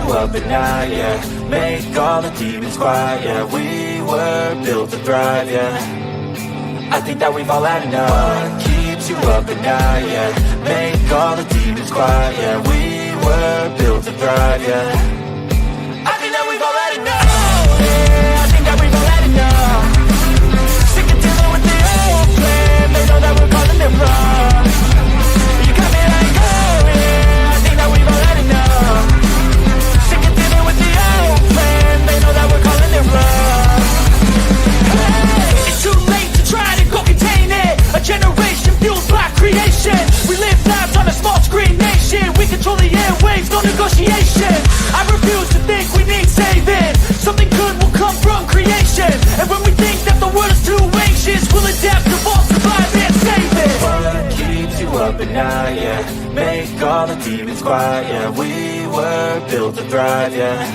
Up at night, yeah. Make all the demons quiet, yeah. We were built to thrive, yeah. I think that we've all had enough. What keeps you up at night, yeah. Make all the demons quiet, yeah. We were built to thrive, yeah. I think that we've all had enough. Yeah, I think that we've all had enough. Sick of dealing with the old plan. They know that we're calling it wrong. You got me like, oh yeah. I think that we've all had enough. They know that we're calling it wrong. Hey, it's too late to try to go contain it. A generation fueled by creation. We live lives on a small screen nation. We control the airwaves, no negotiation. I refuse to think we need saving. Something good will come from creation. And when we think that the world is too anxious, we'll adapt, evolve, survive, and save it. What keeps you up at night, yeah. Make all the demons quiet, yeah. We were built to thrive, yeah.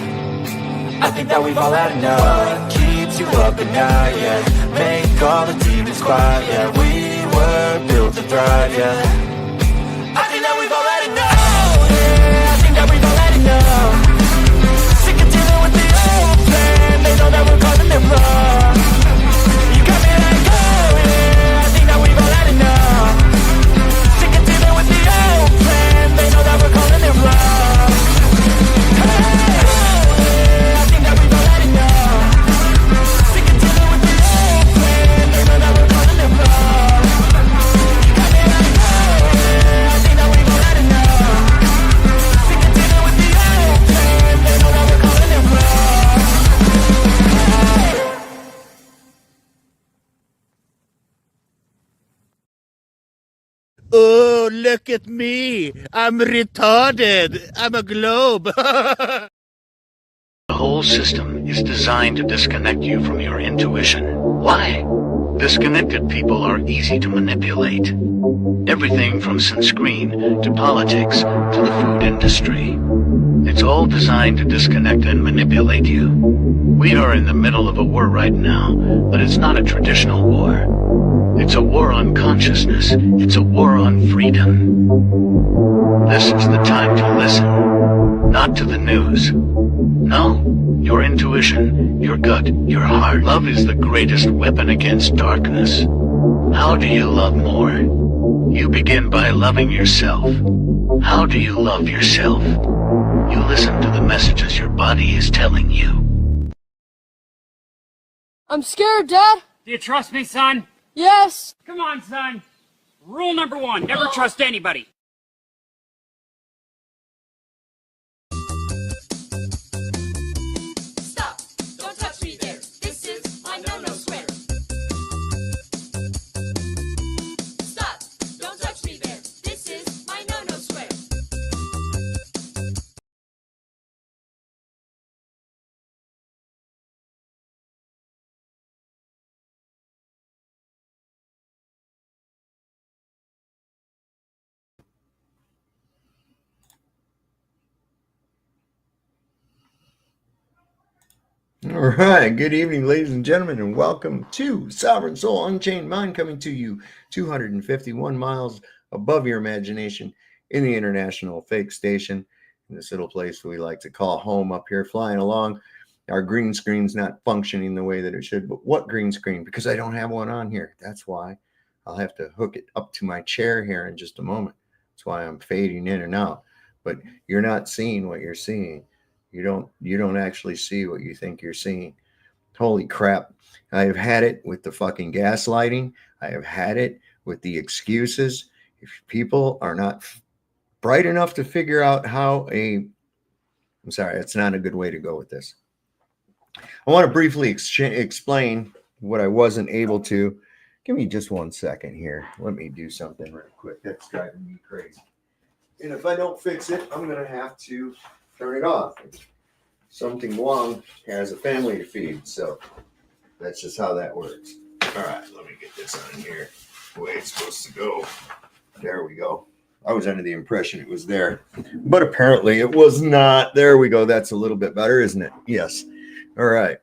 I think that we've all had enough. What keeps you up at night, yeah. Make all the demons quiet, yeah. We were built to thrive, yeah. I think that we've all had enough. Yeah, I think that we've all had enough. Sick of dealing with the old plan. They know that we're calling it wrong. You got me like, oh yeah. I think that we've all had enough. Sick of dealing with the old plan. They know that we're calling it wrong. Hey. Oh, look at me. I'm retarded. I'm a globe. The whole system is designed to disconnect you from your intuition. Why? Disconnected people are easy to manipulate. Everything from sunscreen to politics to the food industry. It's all designed to disconnect and manipulate you. We are in the middle of a war right now, but it's not a traditional war. It's a war on consciousness. It's a war on freedom. This is the time to listen, not to the news. No, your intuition, your gut, your heart. Love is the greatest weapon against darkness. How do you love more? You begin by loving yourself. How do you love yourself? You listen to the messages your body is telling you. I'm scared, Dad. Do you trust me, son? Yes. Come on, son. Rule number 1, never trust anybody. Stop! Don't touch me there. This is my no-no square. Stop! Don't touch me there. This is my no-no square. All right, good evening, ladies and gentlemen, and welcome to Sovereign Soul Unchained Mind, coming to you 251 miles above your imagination in the International Fake Station, in this little place we like to call home up here, flying along. Our green screen's not functioning the way that it should, but what green screen? Because I don't have one on here. That's why. I'll have to hook it up to my chair here in just a moment. That's why I'm fading in and out. But you're not seeing what you're seeing. You don't actually see what you think you're seeing. Holy crap. I have had it with the fucking gaslighting. I have had it with the excuses. If people are not bright enough to figure out how I'm sorry, that's not a good way to go with this. I want to briefly explain what I wasn't able to. Give me just 1 second here. Let me do something real quick. That's driving me crazy. And if I don't fix it, I'm going to have to turn it off. Something Wong has a family to feed, so that's just how that works. All right, let me get this on here the way it's supposed to go. There we go. I was under the impression it was there, but apparently it was not. There we go. That's a little bit better, isn't it? Yes. All right.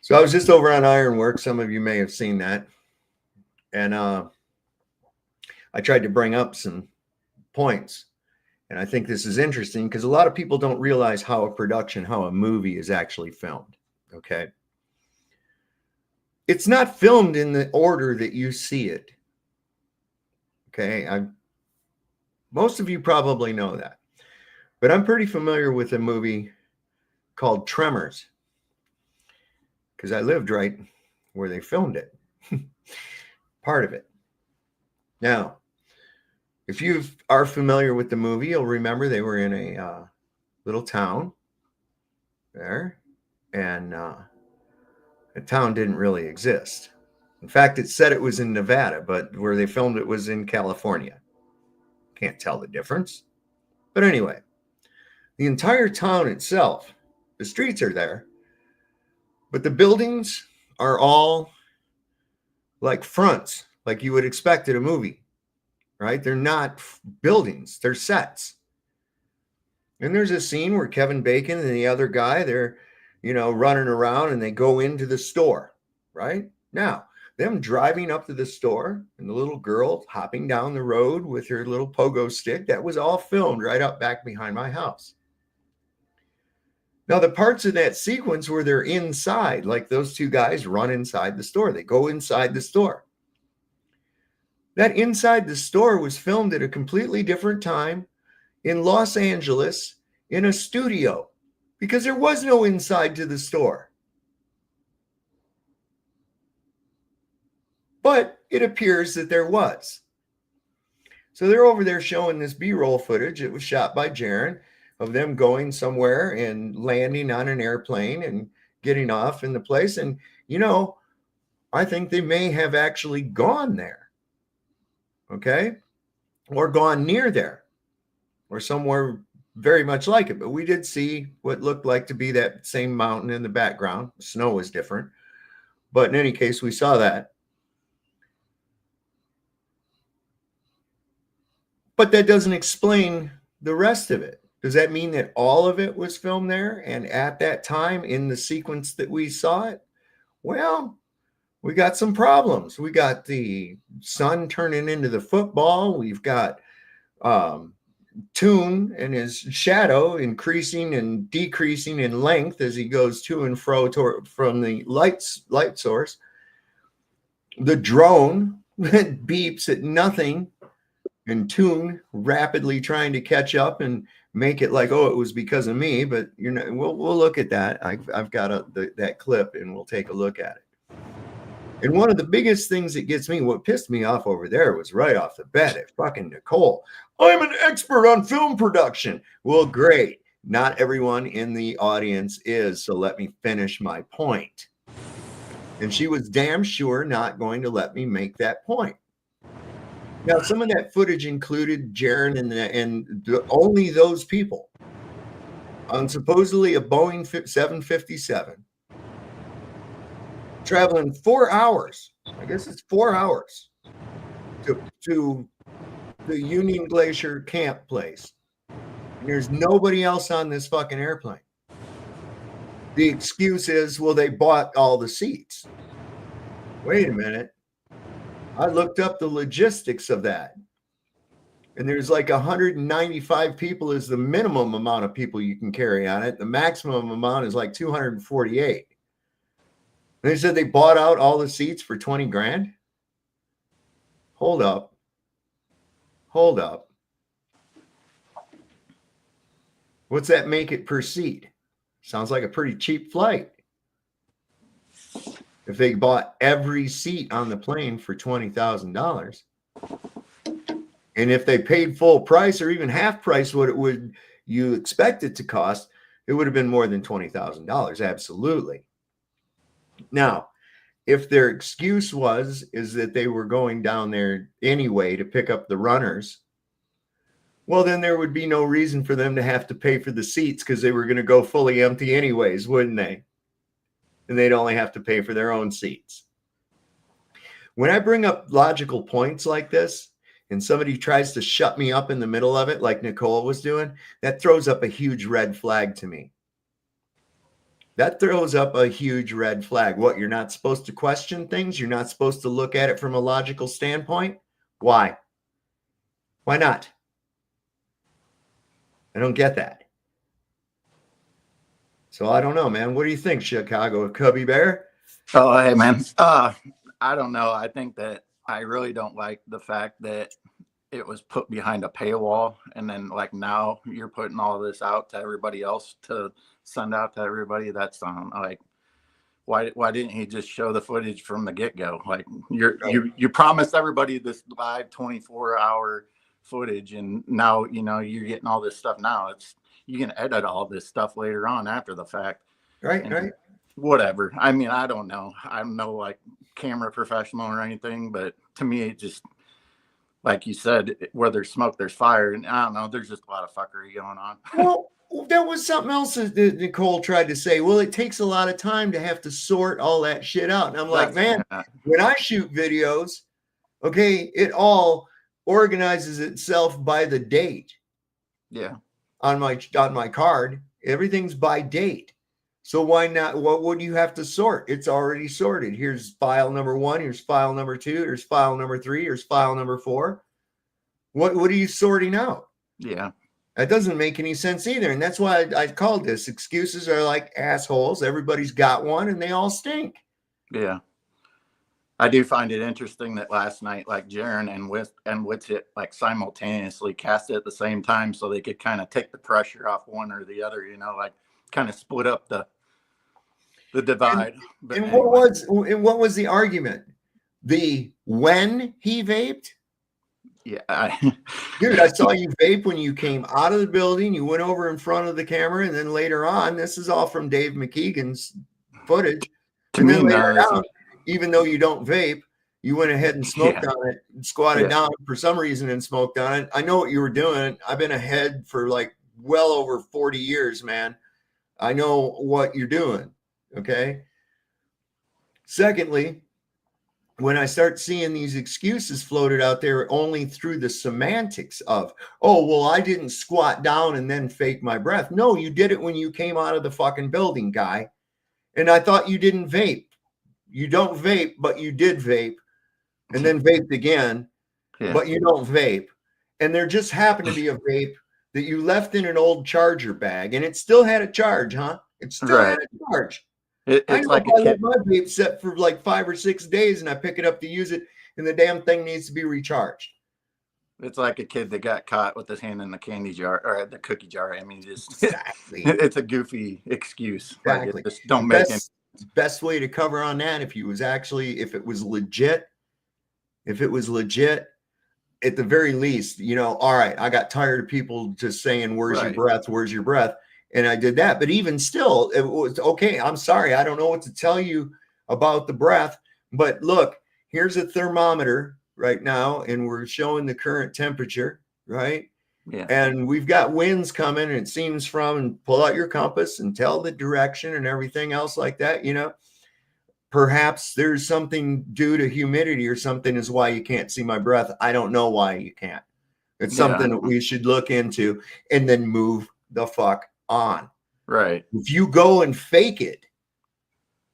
So I was just over on Ironwork. Some of you may have seen that. And I tried to bring up some points. And I think this is interesting because a lot of people don't realize how a movie is actually filmed. Okay. It's not filmed in the order that you see it. Okay. Most of you probably know that. But I'm pretty familiar with a movie called Tremors because I lived right where they filmed it. Part of it. Now, if you are familiar with the movie, you'll remember they were in a little town there, and the town didn't really exist. In fact, it said it was in Nevada, but where they filmed it was in California. Can't tell the difference. But anyway, the entire town itself, the streets are there, but the buildings are all like fronts, like you would expect at a movie, right? They're not buildings, they're sets. And there's a scene where Kevin Bacon and the other guy, they're, running around and they go into the store, right? Now, them driving up to the store and the little girl hopping down the road with her little pogo stick, that was all filmed right up back behind my house. Now, the parts of that sequence where they're inside, like those two guys run inside the store, they go inside the store. That inside the store was filmed at a completely different time in Los Angeles in a studio because there was no inside to the store. But it appears that there was. So they're over there showing this B-roll footage. It was shot by Jaron of them going somewhere and landing on an airplane and getting off in the place. And, I think they may have actually gone there. Okay? Or gone near there. Or somewhere very much like it. But we did see what looked like to be that same mountain in the background. The snow was different. But in any case, we saw that. But that doesn't explain the rest of it. Does that mean that all of it was filmed there and at that time in the sequence that we saw it? Well, we got some problems. We got the sun turning into the football. We've got Toon and his shadow increasing and decreasing in length as he goes to and fro from the light source. The drone that beeps at nothing. And Toon rapidly trying to catch up and make it like, it was because of me. But we'll look at that. I've got that clip, and we'll take a look at it. And one of the biggest things that gets me, what pissed me off over there, was right off the bat at fucking Nicole. I'm an expert on film production. Well, great. Not everyone in the audience is. So let me finish my point. And she was damn sure not going to let me make that point. Now, some of that footage included Jaron and only those people on supposedly a Boeing 757 traveling 4 hours. I guess it's 4 hours to the Union Glacier camp place. And there's nobody else on this fucking airplane. The excuse is, well, they bought all the seats. Wait a minute. I looked up the logistics of that. And there's like 195 people is the minimum amount of people you can carry on it. The maximum amount is like 248. And they said they bought out all the seats for 20 grand. Hold up. What's that make it per seat? Sounds like a pretty cheap flight. If they bought every seat on the plane for $20,000, and if they paid full price or even half price what you expect it to cost, it would have been more than $20,000. Absolutely. Now, if their excuse is that they were going down there anyway to pick up the runners, Well, then there would be no reason for them to have to pay for the seats because they were going to go fully empty anyways, wouldn't they? And they'd only have to pay for their own seats. When I bring up logical points like this and somebody tries to shut me up in the middle of it, like Nicole was doing, that throws up a huge red flag to me. That throws up a huge red flag. What, you're not supposed to question things? You're not supposed to look at it from a logical standpoint? Why? Why not? I don't get that. So I don't know, man. What do you think, Chicago Cubby Bear? Oh, hey, man. I don't know. I think that I really don't like the fact that it was put behind a paywall, and then like now you're putting all this out to everybody else to send out to everybody. That's like, why didn't he just show the footage from the get-go? Like you promised everybody this live 24-hour footage, and now you're getting all this stuff now. You can edit all this stuff later on after the fact. Right. Whatever. I mean, I don't know. I'm no like camera professional or anything, but to me, it just, like you said, where there's smoke, there's fire. And I don't know, there's just a lot of fuckery going on. Well, there was something else that Nicole tried to say. Well, it takes a lot of time to have to sort all that shit out. And I'm like, man, when I shoot videos, okay, it all organizes itself by the date. Yeah. On my card, everything's by date. So why not? What would you have to sort? It's already sorted. Here's file number 1. Here's file number 2. Here's file number 3. Here's file number 4. What are you sorting out? Yeah. That doesn't make any sense either. And that's why I called this. Excuses are like assholes. Everybody's got one and they all stink. Yeah. I do find it interesting that last night, like Jaron and Witsit like simultaneously cast it at the same time so they could kind of take the pressure off one or the other, like kind of split up the divide. And what was the argument? The when he vaped? Yeah. Dude, I saw you vape when you came out of the building. You went over in front of the camera, and then later on, this is all from Dave McKeegan's footage. To and me, then later on, even though you don't vape, you went ahead and smoked on it, squatted down for some reason and smoked on it. I know what you were doing. I've been ahead for like well over 40 years, man. I know what you're doing. Okay. Secondly, when I start seeing these excuses floated out there only through the semantics of, oh, well, I didn't squat down and then fake my breath. No, you did it when you came out of the fucking building, guy. And I thought you didn't vape. You don't vape, but you did vape, and then vaped again, but you don't vape. And there just happened to be a vape that you left in an old charger bag, and it still had a charge, huh? It still had a charge. It's like I let my vape set for like 5 or 6 days, and I pick it up to use it, and the damn thing needs to be recharged. It's like a kid that got caught with his hand in the candy jar or the cookie jar. I mean, just exactly. It's a goofy excuse. Exactly. Like just don't make it. Best way to cover on that, if it was legit, at the very least, all right, I got tired of people just saying, where's your breath? Where's your breath? And I did that. But even still, it was okay. I'm sorry. I don't know what to tell you about the breath. But look, here's a thermometer right now, and we're showing the current temperature, right? Yeah. And we've got winds coming, and it seems and pull out your compass and tell the direction and everything else like that, Perhaps there's something due to humidity or something is why you can't see my breath. I don't know why you can't. It's something that we should look into and then move the fuck on. Right. If you go and fake it,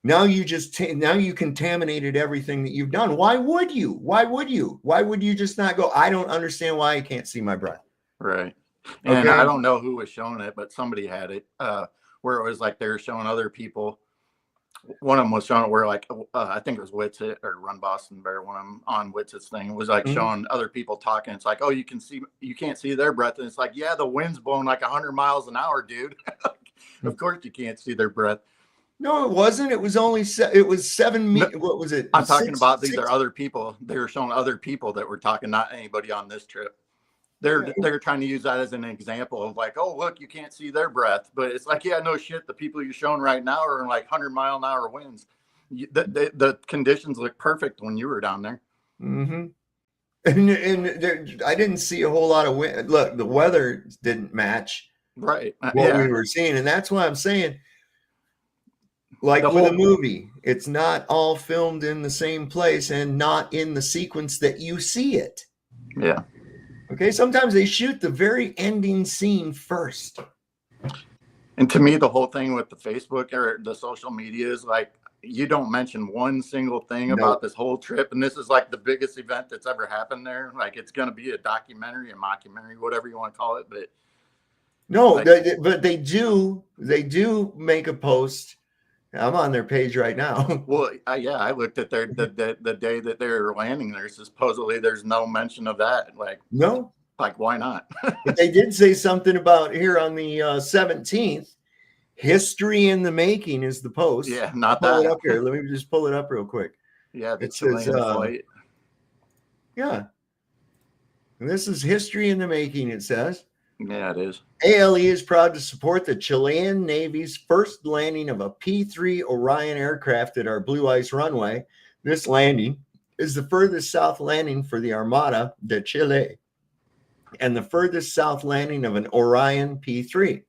now you contaminated everything that you've done. Why would you? Why would you just not go, I don't understand why I can't see my breath. Right. And I don't know who was showing it, but somebody had it where it was like they were showing other people. One of them was showing it where like, I think it was Witsit or Run Boston Bear, one of them on Witsit's thing. It was like showing other people talking. It's like, oh, you can't see their breath. And it's like, yeah, the wind's blowing like 100 miles an hour, dude. Of course you can't see their breath. No, it wasn't. It was only, it was 7 meters. What was it? I'm talking about these are other people. They were showing other people that were talking, not anybody on this trip. They're trying to use that as an example of like, oh, look, you can't see their breath. But it's like, yeah, no shit. The people you're showing right now are in like 100-mile-an-hour winds. The conditions look perfect when you were down there. Mm-hmm. And I didn't see a whole lot of wind. Look, the weather didn't match Right. what Yeah. we were seeing. And that's why I'm saying, like The with a whole- movie, it's not all filmed in the same place and not in the sequence that you see it. Yeah. Okay, sometimes they shoot the very ending scene first. And to me, the whole thing with the Facebook or the social media is like, you don't mention one single thing about this whole trip. And this is like the biggest event that's ever happened there. Like, it's going to be a documentary, a mockumentary, whatever you want to call it. But no, like, but they do make a post. I'm on their page right now. well, yeah, I looked at their the day that they were landing there. Supposedly, there's no mention of that. Like, No, like why not? but they did say something about here on the 17th. History in the making is the post. Yeah, not pull that. it up here. Let me just pull it up real quick. Yeah, the It says, Chilean flight. Yeah. And this is history in the making, it says. Yeah, it is. ALE is proud to support the Chilean Navy's first landing of a P-3 Orion aircraft at our Blue Ice runway. This landing is the furthest south landing for the Armada de Chile and the furthest south landing of an Orion P-3.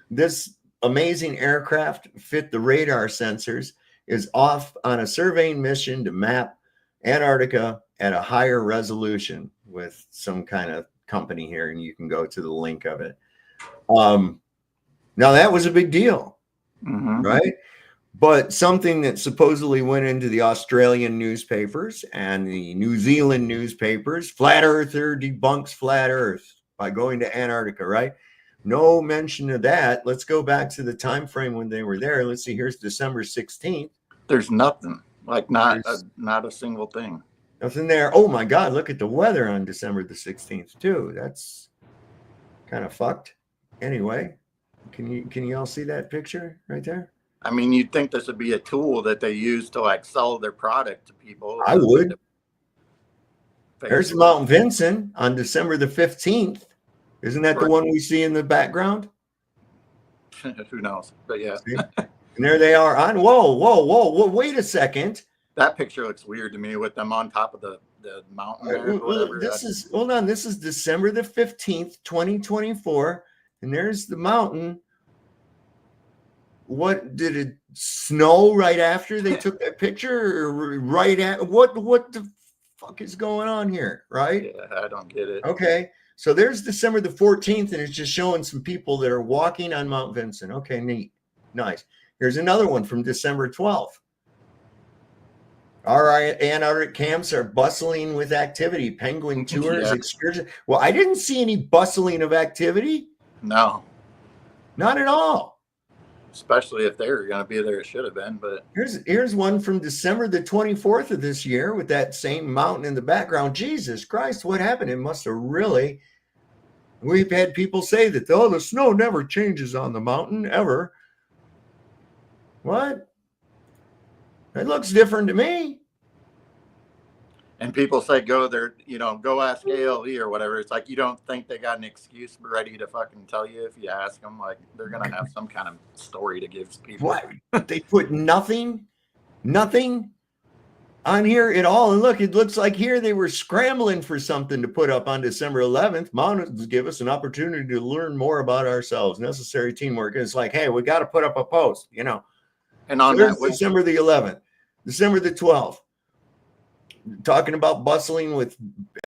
This amazing aircraft fit the radar sensors, is off on a surveying mission to map Antarctica at a higher resolution with some kind of company here, and you can go to the link of it. Now that was a big deal, right? But something that supposedly went into the Australian newspapers and the New Zealand newspapers, flat earther debunks flat earth by going to Antarctica, right? No mention of that. Let's go back to the time frame when they were there. Let's see. Here's December 16th. There's nothing. Like not a single thing. Nothing there. Oh my God! Look at the weather on December the 16th too. That's kind of fucked. Anyway, can you all see that picture right there? I mean, you'd think this would be a tool that they use to like sell their product to people. I would. There's Mount Vinson on December the 15th. Isn't that the one we see in the background? Who knows? But yeah. And there they are on. Whoa. Wait a second. That picture looks weird to me with them on top of the mountain there. Hold on. This is December the 15th, 2024. And there's the mountain. What did it snow right after they took that picture, or right at what the fuck is going on here? Right? Yeah, I don't get it. Okay. So there's December the 14th, and it's just showing some people that are walking on Mount Vinson. Okay, neat. Nice. Here's another one from December 12th. Our Antarctic camps are bustling with activity. Penguin tours, excursions. Well, I didn't see any bustling of activity. No. Not at all. Especially if they were going to be there, it should have been. But here's one from December the 24th of this year with that same mountain in the background. Jesus Christ, what happened? It must have really... We've had people say that, oh, the snow never changes on the mountain, ever. What? It looks different to me. And people say go there, go ask ALE or whatever. It's like you don't think they got an excuse ready to fucking tell you if you ask them. Like they're gonna have some kind of story to give people. What? They put nothing on here at all. And look, it looks like here they were scrambling for something to put up on December 11th. Mountains give us an opportunity to learn more about ourselves. Necessary teamwork. And it's like, hey, we got to put up a post, And on that December the 11th, December the 12th, talking about bustling with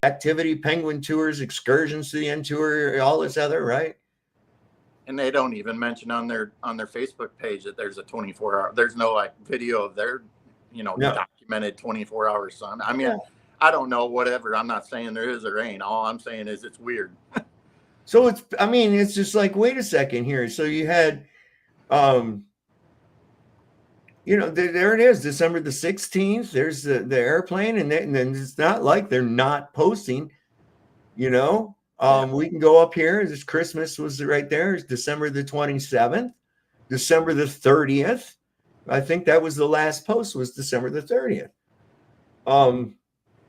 activity, penguin tours, excursions to the end tour, all this other, right? And they don't even mention on their Facebook page that there's a 24-hour. There's no like video of their, documented 24-hour sun. I mean, I don't know, whatever. I'm not saying there is or ain't. All I'm saying is it's weird. So it's just like, wait a second here. So you had, there it is, December the 16th. There's the airplane, and then it's not like they're not posting, We can go up here. This Christmas was right there. It's December the 27th, December the 30th. I think that was the last post, was December the 30th.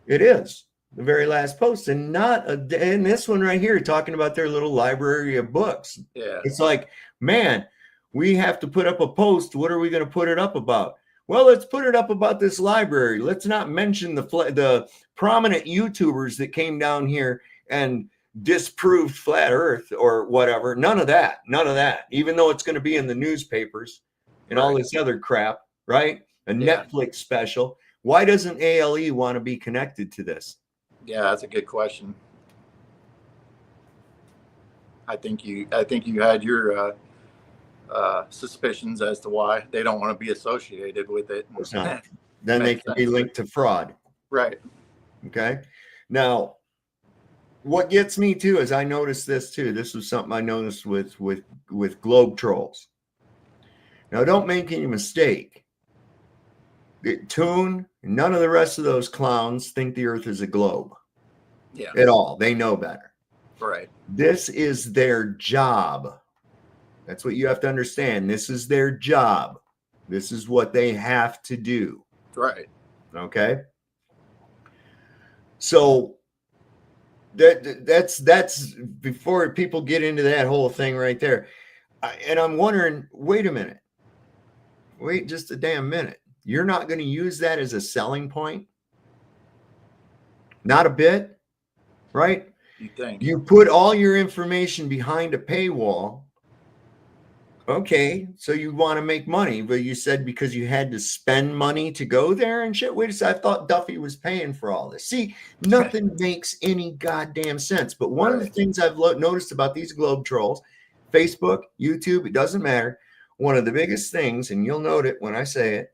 It is the very last post, and and this one right here talking about their little library of books. Yeah. It's like, man, we have to put up a post. What are we going to put it up about? Well, let's put it up about this library. Let's not mention the prominent YouTubers that came down here and disproved flat Earth or whatever. None of that. None of that. Even though it's going to be in the newspapers and all this other crap, right? A Netflix special. Why doesn't ALE want to be connected to this? Yeah, that's a good question. I think you had your suspicions as to why they don't want to be associated with it. Then they can be linked to fraud. Right. Okay. Now, what gets me too is I noticed this too. This was something I noticed with globe trolls. Now, don't make any mistake. Toon, none of the rest of those clowns think the Earth is a globe. Yeah. At all. They know better. Right. This is their job. That's what you have to understand. This is their job. This is what they have to do. Right. Okay. So that's before people get into that whole thing right there. And I'm wondering, wait a minute. Wait just a damn minute. You're not going to use that as a selling point? Not a bit, right? You think? You put all your information behind a paywall. Okay, so you want to make money, but you said because you had to spend money to go there and shit. Wait a second, I thought Duffy was paying for all this. See, nothing makes any goddamn sense. But one of the things I've noticed about these globe trolls, Facebook, YouTube, it doesn't matter. One of the biggest things, and you'll note it when I say it,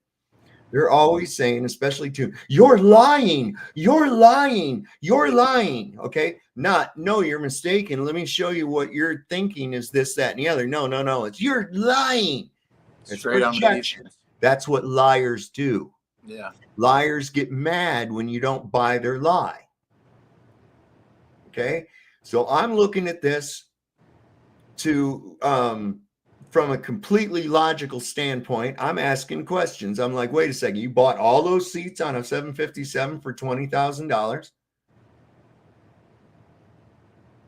they're always saying, especially to, you're lying, you're lying, you're lying. Okay. No, you're mistaken. Let me show you what you're thinking is this, that, and the other. No. It's you're lying. It's Straight on projection. That's what liars do. Yeah. Liars get mad when you don't buy their lie. Okay. So I'm looking at this to, from a completely logical standpoint. I'm asking questions. I'm like, wait a second, you bought all those seats on a 757 for $20,000.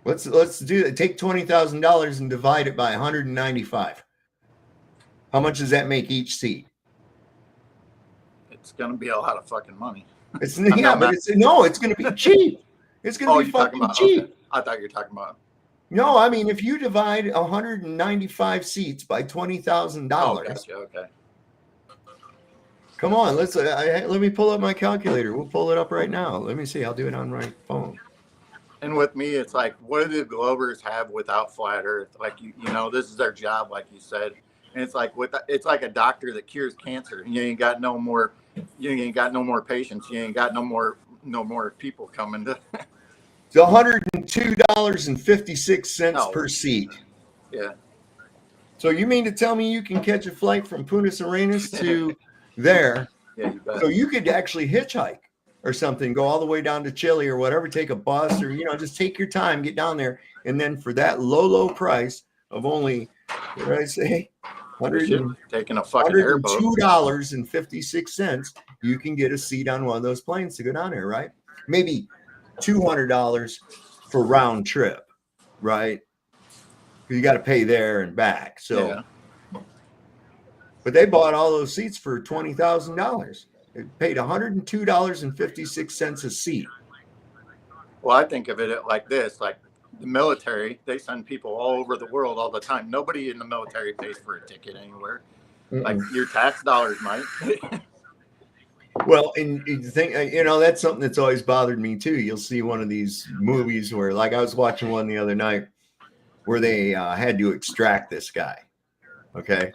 Let's do that. Take $20,000 and divide it by 195. How much does that make each seat? It's gonna be a lot of fucking money. It's it's gonna be cheap. It's gonna be fucking cheap. Okay. I thought you were talking about. No, I mean, if you divide 195 seats by $20,000, Gotcha. Okay. Come on, let me pull up my calculator. We'll pull it up right now. Let me see. I'll do it on my phone. And with me, it's like, what do the Globers have without flat Earth? Like you know, this is their job, like you said. And it's like it's like a doctor that cures cancer. You ain't got no more. You ain't got no more patients. You ain't got no more people coming to. It's $102.56 per seat. Yeah. So you mean to tell me you can catch a flight from Punta Arenas to there? Yeah, you bet. So you could actually hitchhike or something, go all the way down to Chile or whatever, take a bus or, just take your time, get down there. And then for that low price of only, what did I say? Taking a fucking airboat. $102.56, you can get a seat on one of those planes to go down there, right? Maybe $200 for round trip, right? You got to pay there and back. So, yeah. But they bought all those seats for $20,000. They paid $102.56 a seat. Well, I think of it like this: like the military, they send people all over the world all the time. Nobody in the military pays for a ticket anywhere. Like your tax dollars might. Well, and you think, that's something that's always bothered me too. You'll see one of these movies where, like, I was watching one the other night where they had to extract this guy. Okay.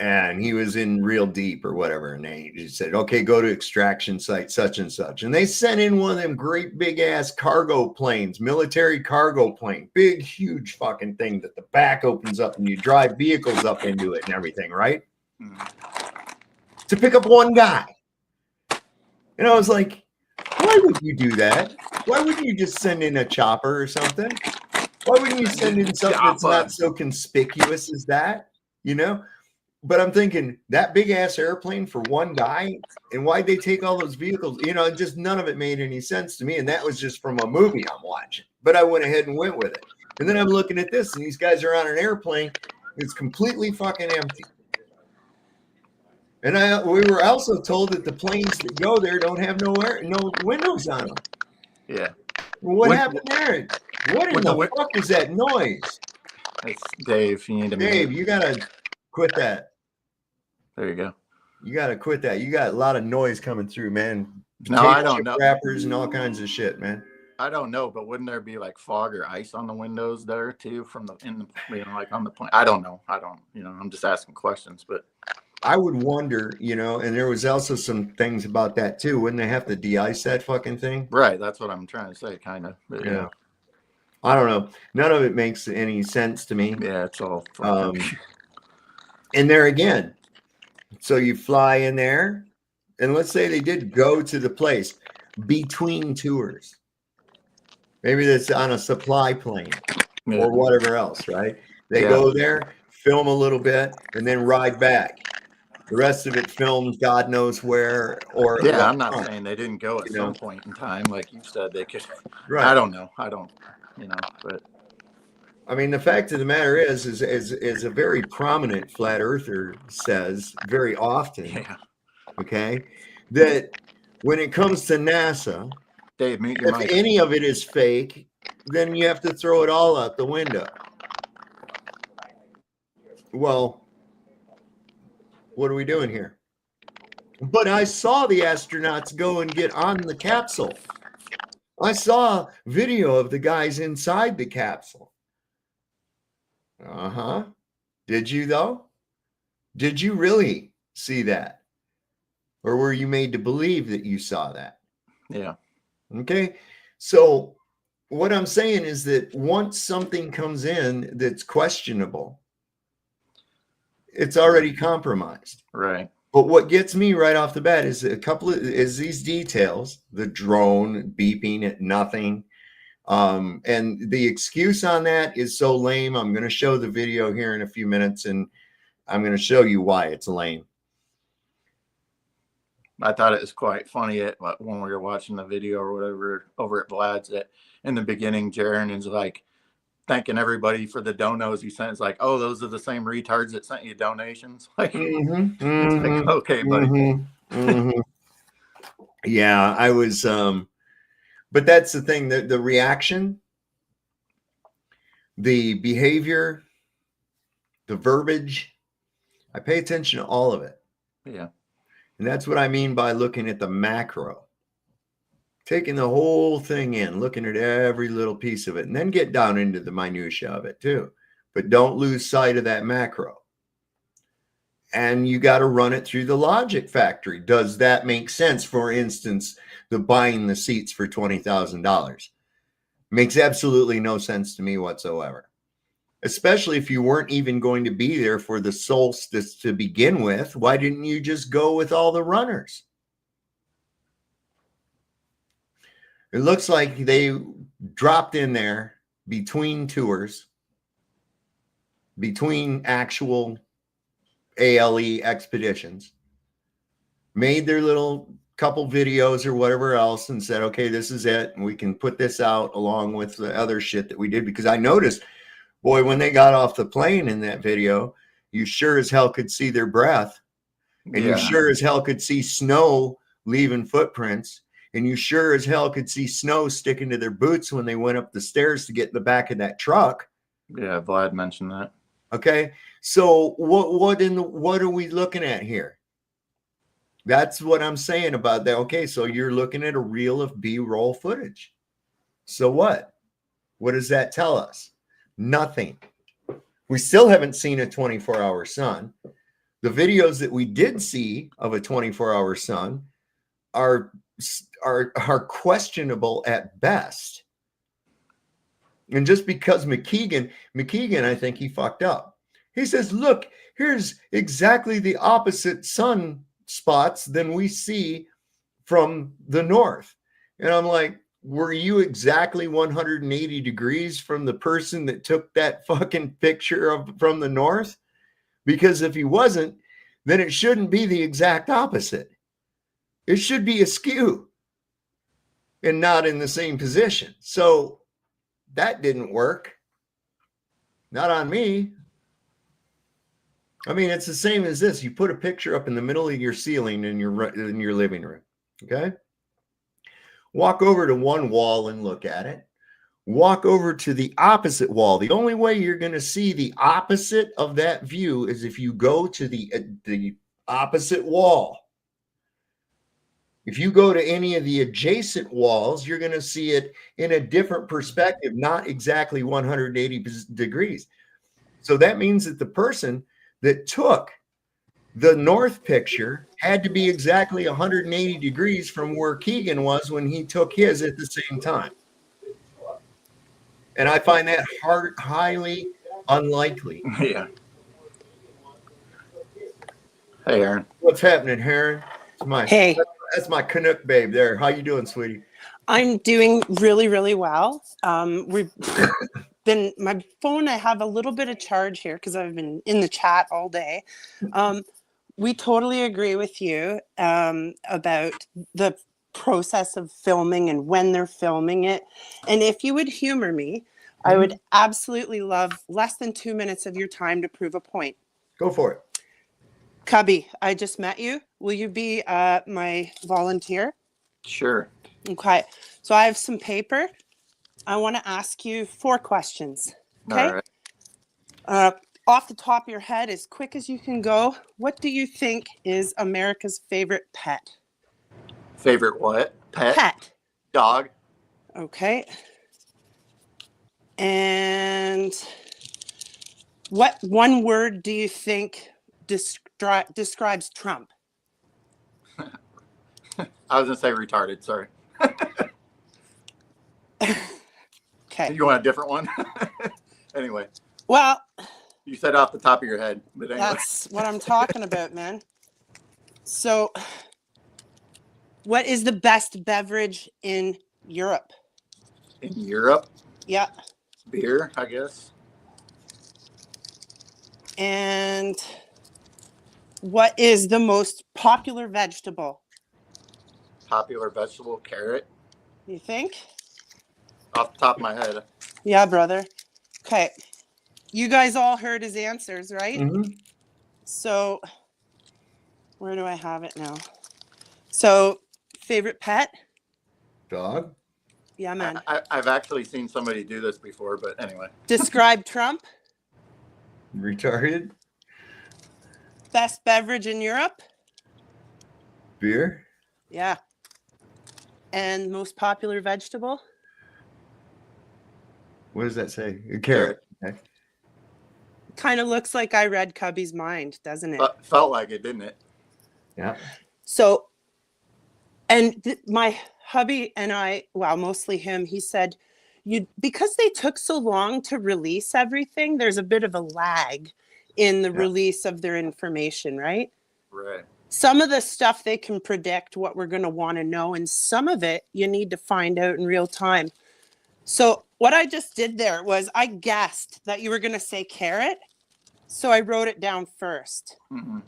And he was in real deep or whatever. And they just said, okay, go to extraction site, such and such. And they sent in one of them great big ass cargo planes, military cargo plane, big, huge fucking thing that the back opens up and you drive vehicles up into it and everything, right? To pick up one guy. And I was like, why would you do that? Why wouldn't you just send in a chopper or something? Why wouldn't you send in something that's not so conspicuous as that? But I'm thinking that big ass airplane for one guy, and why'd they take all those vehicles? Just none of it made any sense to me. And that was just from a movie I'm watching. But I went ahead and went with it. And then I'm looking at this, and these guys are on an airplane that's completely fucking empty. And we were also told that the planes that go there don't have no windows on them. Yeah. Well, what When- happened there? What in with the the wi- fuck is that noise? It's Dave. You need to Dave, mute. you gotta quit that. There you go. You gotta quit that. You got a lot of noise coming through, man. No, I don't know. Wrappers and all kinds of shit, man. I don't know, but wouldn't there be like fog or ice on the windows there too from like on the plane? I don't know. I'm just asking questions, but I would wonder, and there was also some things about that too. Wouldn't they have to de-ice that fucking thing? right. That's what I'm trying to say, kind of. Yeah. I don't know. None of it makes any sense to me. Yeah, it's all. And there again, so you fly in there, and let's say they did go to the place between tours. Maybe that's on a supply plane or whatever else, right? They go there, film a little bit, and then ride back. The rest of it filmed God knows where. Or I'm not saying they didn't go at some point in time, like you said they could. Right. I don't know. But I mean, the fact of the matter is a very prominent flat earther says very often, okay, that when it comes to NASA, Dave, mute your if mic. any of it is fake, then you have to throw it all out the window. Well, what are we doing here? But I saw the astronauts go and get on the capsule. I saw video of the guys inside the capsule. Uh-huh. Did you, though? Did you really see that? Or were you made to believe that you saw that? Yeah. Okay. So what I'm saying is that once something comes in that's questionable, it's already compromised. Right. But what gets me right off the bat is these details, the drone beeping at nothing. And the excuse on that is so lame. I'm going to show the video here in a few minutes, and I'm going to show you why it's lame. I thought it was quite funny when we were watching the video or whatever over at Vlad's that in the beginning, Jaron is like thanking everybody for the donos he sent. It's like, oh, those are the same retards that sent you donations. Like, it's like okay, buddy. Yeah, I was, but that's the thing, the reaction, the behavior, the verbiage, I pay attention to all of it. Yeah. And that's what I mean by looking at the macro, taking the whole thing in, looking at every little piece of it, and then get down into the minutia of it too. But don't lose sight of that macro. And you got to run it through the logic factory. Does that make sense? For instance, the buying the seats for $20,000 makes absolutely no sense to me whatsoever. Especially if you weren't even going to be there for the solstice to begin with. Why didn't you just go with all the runners? It looks like they dropped in there between tours, between actual ALE expeditions, made their little couple videos or whatever else and said, okay, this is it. And we can put this out along with the other shit that we did. Because I noticed, boy, when they got off the plane in that video, you sure as hell could see their breath. And you sure as hell could see snow leaving footprints. And you sure as hell could see snow sticking to their boots when they went up the stairs to get in the back of that truck. Yeah, Vlad mentioned that. Okay. So what are we looking at here? That's what I'm saying about that. Okay, so you're looking at a reel of B-roll footage. So what? What does that tell us? Nothing. We still haven't seen a 24-hour sun. The videos that we did see of a 24-hour sun are questionable at best. And just because McKeegan, I think he fucked up. He says, look, here's exactly the opposite sun spots than we see from the north. And I'm like, were you exactly 180 degrees from the person that took that fucking picture from the north? Because if he wasn't, then it shouldn't be the exact opposite. It should be askew and not in the same position. So that didn't work. Not on me. I mean, it's the same as this. You put a picture up in the middle of your ceiling in your living room. Okay. Walk over to one wall and look at it. Walk over to the opposite wall. The only way you're going to see the opposite of that view is if you go to the opposite wall. If you go to any of the adjacent walls, you're going to see it in a different perspective, not exactly 180 degrees. So that means that the person that took the north picture had to be exactly 180 degrees from where Keegan was when he took his at the same time. And I find that highly unlikely. Yeah. Hey, Aaron. What's happening, Aaron? Hey. That's my Canuck babe there. How you doing, sweetie? I'm doing really, really well. We've been, my phone, I have a little bit of charge here because I've been in the chat all day. We totally agree with you about the process of filming and when they're filming it. And if you would humor me, I would absolutely love less than 2 minutes of your time to prove a point. Go for it. Cubby, I just met you. Will you be my volunteer? Sure. Okay. So I have some paper. I want to ask you 4 questions. Okay. All right. Off the top of your head, as quick as you can go, what do you think is America's favorite pet? Favorite what? Pet. Dog. Okay. And what one word do you think describes Trump? I was going to say retarded. Sorry. Okay. You want a different one? Anyway. Well, you said off the top of your head. But anyway. That's what I'm talking about, man. So, what is the best beverage in Europe? In Europe? Yeah. Beer, I guess. And what is the most popular vegetable? Popular vegetable, carrot. You think? Off the top of my head. Yeah, brother. Okay. You guys all heard his answers, right? Mm-hmm. So, where do I have it now? So, favorite pet? Dog. Yeah, man. I've actually seen somebody do this before, but anyway. Describe Trump. Retarded. Best beverage in Europe? Beer. Yeah. And most popular vegetable? What does that say? A carrot. Okay. Kind of looks like I read Cubby's mind, doesn't it? Felt like it, didn't it? Yeah. So, and my hubby and I, well, mostly him, he said, because they took so long to release everything, there's a bit of a lag in the release of their information, right? Right. Some of the stuff they can predict what we're going to want to know, and some of it you need to find out in real time. So what I just did there was I guessed that you were going to say carrot. So I wrote it down first. Mm-hmm.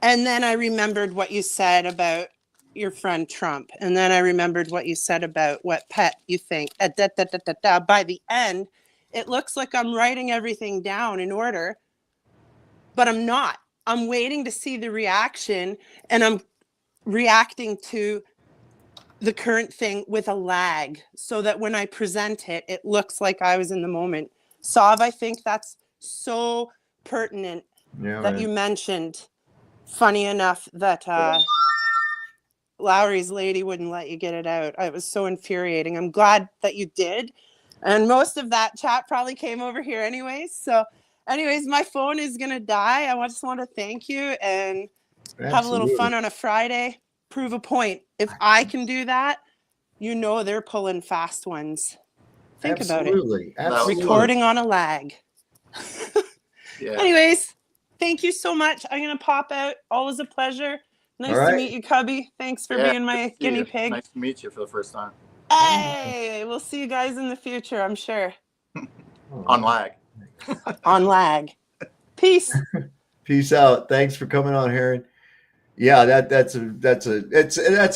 And then I remembered what you said about your friend Trump. And then I remembered what you said about what pet you think. By the end, it looks like I'm writing everything down in order, but I'm not. I'm waiting to see the reaction, and I'm reacting to the current thing with a lag so that when I present it, it looks like I was in the moment. Sav, I think that's so pertinent that you mentioned. Funny enough that Lowry's lady wouldn't let you get it out. It was so infuriating. I'm glad that you did. And most of that chat probably came over here anyways. So anyways, my phone is going to die. I just want to thank you and have a little fun on a Friday. Prove a point. If I can do that, you know they're pulling fast ones. Think about it. Absolutely. Recording on a lag. Yeah. Anyways, thank you so much. I'm going to pop out. Always a pleasure. Nice to meet you, Cubby. Thanks for being my guinea pig. Nice to meet you for the first time. Hey, we'll see you guys in the future, I'm sure. On lag. On lag. Peace. Peace out. Thanks for coming on, Aaron. Yeah, that's a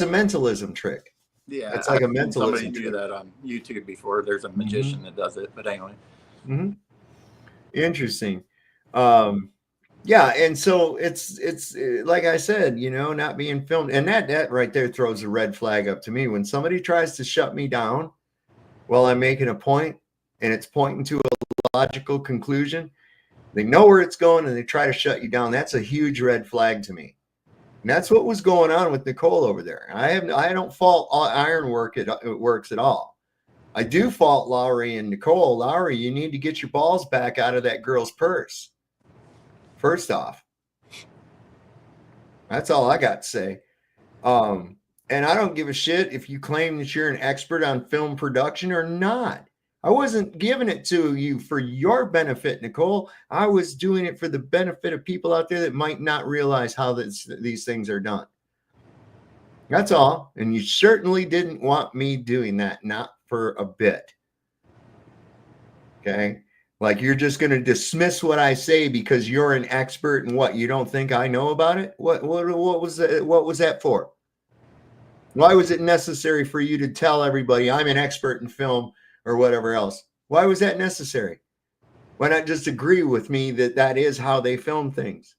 mentalism trick. Yeah, it's like a mentalism. Somebody do that on YouTube before. There's a magician that does it, but anyway. Interesting. Yeah, and so it's like I said, you know, not being filmed, and that right there throws a red flag up to me when somebody tries to shut me down while I'm making a point, and it's pointing to a logical conclusion. They know where it's going, and they try to shut you down. That's a huge red flag to me. And that's what was going on with Nicole over there. I don't fault Ironwork it works at all. I do fault Lowry and Nicole. Lowry, you need to get your balls back out of that girl's purse. First off, that's all I got to say. And I don't give a shit if you claim that you're an expert on film production or not. I wasn't giving it to you for your benefit, Nicole. I was doing it for the benefit of people out there that might not realize how these things are done. That's all. And you certainly didn't want me doing that, not for a bit. Okay? Like you're just going to dismiss what I say because you're an expert in what? You don't think I know about it? What was that? What was that for? Why was it necessary for you to tell everybody I'm an expert in film or whatever else? Why was that necessary? Why not just agree with me that that is how they film things?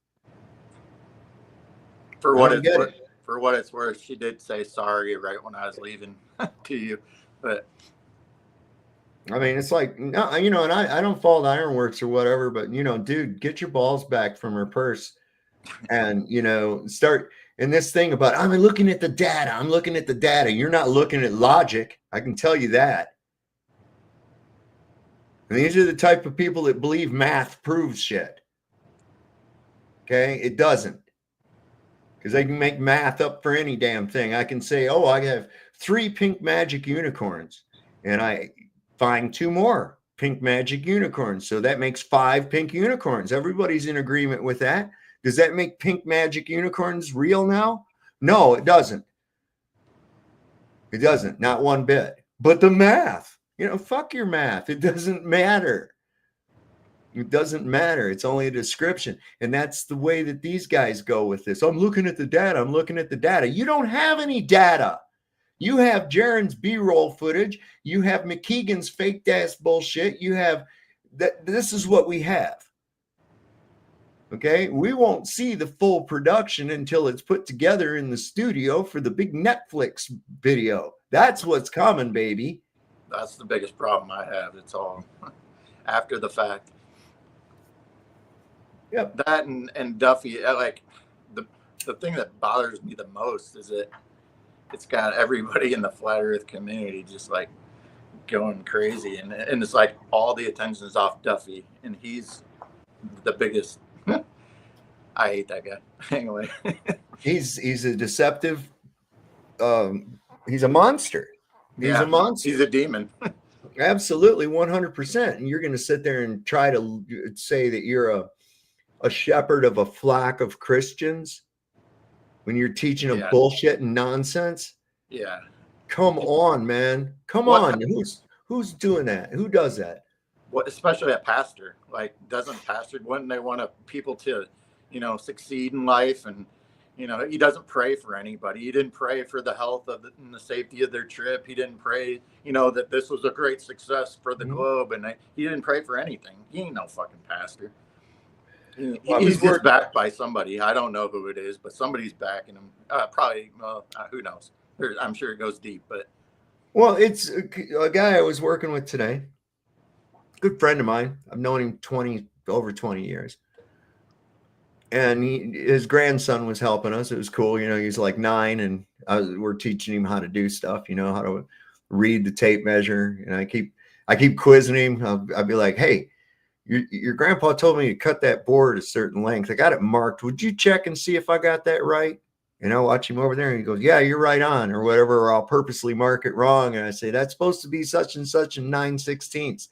For what it's worth, she did say sorry right when I was leaving to you, but I mean, it's like, no, you know, and I don't fault Ironworks or whatever, but, you know, dude, get your balls back from her purse and, you know, start. And this thing about, I'm looking at the data. I'm looking at the data. You're not looking at logic. I can tell you that. And these are the type of people that believe math proves shit. Okay? It doesn't. Because they can make math up for any damn thing. I can say, oh, I have 3 pink magic unicorns. And I find 2 more pink magic unicorns. So that makes 5 pink unicorns. Everybody's in agreement with that. Does that make pink magic unicorns real now? No, it doesn't. It doesn't. Not one bit. But the math, you know, fuck your math. It doesn't matter. It doesn't matter. It's only a description. And that's the way that these guys go with this. I'm looking at the data. I'm looking at the data. You don't have any data. You have Jaren's B-roll footage. You have McKeegan's fake ass bullshit. You have that. This is what we have. Okay. We won't see the full production until it's put together in the studio for the big Netflix video. That's what's coming, baby. that's the biggest problem I have. It's all after the fact. Yep. That and Duffy, like the thing that bothers me the most is that it's got everybody in the flat earth community just like going crazy, and it's like all the attention is off Duffy, and he's the biggest. I hate that guy. Anyway, he's a deceptive. He's a monster. He's a monster. He's a demon. Absolutely, 100%. And you're going to sit there and try to say that you're a shepherd of a flock of Christians when you're teaching them bullshit and nonsense. Yeah. Come on, man. Come on. Who's doing that? Who does that? What, especially a pastor? Like, doesn't pastor, wouldn't they want people to, succeed in life? And, he doesn't pray for anybody. He didn't pray for the health of and the safety of their trip. He didn't pray, that this was a great success for the globe. And he didn't pray for anything. He ain't no fucking pastor. He's just backed by somebody. I don't know who it is, but somebody's backing him. Probably, who knows? I'm sure it goes deep, but. Well, it's a guy I was working with today. Good friend of mine. I've known him over 20 years. And his grandson was helping us. It was cool. He's like 9, and we're teaching him how to do stuff, how to read the tape measure. And I keep quizzing him. I'll be like, hey, your grandpa told me to cut that board a certain length. I got it marked. Would you check and see if I got that right? And I watch him over there, and he goes, yeah, you're right on, or whatever, or I'll purposely mark it wrong. And I say, that's supposed to be such and such and 9/16.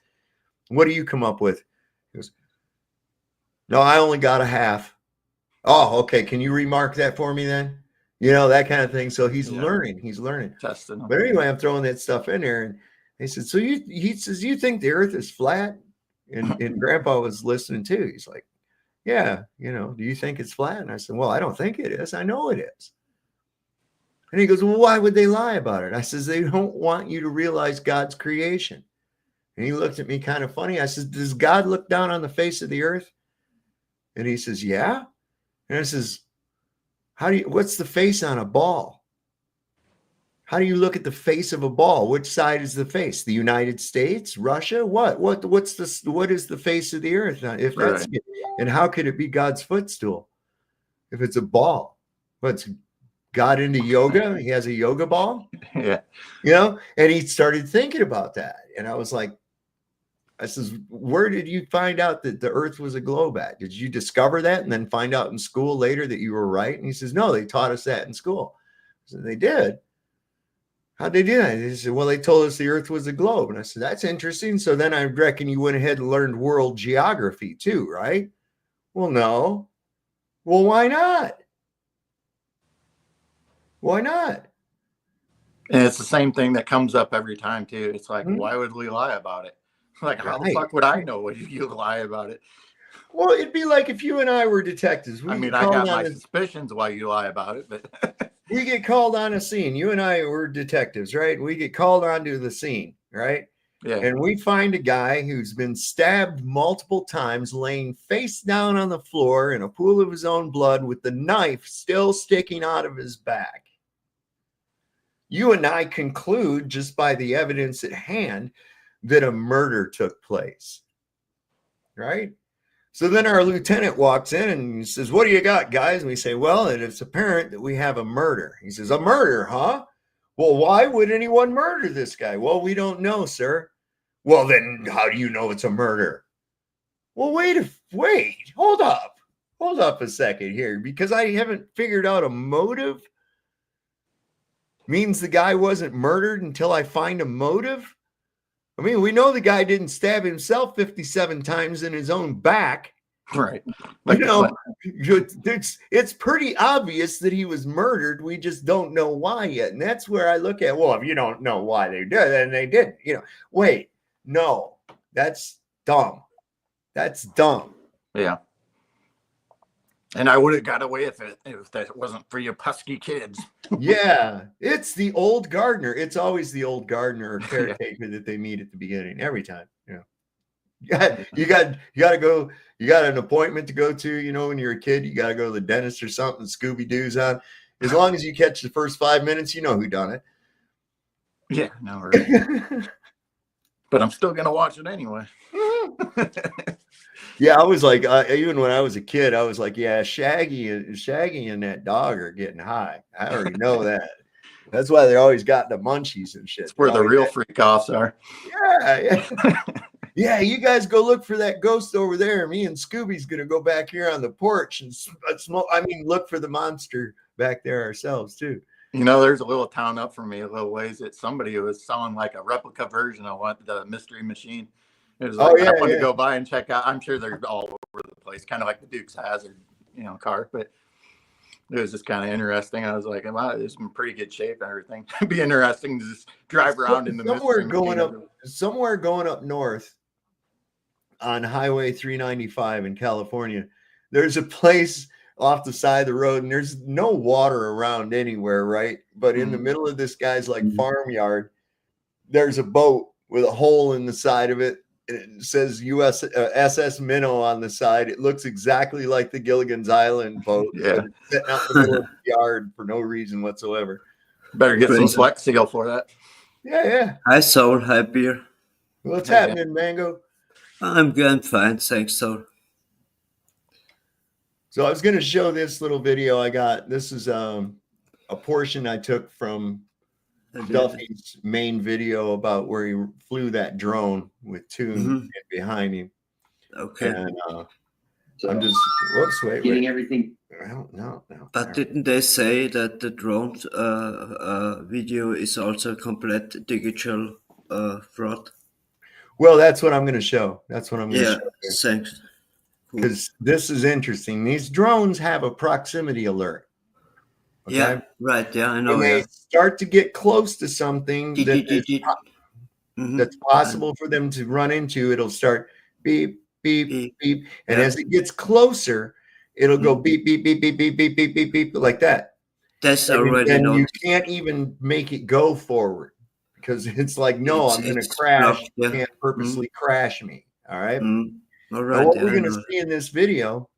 What do you come up with? He goes, no, I only got a half. Oh, okay. Can you remark that for me then? That kind of thing. So he's learning. He's learning. Testing. But anyway, I'm throwing that stuff in there. And he said, so he says, you think the earth is flat? And Grandpa was listening too. He's like, yeah, do you think it's flat? And I said, well, I don't think it is. I know it is. And he goes, well, why would they lie about it? I says, they don't want you to realize God's creation. And he looked at me kind of funny. I said, does God look down on the face of the earth? And he says, yeah. And I says, what's the face on a ball? How do you look at the face of a ball? Which side is the face? The United States, Russia? What is the face of the earth? If that's Right. and how could it be God's footstool if it's a ball? What's God into yoga? He has a yoga ball, Yeah. and he started thinking about that. And I was like, I says, where did you find out that the earth was a globe at? Did you discover that and then find out in school later that you were right? And he says, no, they taught us that in school. I said, they did? How'd they do that? He said, well, they told us the earth was a globe. And I said, that's interesting. So then I reckon you went ahead and learned world geography too, right? Well, no. Well, why not? Why not? And it's the same thing that comes up every time too. It's like, Mhm. why would we lie about it? Like, how the Right. fuck would I know if you lie about it? Well, it'd be like if you and I were detectives. I mean, I got my suspicions why you lie about it, but We get called on a scene. You and I were detectives, right? We get called onto the scene, right? yeah. And we find a guy who's been stabbed multiple times, laying face down on the floor in a pool of his own blood with the knife still sticking out of his back. You and I conclude just by the evidence at hand that a murder took place, right? So then our lieutenant walks in and he says, what do you got, guys? And we say, well, it's apparent that we have a murder. He says, a murder, huh? Well, why would anyone murder this guy? Well, we don't know, sir. Well, then how do you know it's a murder? Well, wait, hold up a second here, because I haven't figured out a motive. Means the guy wasn't murdered until I find a motive? I mean, we know the guy didn't stab himself 57 times in his own back. Right. It's pretty obvious that he was murdered. We just don't know why yet. And that's where I look at, well, if you don't know why they did, then they didn't. Wait, no, that's dumb. That's dumb. Yeah. And I would have got away with it if that wasn't for you pesky kids. Yeah, it's the old gardener. It's always the old gardener or caretaker that they meet at the beginning every time. You got to go. You got an appointment to go to. When you're a kid, you got to go to the dentist or something. Scooby Doo's on. As long as you catch the first 5 minutes, you know who done it. Yeah, no, right. But I'm still gonna watch it anyway. Yeah, I was like, even when I was a kid, I was like, yeah, Shaggy and that dog are getting high. I already know that. That's why they always got the munchies and shit. It's where the real freak offs are. Yeah. Yeah, you guys go look for that ghost over there. Me and Scooby's gonna go back here on the porch and smoke. Look for the monster back there ourselves too. There's a little town up from me a little ways that somebody was selling like a replica version of the Mystery Machine. It was like, I wanted to go by and check out. I'm sure they're all over the place, kind of like the Dukes Hazzard, car. But it was just kind of interesting. I was like, wow, it's in pretty good shape and everything. It'd be interesting to just drive around in the somewhere going up north on Highway 395 in California. There's a place off the side of the road, and there's no water around anywhere, right? But in the middle of this guy's farmyard, there's a boat with a hole in the side of it. It says SS Minnow on the side. It looks exactly like the Gilligan's Island boat. Yeah. It's sitting out in the middle of the yard for no reason whatsoever. Better get some Flex Seal for that. Yeah. Hi, Soul. Hi, Beer. What's happening, Mango? I'm good. Fine. Thanks, Soul. So I was going to show this little video I got. This is a portion I took from Duffy's main video about where he flew that drone with Toon behind him. Okay. And I'm just, getting everything. No. But didn't they say that the drone video is also complete digital fraud? Well, that's what I'm going to show. That's what I'm going to show. Yeah, thanks. Because this is interesting. These drones have a proximity alert. Okay? Yeah, right. Yeah, I know. When they start to get close to something that's possible for them to run into, it'll start beep, beep, beep. And as it gets closer, it'll go beep, beep, beep, beep, beep, beep, beep, beep, beep, like that. That's already and you can't even make it go forward because it's like, no, I'm going to crash. You can't purposely crash me. All right. All right. Now what we're going to see in this video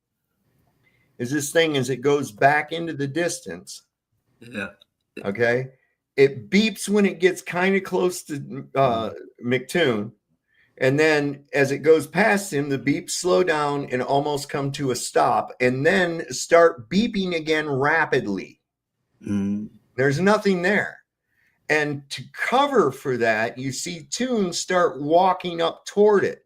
is this thing as it goes back into the distance. Yeah. Okay. It beeps when it gets kind of close to McToon. And then as it goes past him, the beeps slow down and almost come to a stop and then start beeping again rapidly. There's nothing there. And to cover for that, you see Toon start walking up toward it,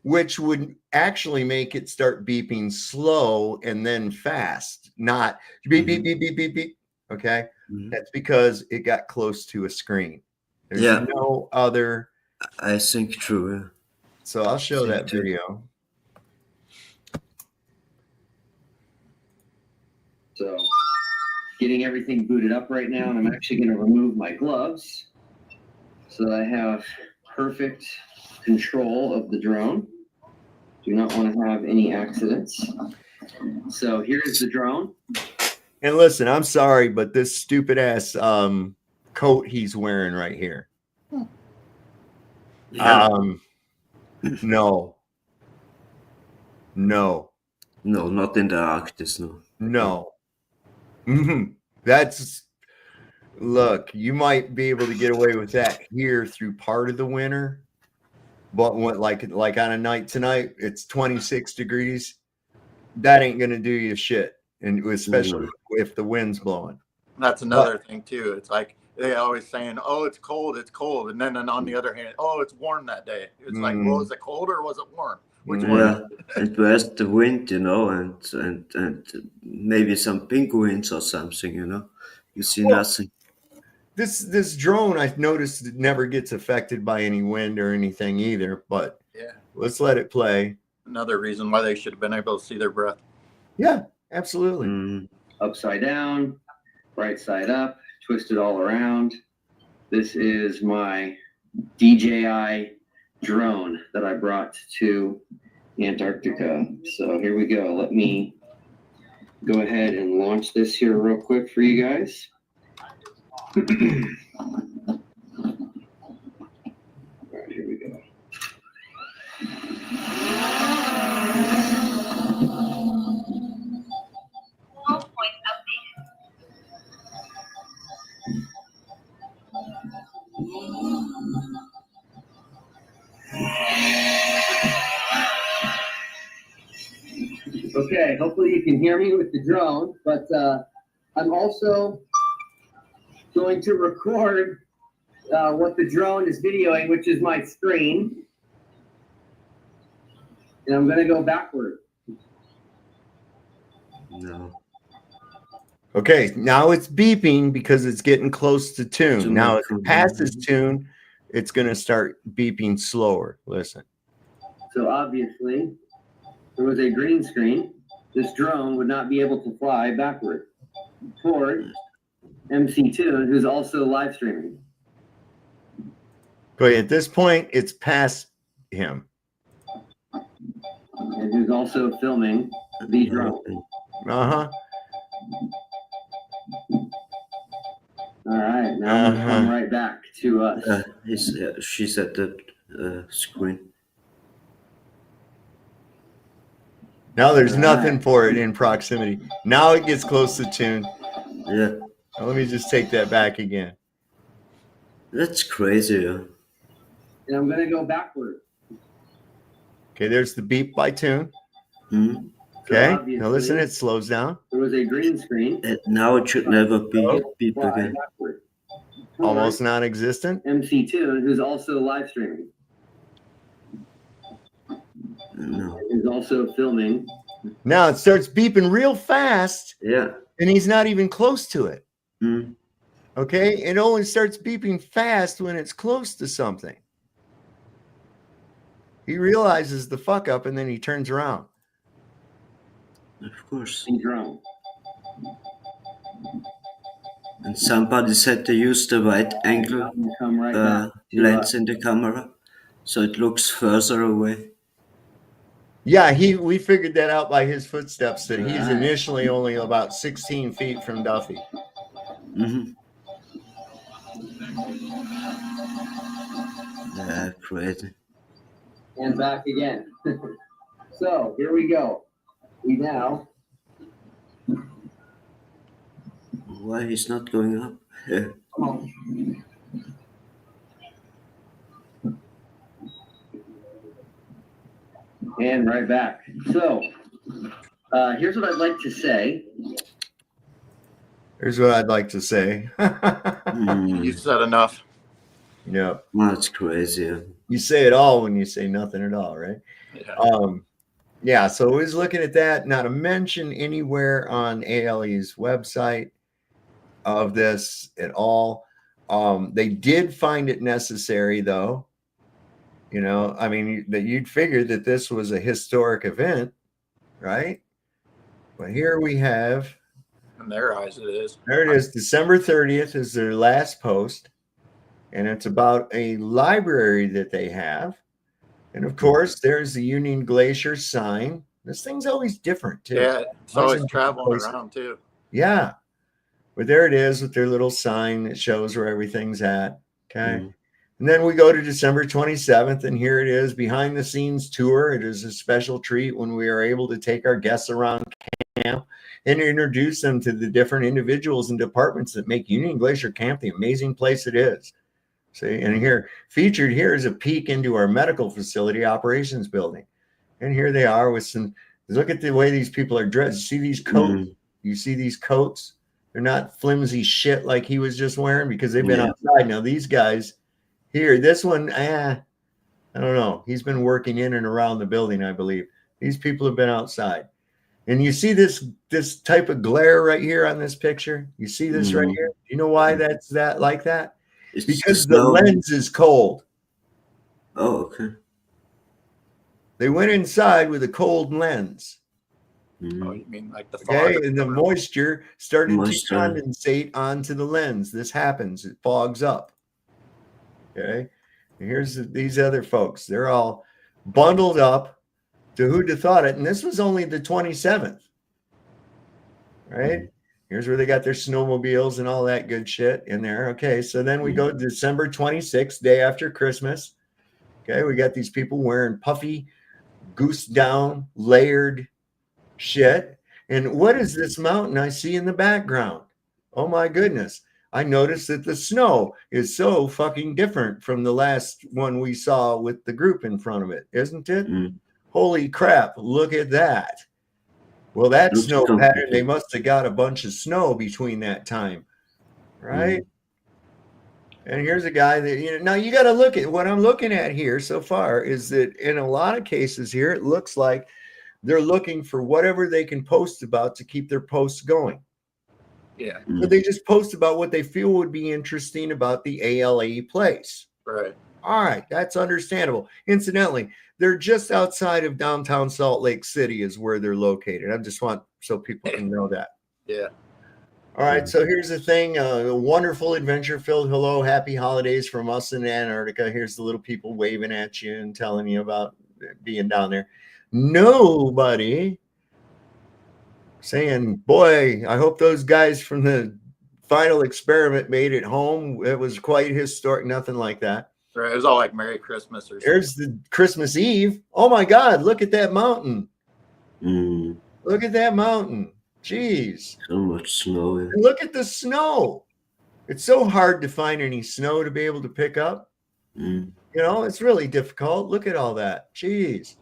which would actually make it start beeping slow and then fast, not beep, beep, beep, beep, beep, beep. Okay. That's because it got close to a screen. There's no other. I think true. So I'll show that video. So getting everything booted up right now, and I'm actually going to remove my gloves so that I have perfect control of the drone. Do not want to have any accidents. So here's the drone. And listen, I'm sorry, but this stupid ass coat he's wearing right here. No, not in the Arctic. No. That's, look, you might be able to get away with that here through part of the winter, but when, like on a night tonight, it's 26 degrees. That ain't gonna do you shit, and especially if the wind's blowing. That's another thing too. It's like they always saying, "Oh, it's cold," and then on the other hand, "Oh, it's warm that day." It's like, well, was it cold or was it warm? Which one? It was the wind, and maybe some penguins or something, You see nothing. This drone, I've noticed, it never gets affected by any wind or anything either. But let's let it play. Another reason why they should have been able to see their breath. Yeah, absolutely. Upside down, right side up, twisted all around. This is my DJI drone that I brought to Antarctica. So here we go. Let me go ahead and launch this here real quick for you guys. All right, here we go. Okay, hopefully you can hear me with the drone, but I'm also going to record what the drone is videoing, which is my screen. And I'm going to go backward. No. Okay, now it's beeping because it's getting close to Toon. Now if it passes Toon, it's going to start beeping slower. Listen. So obviously, there was a green screen. This drone would not be able to fly backward toward MC2, who's also live streaming. But at this point, it's past him. And who's also filming the drone. Uh-huh. All right, now I'm going to come right back to us. She's at the screen. Now there's nothing for it in proximity. Now it gets close to Toon. Yeah. Now let me just take that back again. That's crazy. Yeah. And I'm going to go backward. Okay, there's the beep by Toon. Hmm. Okay, now listen, it slows down. There was a green screen. Now it should never be beep again. Backward. Almost non-existent. MC2, who's also live streaming. No. Is also filming. Now it starts beeping real fast. Yeah. And he's not even close to it. Mm. Okay, it only starts beeping fast when it's close to something. He realizes the fuck up and then he turns around. Of course. Drone. And somebody said to use the wide angle lens in the camera, so it looks further away. Yeah, we figured that out by his footsteps, that he's initially only about 16 feet from Duffy. Mm-hmm. Yeah, crazy. And back again. So here we go. We now Why he's not going up? And right back. So, here's what I'd like to say. Here's what I'd like to say. You said enough. Yeah. That's crazy. You say it all when you say nothing at all, right? Yeah. Yeah, so I was looking at that. Not to mention anywhere on ALE's website of this at all. They did find it necessary, though. You know, I mean, that you'd figure that this was a historic event, right? But here we have. In their eyes, it is. There it is. December 30th is their last post. And it's about a library that they have. And of course, there's the Union Glacier sign. This thing's always different, too. Yeah, it's always traveling around, too. Yeah. But there it is with their little sign that shows where everything's at. Okay. And then we go to December 27th, and here it is, behind the scenes tour. It is a special treat when we are able to take our guests around camp and introduce them to the different individuals and departments that make Union Glacier Camp the amazing place it is. See, and here, featured here is a peek into our medical facility operations building. And here they are with some, look at the way these people are dressed. You see these coats? You see these coats? They're not flimsy shit like he was just wearing because they've been outside. Now, these guys here, this one, I don't know. He's been working in and around the building, I believe. These people have been outside. And you see this type of glare right here on this picture? You see this right here? Do you know why that's like that? It's because the lens is cold. Oh, okay. They went inside with a cold lens. Oh, you mean like the fog? Okay, and the moisture started to condensate onto the lens. This happens. It fogs up. Okay. And here's these other folks. They're all bundled up to who'd have thought it. And this was only the 27th. Right? Here's where they got their snowmobiles and all that good shit in there. Okay, so then we go to December 26th, day after Christmas. Okay, we got these people wearing puffy, goose down, layered shit. And what is this mountain I see in the background? Oh my goodness. I noticed that the snow is so fucking different from the last one we saw with the group in front of it, isn't it? Holy crap, look at that. Well, that snow pattern, they must have got a bunch of snow between that time, right? And here's a guy that, you know, now you got to look at what I'm looking at here so far is that in a lot of cases here, it looks like they're looking for whatever they can post about to keep their posts going. Yeah. So they just post about what they feel would be interesting about the ALE place. Right. All right, that's understandable. Incidentally, they're just outside of downtown Salt Lake City is where they're located. I just want so people can know that. Yeah. All right, so here's the thing. A wonderful adventure-filled hello, happy holidays from us in Antarctica. Here's the little people waving at you and telling you about being down there. Nobody saying, boy, I hope those guys from the final experiment made it home. It was quite historic, nothing like that. Right. It was all like Merry Christmas or something. There's the Christmas Eve. Oh my God, look at that mountain. Look at that mountain. Jeez. So much snow. And look at the snow. It's so hard to find any snow to be able to pick up. You know, it's really difficult. Look at all that. Jeez.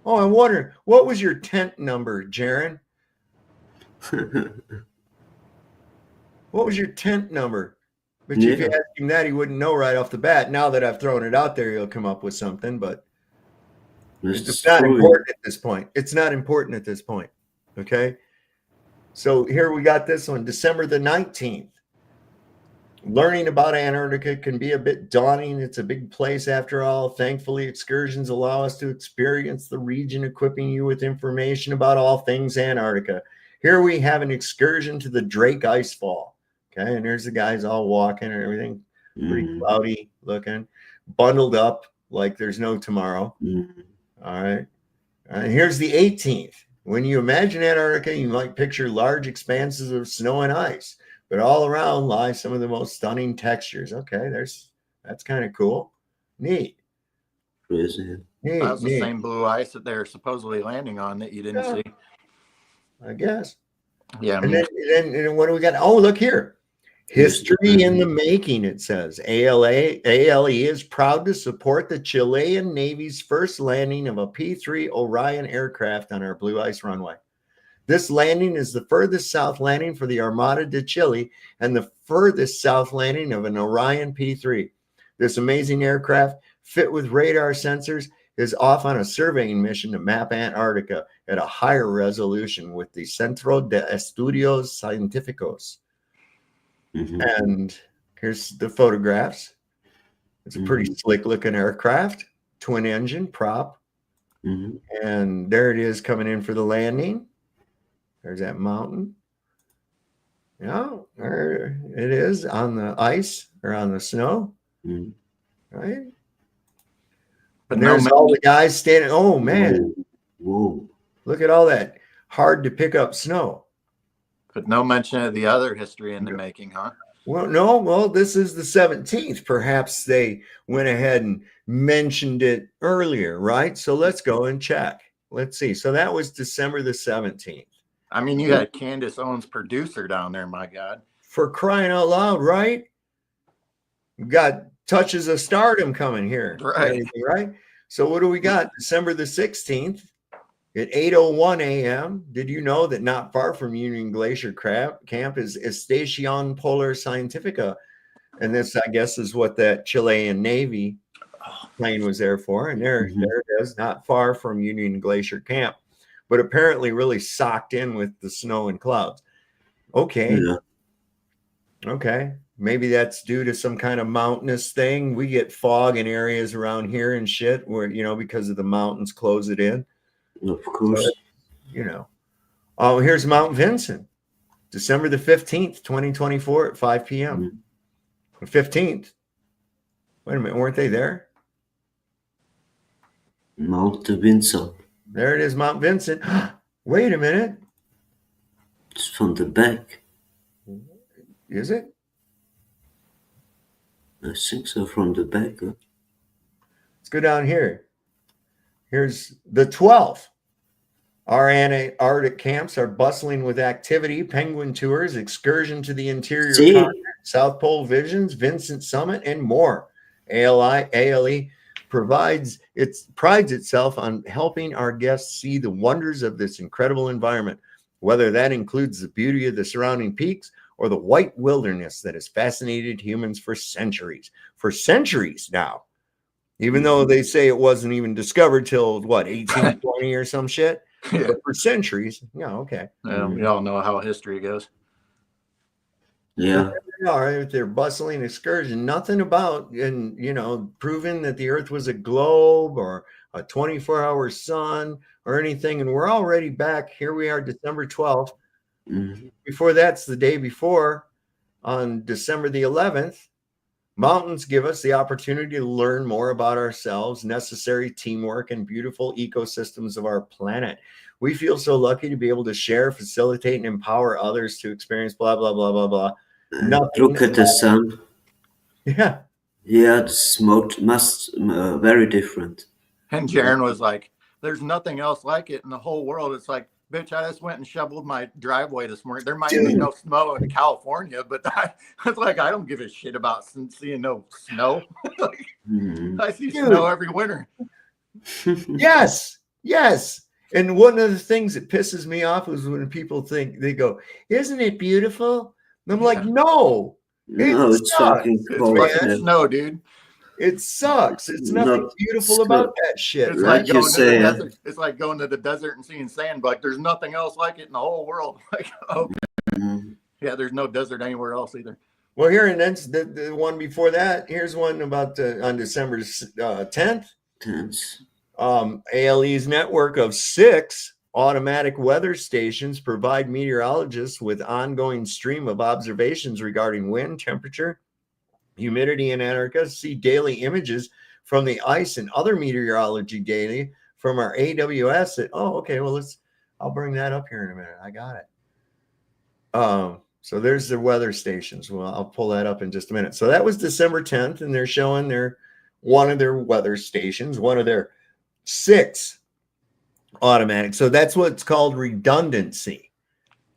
Oh, I wonder, what was your tent number, Jaron? What was your tent number? But if you ask him that, he wouldn't know right off the bat. Now that I've thrown it out there, he'll come up with something, but it's not important at this point. It's not important at this point. Okay. So here we got this one, December the 19th. Learning about Antarctica can be a bit daunting. It's a big place after all. Thankfully, excursions allow us to experience the region, equipping you with information about all things Antarctica. Here we have an excursion to the Drake Icefall. Okay, and there's the guys all walking and everything, pretty cloudy looking, bundled up like there's no tomorrow. All right. And here's the 18th. When you imagine Antarctica, you might picture large expanses of snow and ice, but all around lie some of the most stunning textures. Okay, that's kind of cool. Neat. Crazy. Neat. That was the same blue ice that they're supposedly landing on that you didn't see. I guess. Yeah, I And mean, then what do we got? Oh, look here. History in the making, it says. ALE is proud to support the Chilean Navy's first landing of a P-3 Orion aircraft on our blue ice runway. This landing is the furthest south landing for the Armada de Chile and the furthest south landing of an Orion P-3. This amazing aircraft, fit with radar sensors, is off on a surveying mission to map Antarctica at a higher resolution with the Centro de Estudios Científicos. And here's the photographs. It's a pretty slick looking aircraft, twin engine prop. And there it is coming in for the landing. There's that mountain. Yeah, there it is on the ice or on the snow. Right. but And no, there's all the guys standing. Oh man. Whoa. Look at all that hard to pick up snow. but no mention of the other history in the making, huh? Well, no, well, this is the 17th. Perhaps they went ahead and mentioned it earlier, right? So let's go and check. Let's see. So that was December the 17th. I mean, you had Candace Owens, producer, down there. My God, For crying out loud, right? We've got touches of stardom coming here. Right. Right. So what do we got? December the 16th at 8:01 a.m. Did you know that not far from Union Glacier Camp is Estación Polar Científica? And this, I guess, is what that Chilean Navy plane was there for. And there it is, not far from Union Glacier Camp, but apparently really socked in with the snow and clouds. Okay. Yeah. Okay. Maybe that's due to some kind of mountainous thing. We get fog in areas around here and shit where, because of the mountains close it in. Of course. Oh, here's Mount Vincent, December the 15th, 2024 at 5 p.m. The 15th. Wait a minute. Weren't they there? Mount Vincent. There it is, Mount Vincent. Wait a minute. It's from the back. Is it? I think so, from the back. Huh? Let's go down here. Here's the 12th. Our Antarctic camps are bustling with activity, penguin tours, excursion to the interior continent, South Pole visions, Vincent Summit, and more. ALE prides itself on helping our guests see the wonders of this incredible environment, whether that includes the beauty of the surrounding peaks or the white wilderness that has fascinated humans for centuries. For centuries now. Even though they say it wasn't even discovered till, 1820 or some shit? Yeah. But for centuries. Yeah, okay. Well, we all know how history goes. Yeah. All right, their bustling excursion. Nothing about, proving that the Earth was a globe or a 24-hour sun or anything. And we're already back. Here we are, December 12th. Before that's the day before, on December the 11th, mountains give us the opportunity to learn more about ourselves, necessary teamwork, and beautiful ecosystems of our planet. We feel so lucky to be able to share, facilitate, and empower others to experience blah, blah, blah, blah, blah. Look at the sun. Yeah. Yeah, the smoke very different. And Jaron was like, there's nothing else like it in the whole world. It's like, bitch, I just went and shoveled my driveway this morning. There might be no snow in California, but I was like, I don't give a shit about seeing no snow. I see snow every winter. Yes. And one of the things that pisses me off is when people they go, isn't it beautiful? And I'm like, no. It's fucking cold. It's snow, dude. It sucks. It's nothing beautiful about that shit. It's right? like going to the desert. It's like going to the desert and seeing sand. But there's nothing else like it in the whole world. Like, okay. Yeah, there's no desert anywhere else either. Well, here and then the one before that. Here's one about on December 10th. ALE's network of 6 automatic weather stations provide meteorologists with ongoing stream of observations regarding wind, temperature, humidity in Antarctica. See daily images from the ice and other meteorology data from our AWS. I'll bring that up here in a minute. I got it. So there's the weather stations. Well, I'll pull that up in just a minute. So that was December 10th, and they're showing one of their weather stations, one of their 6 automatic. So that's what's called redundancy.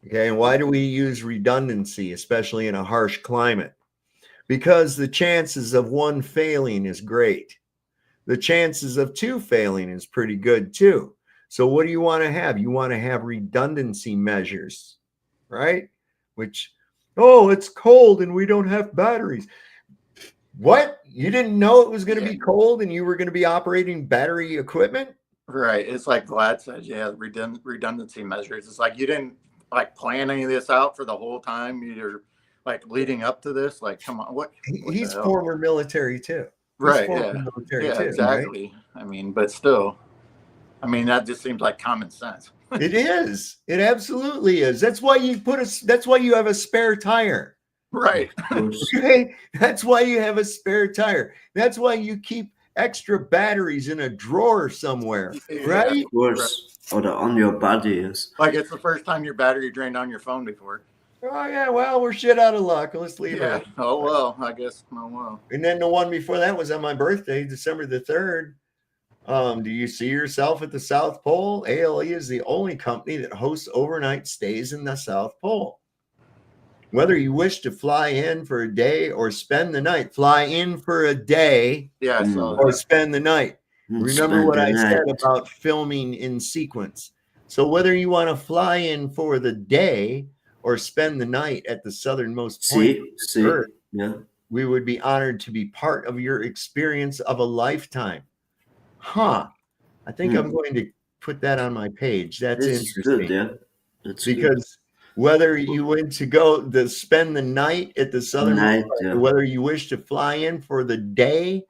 Okay, and why do we use redundancy, especially in a harsh climate? Because the chances of one failing is great. The chances of two failing is pretty good too. So what do you want to have? You want to have redundancy measures, right? Which, oh, it's cold and we don't have batteries. What? You didn't know it was going to be cold and you were going to be operating battery equipment? Right. It's like Vlad said, yeah, redundancy measures. It's like you didn't like plan any of this out for the whole time. You're like leading up to this. Like, come on, what He's the hell? former military too. Right. Former Yeah. military Yeah, too, exactly. Right? I mean, but still, I mean, that just seems like common sense. It is. It absolutely is. That's why you that's why you have a spare tire. Right. Okay? That's why you have a spare tire. That's why you keep extra batteries in a drawer somewhere, right? Of course. Or on your body, yes. Like it's the first time your battery drained on your phone before. Oh yeah, well, we're shit out of luck. Let's leave Yeah. it. Oh well, I guess. Oh well. And then the one before that was on my birthday, December the 3rd. Do you see yourself at the South Pole? ALE is the only company that hosts overnight stays in the South Pole. Whether you wish to fly in for a day or spend the night, fly in for a day or spend the night. Remember what I said about filming in sequence. So whether you want to fly in for the day or spend the night at the southernmost point of the Earth, we would be honored to be part of your experience of a lifetime. Huh. I think I'm going to put that on my page. That's interesting. Good, yeah. That's because whether you went to go to spend the night at the southernmost point, or whether you wish to fly in for the day,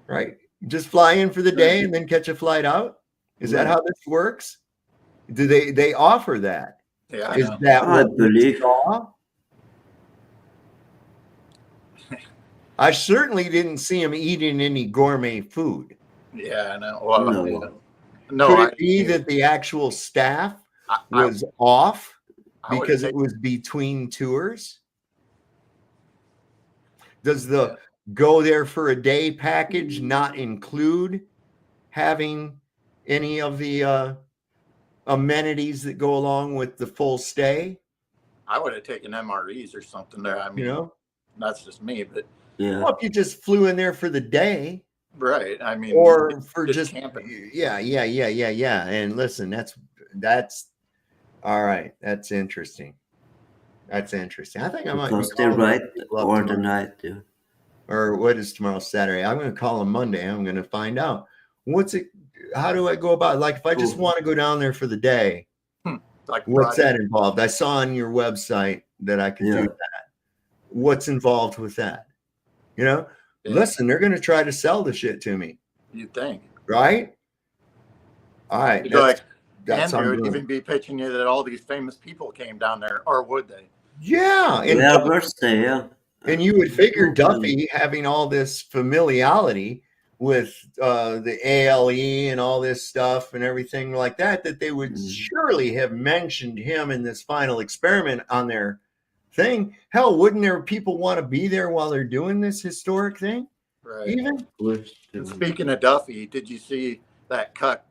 right? Just fly in for the day and then catch a flight out. Is that how this works? Do they offer that? Yeah, is that what I believe? I certainly didn't see him eating any gourmet food. Yeah, no. Well, No. No, could it be that the actual staff was off because it was between tours? Does the go there for a day package not include having any of the amenities that go along with the full stay? I would have taken MREs or something there. I mean, that's just me, but well, if you just flew in there for the day, right? I mean, or for just camping. Yeah. And listen, that's all right. That's interesting. That's interesting. I think I might because they ride all the night. Yeah. Or what is tomorrow, Saturday? I'm going to call them Monday. I'm going to find out what's it. How do I go about it? Like if I just want to go down there for the day, like what's that involved? I saw on your website that I could do that. What's involved with that? You know, listen, they're going to try to sell the shit to me. You think, right? All right. That's Andrew would even be pitching you that all these famous people came down there, or would they? Yeah. And birthday, and you would figure Duffy having all this familiarity with the ALE and all this stuff and everything like that, that they would surely have mentioned him in this final experiment on their thing. Hell, wouldn't there people want to be there while they're doing this historic thing? Right. Even and speaking of Duffy, did you see that cut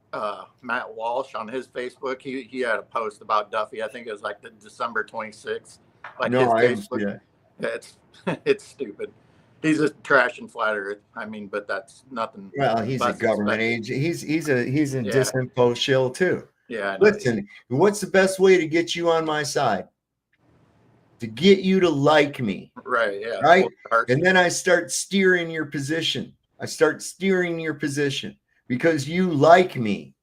Matt Walsh on his Facebook? He had a post about Duffy. I think it was like the December 26th. Like no, his Facebook. It's stupid. He's a trash and flat earth. I mean, but that's nothing. Well, he's a government agent. He's a disinfo shill too. Yeah. Listen, what's the best way to get you on my side? To get you to like me. Right. Yeah. Right. And then I start steering your position. Because you like me.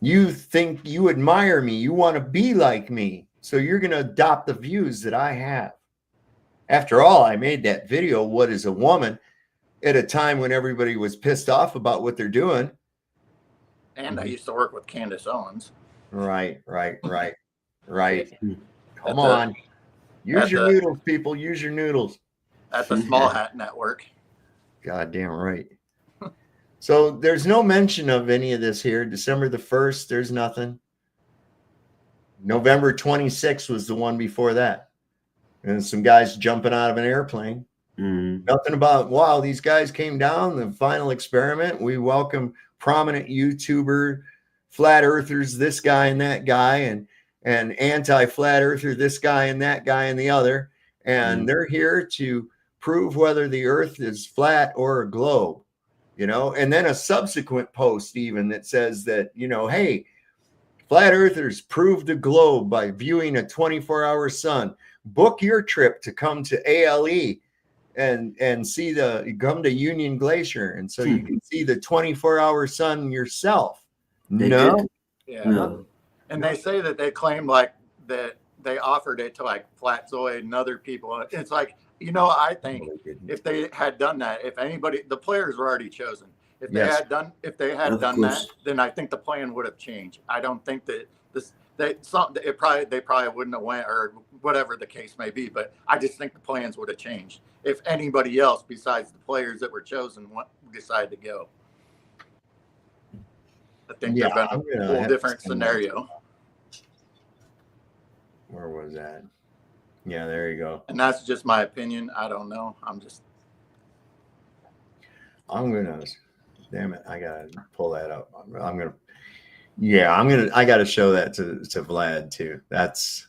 You think you admire me. You want to be like me. So you're going to adopt the views that I have. After all, I made that video, What is a Woman, at a time when everybody was pissed off about what they're doing. And I used to work with Candace Owens. Right. Come on. Use your noodles, people. Use your noodles. At the Small Hat Network. Goddamn right. So there's no mention of any of this here. December the 1st, there's nothing. November 26th was the one before that. And some guys jumping out of an airplane. Nothing about, wow, these guys came down, the final experiment. We welcome prominent YouTuber, flat earthers, this guy and that guy. and anti-flat earther, this guy and that guy and the other, and they're here to prove whether the earth is flat or a globe, you know. And then a subsequent post even that says that, you know, hey, flat earthers prove the globe by viewing a 24-hour sun. Book your trip to come to ALE and see come to Union Glacier, and so you can see the 24-hour sun yourself. No. Yeah. No. And they say that they claim like that they offered it to like Flatzoid and other people. It's like, you know, I think if they had done that, if anybody, the players were already chosen. If they had done that, then I think the plan would have changed. I don't think that they probably wouldn't have went, or whatever the case may be. But I just think the plans would have changed if anybody else besides the players that were chosen decided to go. I think there'd been a whole different scenario. Where was that? Yeah, there you go. And that's just my opinion. I don't know. Damn it, I gotta pull that up. I gotta show that to Vlad too. That's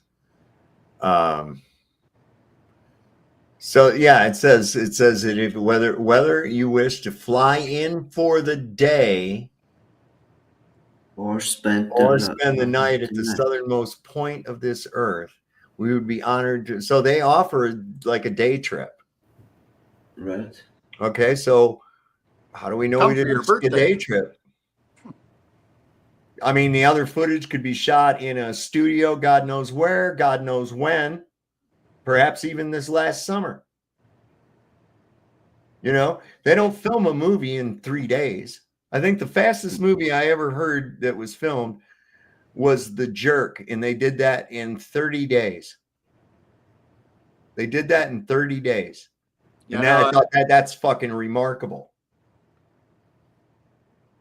so yeah, it says that if whether you wish to fly in for the day or spend the night at the southernmost point of this earth, we would be honored to. So they offer like a day trip. Right. Okay, so how do we know we didn't take a day trip? I mean, the other footage could be shot in a studio, God knows where, God knows when, perhaps even this last summer. You know, they don't film a movie in 3 days. I think the fastest movie I ever heard that was filmed was The Jerk, and they did that in 30 days. They did that in 30 days. And I thought that's fucking remarkable.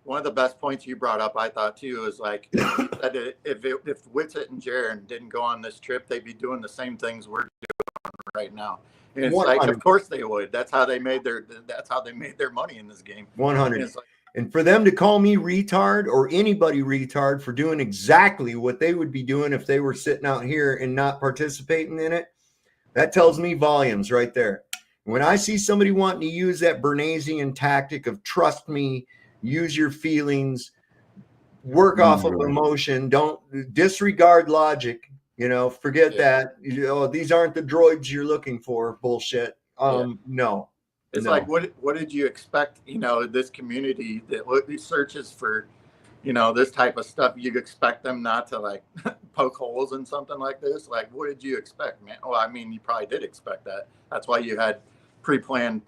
One of the best points you brought up, I thought too, is like if Whitsitt and Jaron didn't go on this trip, they'd be doing the same things we're doing right now. And it's like, of course they would. That's how they made their money in this game. 100. And for them to call me retard or anybody retard for doing exactly what they would be doing if they were sitting out here and not participating in it, that tells me volumes right there. When I see somebody wanting to use that Bernaysian tactic of trust me, use your feelings, work off of emotion, don't disregard logic, you know, forget that, you know, these aren't the droids you're looking for, bullshit. No. It's like, what did you expect, you know, this community that searches for, you know, this type of stuff, you'd expect them not to like poke holes in something like this? Like, what did you expect, man? Well, I mean, you probably did expect that. That's why you had pre-planned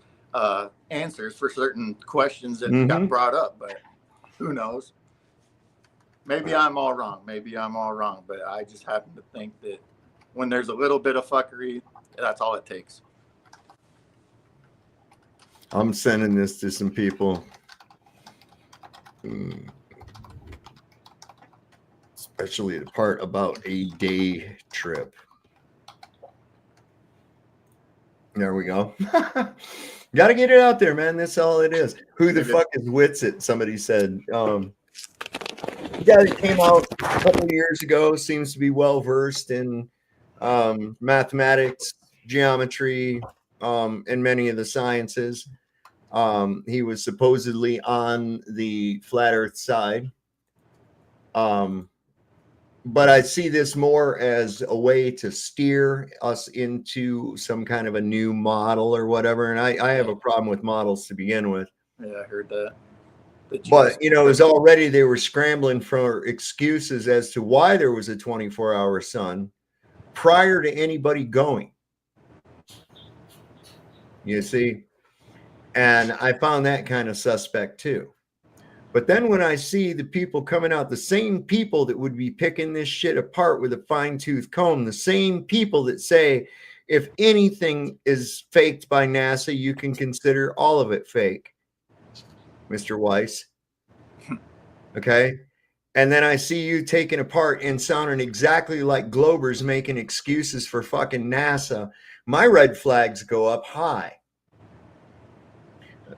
answers for certain questions that got brought up, but who knows? Maybe I'm all wrong. But I just happen to think that when there's a little bit of fuckery, that's all it takes. I'm sending this to some people. Especially the part about a day trip. There we go. Got to get it out there, man. That's all it is. Who the fuck is Whitsitt? Somebody said. The guy that came out a couple of years ago seems to be well versed in mathematics, geometry, and many of the sciences. He was supposedly on the flat earth side. But I see this more as a way to steer us into some kind of a new model or whatever. And I have a problem with models to begin with. Yeah, I heard that. But, you know, it was already, they were scrambling for excuses as to why there was a 24-hour sun prior to anybody going. You see? And I found that kind of suspect too. But then when I see the people coming out, the same people that would be picking this shit apart with a fine-tooth comb, the same people that say, if anything is faked by NASA, you can consider all of it fake, Mr. Weiss. Okay? And then I see you taking apart and sounding exactly like Globers making excuses for fucking NASA. My red flags go up high.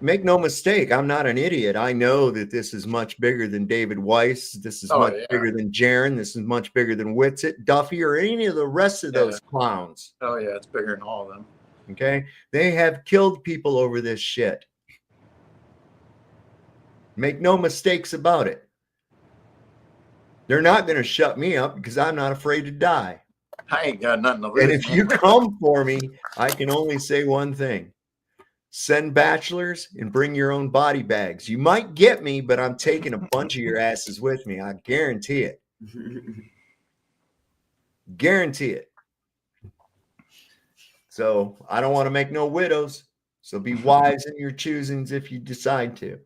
Make no mistake, I'm not an idiot. I know that this is much bigger than David Weiss. This is much bigger than Jaron. This is much bigger than Whitsitt, Duffy, or any of the rest of those clowns. Oh, yeah, it's bigger than all of them. Okay? They have killed people over this shit. Make no mistakes about it. They're not going to shut me up because I'm not afraid to die. I ain't got nothing to lose. And if you come for me, I can only say one thing. Send bachelors and bring your own body bags. You might get me, but I'm taking a bunch of your asses with me. I guarantee it. Guarantee it. So I don't want to make no widows. So be wise in your choosings if you decide to.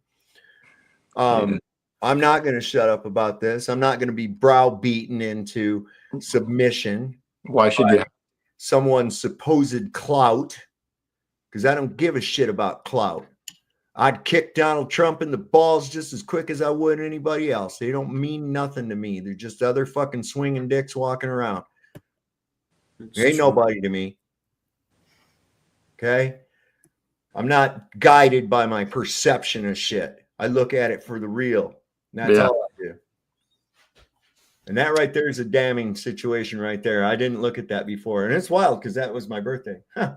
I'm not going to shut up about this. I'm not going to be browbeaten into submission. Why should you? Someone's supposed clout. Because I don't give a shit about clout. I'd kick Donald Trump in the balls just as quick as I would anybody else. They don't mean nothing to me. They're just other fucking swinging dicks walking around. They ain't nobody to me. Okay? I'm not guided by my perception of shit. I look at it for the real. And that's all I do. And that right there is a damning situation right there. I didn't look at that before. And it's wild because that was my birthday. Huh.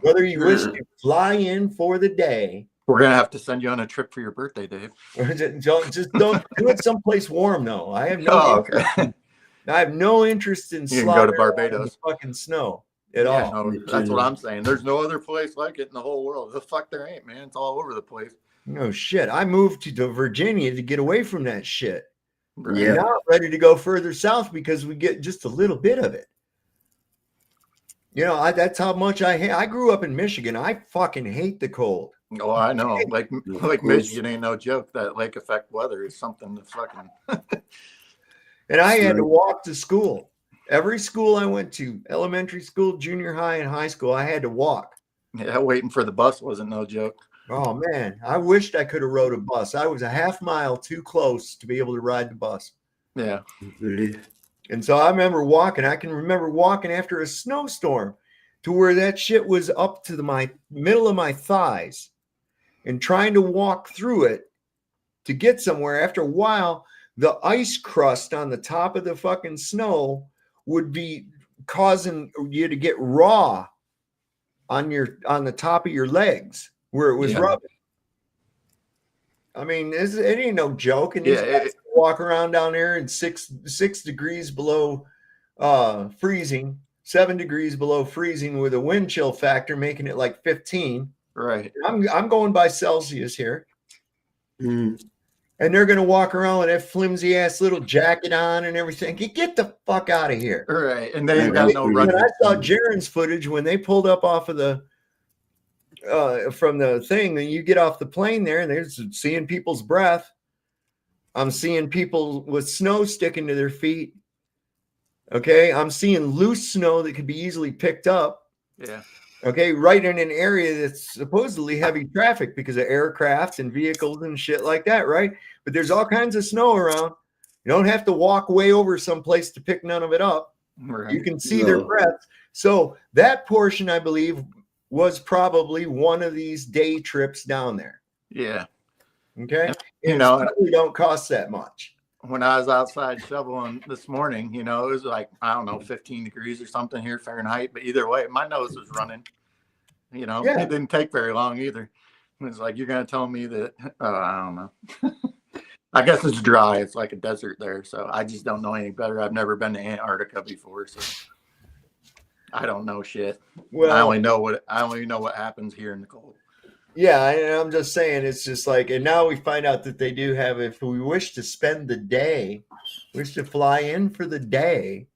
Whether you wish to fly in for the day. We're going to have to send you on a trip for your birthday, Dave. Just don't do it someplace warm, though. I have no I have no interest in you can go to Barbados. Fucking snow at all. No, that's what I'm saying. There's no other place like it in the whole world. The fuck there ain't, man. It's all over the place. No shit. I moved to Virginia to get away from that shit. Yeah. Now I'm ready to go further south because we get just a little bit of it. You know, that's how much I hate. I grew up in Michigan. I fucking hate the cold. Oh, I know. Like Michigan ain't no joke. That lake effect weather is something to fucking. And I had to walk to school. Every school I went to, elementary school, junior high, and high school, I had to walk. Yeah, waiting for the bus wasn't no joke. Oh, man. I wished I could have rode a bus. I was a half mile too close to be able to ride the bus. Yeah. And so I remember walking. I can remember walking after a snowstorm to where that shit was up to my middle of my thighs and trying to walk through it to get somewhere. After a while, the ice crust on the top of the fucking snow would be causing you to get raw on the top of your legs where it was rubbing. I mean, it ain't no joke. And these guys walk around down there in 6 degrees below freezing, 7 degrees below freezing with a wind chill factor, making it like 15. Right. I'm going by Celsius here. And they're going to walk around with that flimsy ass little jacket on and everything. Get the fuck out of here. Right. And they ain't got no run. I saw Jaron's footage when they pulled up off of the from the thing, and you get off the plane there and there's seeing people's breath. I'm seeing people with snow sticking to their feet. Okay. I'm seeing loose snow that could be easily picked up. Yeah. Okay. Right in an area that's supposedly heavy traffic because of aircrafts and vehicles and shit like that. Right. But there's all kinds of snow around. You don't have to walk way over someplace to pick none of it up. Right. You can see their breath. So that portion, I believe, was probably one of these day trips down there. Yeah. Okay. You know, it probably don't cost that much. When I was outside shoveling this morning, you know, it was like, I don't know, 15 degrees or something here Fahrenheit. But either way, my nose was running. You know, it didn't take very long either. It was like, you're going to tell me that, I don't know. I guess it's dry. It's like a desert there. So I just don't know any better. I've never been to Antarctica before. So I don't know shit. Well, I only know what happens here in the cold. Yeah, I'm just saying, it's just like, and now we find out that they do have, if we wish to spend the day, wish to fly in for the day.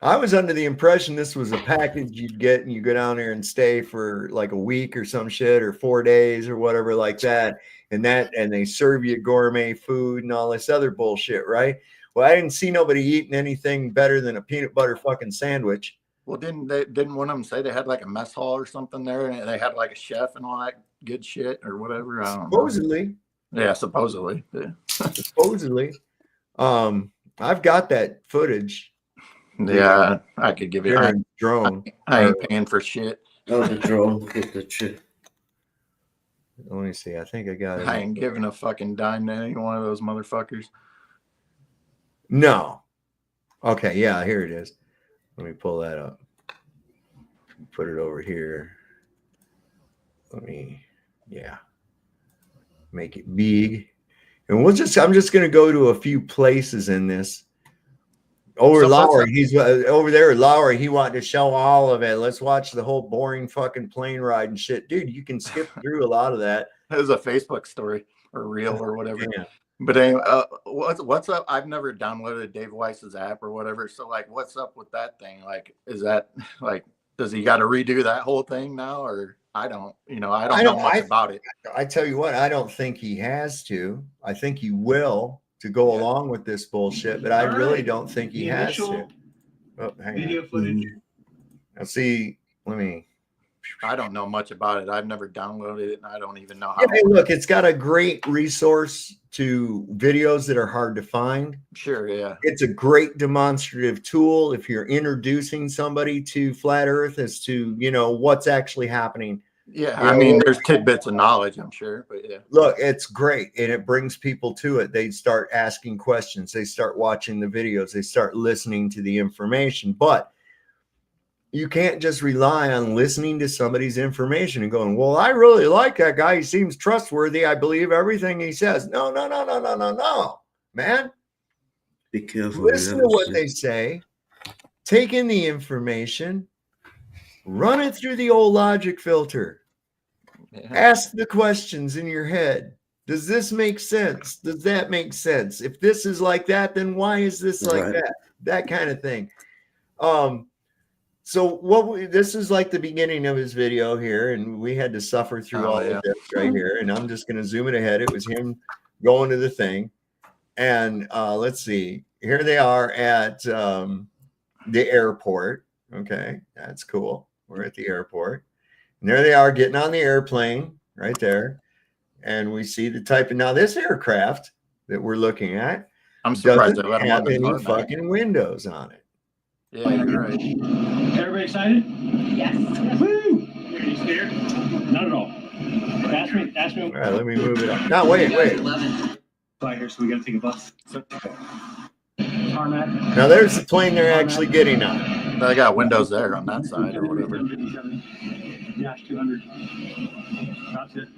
I was under the impression this was a package you'd get and you go down there and stay for like a week or some shit, or 4 days or whatever like that. And they serve you gourmet food and all this other bullshit, right? Well, I didn't see nobody eating anything better than a peanut butter fucking sandwich. Well, didn't one of them say they had like a mess hall or something there, and they had like a chef and all that good shit or whatever? I don't supposedly. Know. Yeah, supposedly. Yeah. Supposedly. I've got that footage. Yeah, I could give you a drone. I ain't paying for shit. Oh, the drone with the chip. Let me see. I think I got it. I ain't giving a fucking dime to any one of those motherfuckers. No. Okay, yeah, here it is. Let me pull that up. Put it over here. Make it big. And I'm just going to go to a few places in this. Over Lowry, he's over there. Lowry, he wanted to show all of it. Let's watch the whole boring fucking plane ride and shit. Dude, you can skip through a lot of that. It was a Facebook story or reel or whatever. Yeah. But anyway, what's up? I've never downloaded Dave Weiss's app or whatever. So like, what's up with that thing? Like, is that like, does he got to redo that whole thing now? Or I don't know much about it. I tell you what, I don't think he has to. I think he will to go along with this bullshit, but I really don't think he has to. Oh, video footage. Now see, I don't know much about it. I've never downloaded it, and I don't even know how. Yeah, hey, look, it's got a great resource to videos that are hard to find. Sure, yeah. It's a great demonstrative tool if you're introducing somebody to flat Earth as to, what's actually happening. Yeah, I mean, there's tidbits of knowledge, I'm sure, but yeah. Look, it's great, and it brings people to it. They start asking questions. They start watching the videos. They start listening to the information, but you can't just rely on listening to somebody's information and going, well, I really like that guy. He seems trustworthy. I believe everything he says. No, man. Be careful. Listen to what they say. Take in the information. Run it through the old logic filter. Yeah. Ask the questions in your head. Does this make sense? Does that make sense? If this is like that, then why is this like that? That kind of thing. So this is like the beginning of his video here, and we had to suffer through all of this right here. And I'm just going to zoom it ahead. It was him going to the thing. And let's see. Here they are at the airport. Okay, that's cool. We're at the airport. And there they are getting on the airplane right there. And we see the type of, now this aircraft that we're looking at, I'm surprised they let doesn't have any fucking windows on it. Yeah, you're right. Everybody excited? Yes. Woo! Are you scared? Not at all. Ask me. All right, let me move it up. No, wait. Fly here, so we got to take a bus. Tarmac. Now there's the plane they're actually getting on. They got windows there on that side or whatever. Yeah, 200. That's it.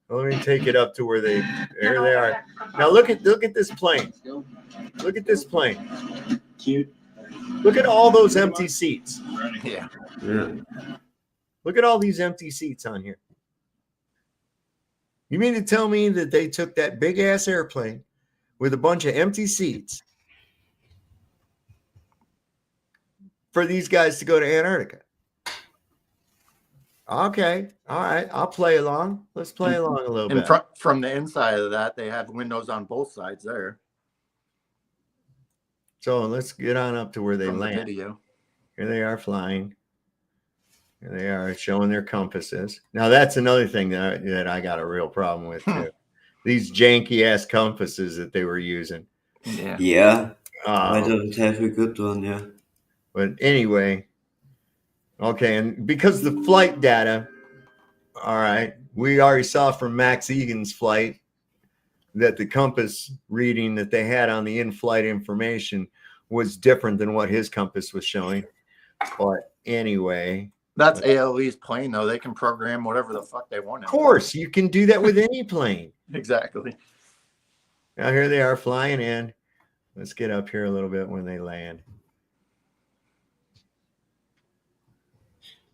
Well, let me take it up to where there they are. Now look at this plane. Look at this plane. Cute. Look at all those empty seats. Yeah. Look at all these empty seats on here. You mean to tell me that they took that big ass airplane with a bunch of empty seats for these guys to go to Antarctica? Okay. All right. I'll play along. Let's play along a little bit. From the inside of that, they have windows on both sides there. So let's get on up to where they land. The video. Here they are flying. Here they are showing their compasses. Now that's another thing that I got a real problem with too. These janky ass compasses that they were using. Yeah. I don't have a good one. Yeah. But anyway, okay, and because the flight data, all right, we already saw from Max Egan's flight that the compass reading that they had on the in-flight information was different than what his compass was showing. But anyway, that's ALE's plane, though. They can program whatever the fuck they want. Of course, you can do that with any plane. Exactly. Now here they are flying in. Let's get up here a little bit when they land.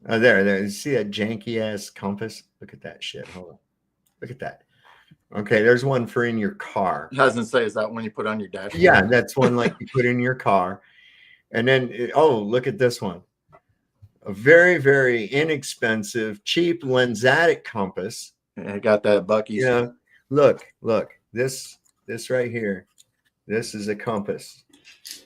There. You see that janky ass compass? Look at that shit. Hold on. Look at that. Okay, there's one for in your car. It doesn't say, is that one you put on your dashboard? Yeah, that's one like you put in your car. And then, look at this one. A very, very inexpensive, cheap lensatic compass. I got that Buc-ee's. Yeah, look. This right here. This is a compass.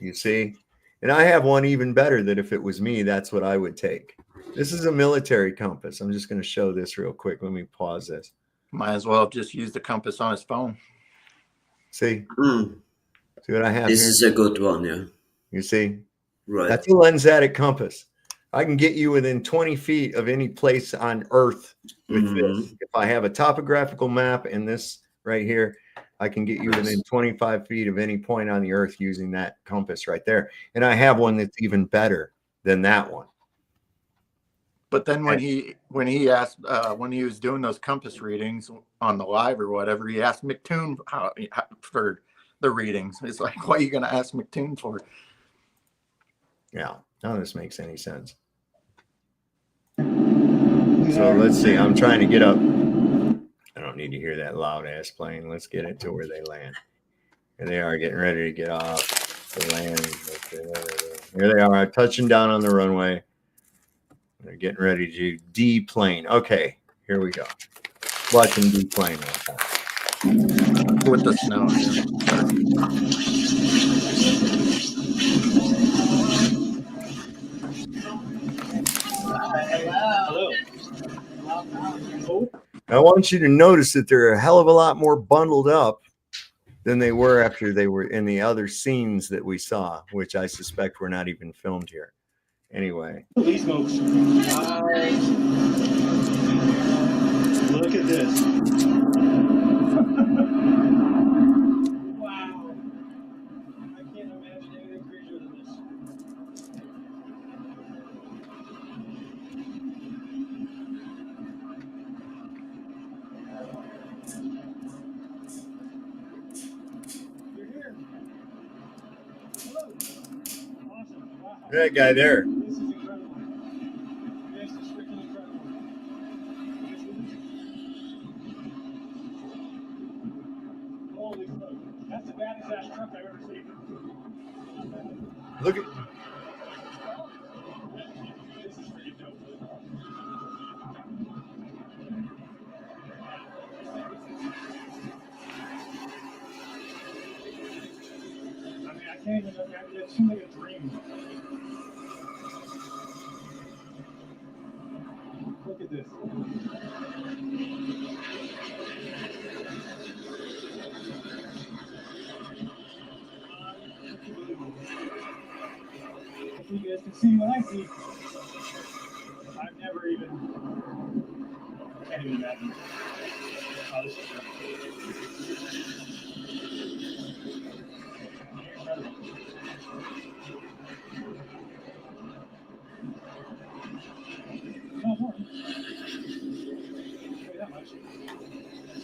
You see? And I have one even better that if it was me, that's what I would take. This is a military compass. I'm just going to show this real quick. Let me pause this. Might as well just use the compass on his phone. See? See what I have This here? is a good one, yeah. You see? Right. That's a lensatic compass. I can get you within 20 feet of any place on Earth with this. If I have a topographical map and this right here, I can get you within 25 feet of any point on the Earth using that compass right there. And I have one that's even better than that one. But then when he asked when he was doing those compass readings on the live or whatever, he asked McToon how for the readings. It's like, what are you going to ask McToon for? Yeah, none of this makes any sense. So let's see. I'm trying to get up. I don't need to hear that loud ass plane. Let's get it to where they land. Here they are getting ready to get off the land. Here they are touching down on the runway. They're getting ready to deplane. Okay, here we go. Watching deplane with the snow. I want you to notice that they're a hell of a lot more bundled up than they were after they were in the other scenes that we saw, which I suspect were not even filmed here. Anyway. Holy smokes. Look at this. Wow. I can't imagine anything crazier than this. You're here. Hello. Awesome. Wow. That guy there. This is incredible. This is freaking incredible. Holy smoke. That's the baddest ass truck I've ever seen. Look at. This is pretty dope. I mean, I can't even look at it. It seems like a dream. Look at this. If you guys can see what I see, I've never even, I can't even imagine. Oh, this is incredible. No more. Tell you that much.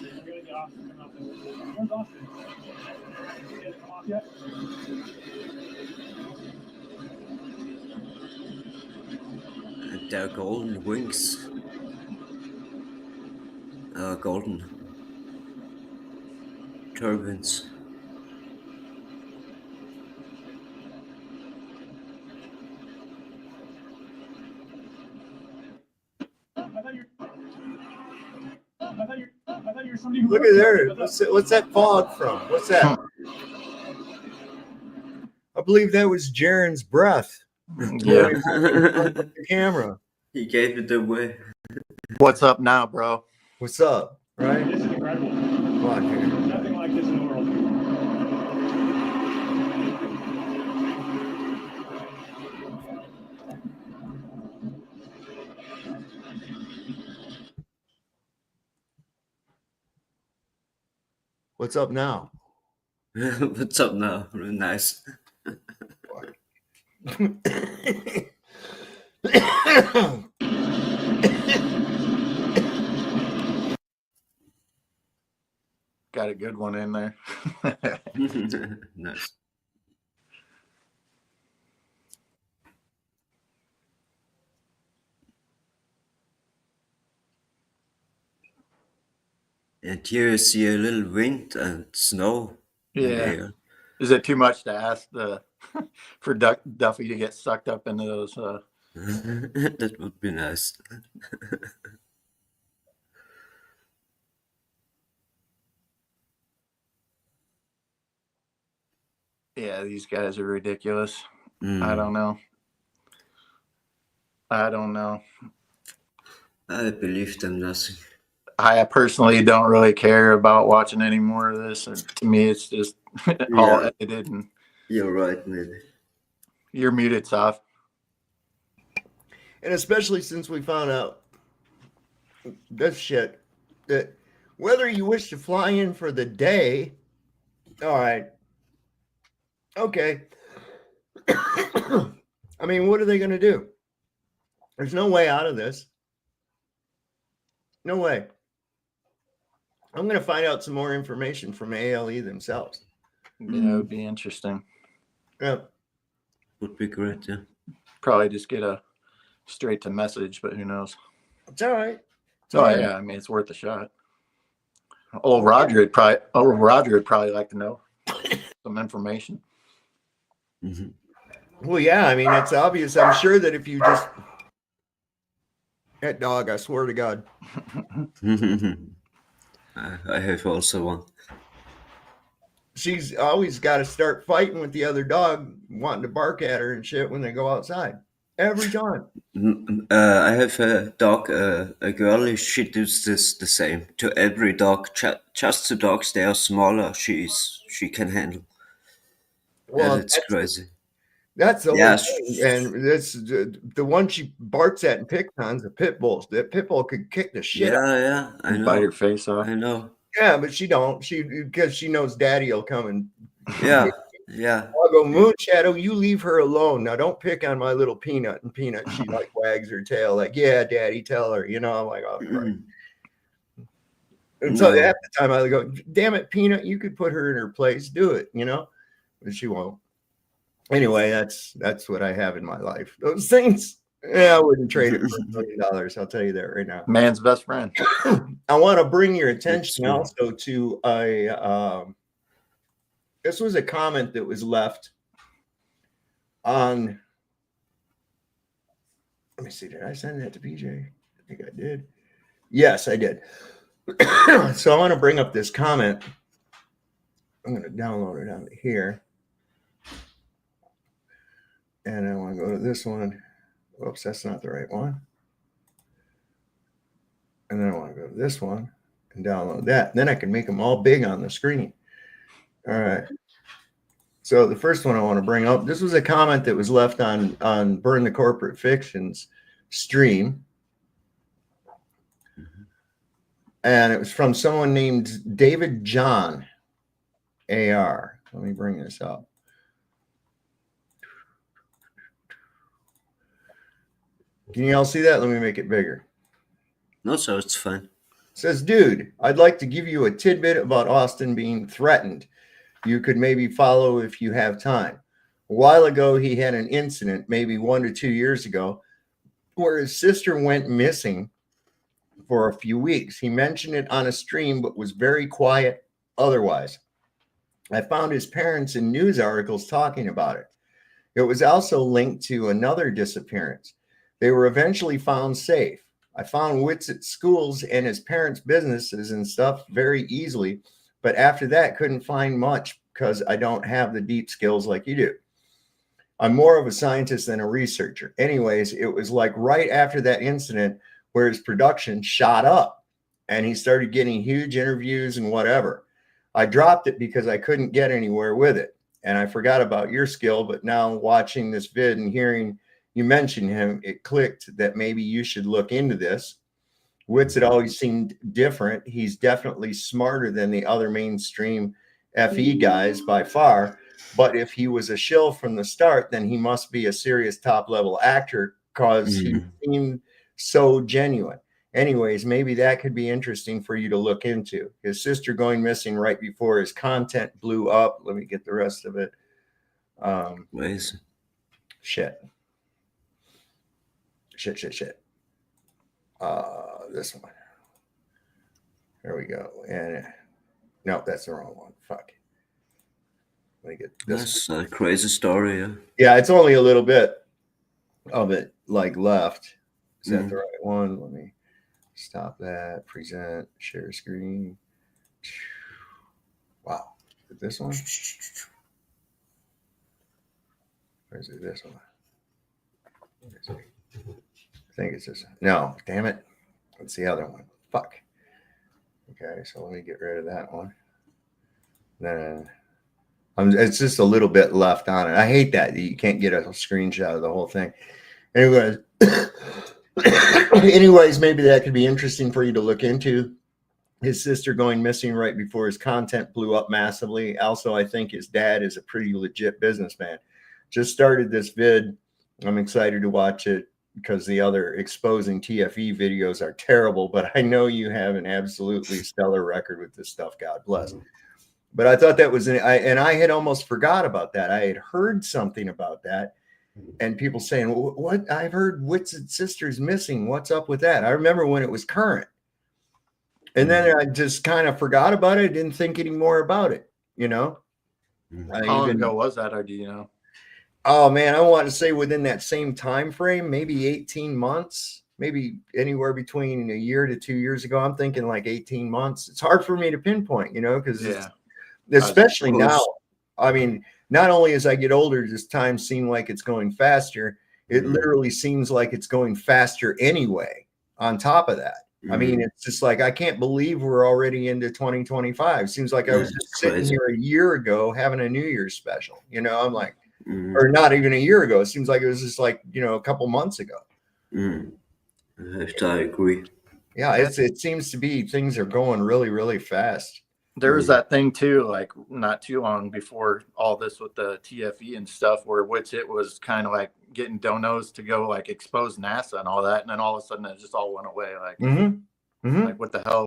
We're gonna get Austin coming off this. Where's Austin? He hasn't come off yet? They're golden wings. Golden turbines. I thought you were somebody who Look at there. What's that fog from? What's that? I believe that was Jaren's breath. Yeah. The camera. He gave it away. What's up now, bro? What's up? Right? This is incredible. Come on, here. Nothing like this in the world. What's up now? What's up now? Really nice. Got a good one in there. Nice. And here you see a little wind and snow. Yeah. Is it too much to ask for Duffy to get sucked up into those? That would be nice. Yeah, these guys are ridiculous. I don't know. I believe them nothing. I personally don't really care about watching any more of this. And to me, it's just all edited. And you're right, maybe. You're muted, Soph. And especially since we found out this shit, that whether you wish to fly in for the day, all right, okay. I mean, what are they going to do? There's no way out of this. No way. I'm going to find out some more information from ALE themselves. Yeah, it would be interesting. Yeah. Would be great, yeah. Probably just get a straight to message, but who knows? It's all right. Oh yeah, I mean it's worth a shot. Old Roger would probably like to know some information. Mm-hmm. Well, yeah, I mean, it's obvious. I'm sure that if you just that dog, I swear to God. I have also one. She's always got to start fighting with the other dog, wanting to bark at her and shit when they go outside. Every time. I have a dog, a girlie. She does this the same to every dog. Just to dogs, they are smaller. She can handle. Well, and it's crazy. That's the Yeah. whole thing. And this the one she barks at and picks on is a pit bull. That pit bull could kick the shit out. Yeah, I know. Bite her face off. I know. Yeah, but she don't. Because she knows daddy will come and Yeah. I'll go, Moonshadow, you leave her alone. Now don't pick on my little Peanut. And Peanut, she like wags her tail like, yeah, daddy, tell her. You know, I'm like, oh, right. And so half the time I go, damn it, Peanut, you could put her in her place. Do it, you know? But she won't. Anyway, that's what I have in my life. Those things, yeah, I wouldn't trade it for $1 million. I'll tell you that right now. Man's best friend. I want to bring your attention also to this was a comment that was left on. Let me see. Did I send that to PJ? I think I did. Yes, I did. So I want to bring up this comment. I'm going to download it out here. And I want to go to this one. Oops, that's not the right one. And then I want to go to this one and download that. Then I can make them all big on the screen. All right. So the first one I want to bring up, this was a comment that was left on Burn the Corporate Fictions stream. And it was from someone named David John AR. Let me bring this up. Can you all see that? Let me make it bigger. No, so it's fine. It says, dude, I'd like to give you a tidbit about Austin being threatened. You could maybe follow if you have time. A while ago, he had an incident, maybe 1 to 2 years ago, where his sister went missing for a few weeks. He mentioned it on a stream, but was very quiet otherwise. I found his parents in news articles talking about it. It was also linked to another disappearance. They were eventually found safe. I found Wits at schools and his parents' businesses and stuff very easily, but after that, couldn't find much because I don't have the deep skills like you do. I'm more of a scientist than a researcher. Anyways, it was like right after that incident where his production shot up and he started getting huge interviews and whatever. I dropped it because I couldn't get anywhere with it. And I forgot about your skill, but now watching this vid and hearing you mention him, it clicked that maybe you should look into this. Wits had always seemed different. He's definitely smarter than the other mainstream FE guys by far. But if he was a shill from the start, then he must be a serious top-level actor because he seemed so genuine. Anyways, maybe that could be interesting for you to look into. His sister going missing right before his content blew up. Let me get the rest of it. Shit. This one. There we go. And no, that's the wrong one. Fuck. Let me get this. That's a crazy story. Yeah. Yeah, it's only a little bit of it like left. Is that the right one? Let me stop that. Present, share screen. Wow. Is it this one? Or is it this one? I think it's this one. No, damn it. It's the other one. Fuck. Okay, so let me get rid of that one. Then it's just a little bit left on it. I hate that you can't get a screenshot of the whole thing. Anyways, anyways, maybe that could be interesting for you to look into. His sister going missing right before his content blew up massively. Also, I think his dad is a pretty legit businessman. Just started this vid. I'm excited to watch it because the other exposing TFE videos are terrible, but I know you have an absolutely stellar record with this stuff. God bless. But I thought that was, and I had almost forgot about that. I had heard something about that. And people saying, what? I've heard Wit's sister's missing. What's up with that? I remember when it was current. And then I just kind of forgot about it. Didn't think any more about it, you know? How long ago was that, or do you know? Oh, man, I want to say within that same time frame, maybe 18 months, maybe anywhere between a year to 2 years ago. I'm thinking like 18 months. It's hard for me to pinpoint, you know, because especially now, I mean, not only as I get older, does time seem like it's going faster, it literally seems like it's going faster anyway on top of that. I mean, it's just like, I can't believe we're already into 2025. Seems like I was just sitting here a year ago having a New Year's special, you know, I'm like, or not even a year ago. It seems like it was just like, you know, a couple months ago. I agree. Yeah, it seems to be things are going really, really fast. There was that thing too, like not too long before all this with the TFE and stuff, where it was kind of like getting donos to go like expose NASA and all that, and then all of a sudden it just all went away. Like, like what the hell?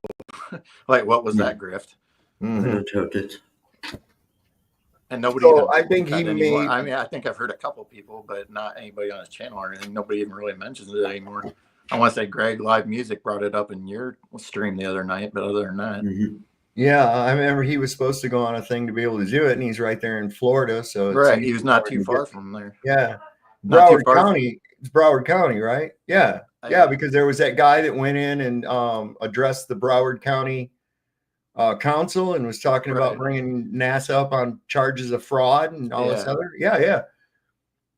Like, what was that grift? I don't heard it. And nobody. So I think he made. I mean, I think I've heard a couple people, but not anybody on his channel or anything. Nobody even really mentions it anymore. I want to say Greg Live Music brought it up in your stream the other night, but other than that. Yeah, I remember he was supposed to go on a thing to be able to do it, and he's right there in Florida, so right, he was not too far from there. Yeah, Broward County. It's Broward County, right? Yeah, yeah, because there was that guy that went in and addressed the Broward County council and was talking about bringing NASA up on charges of fraud and all this other. Yeah.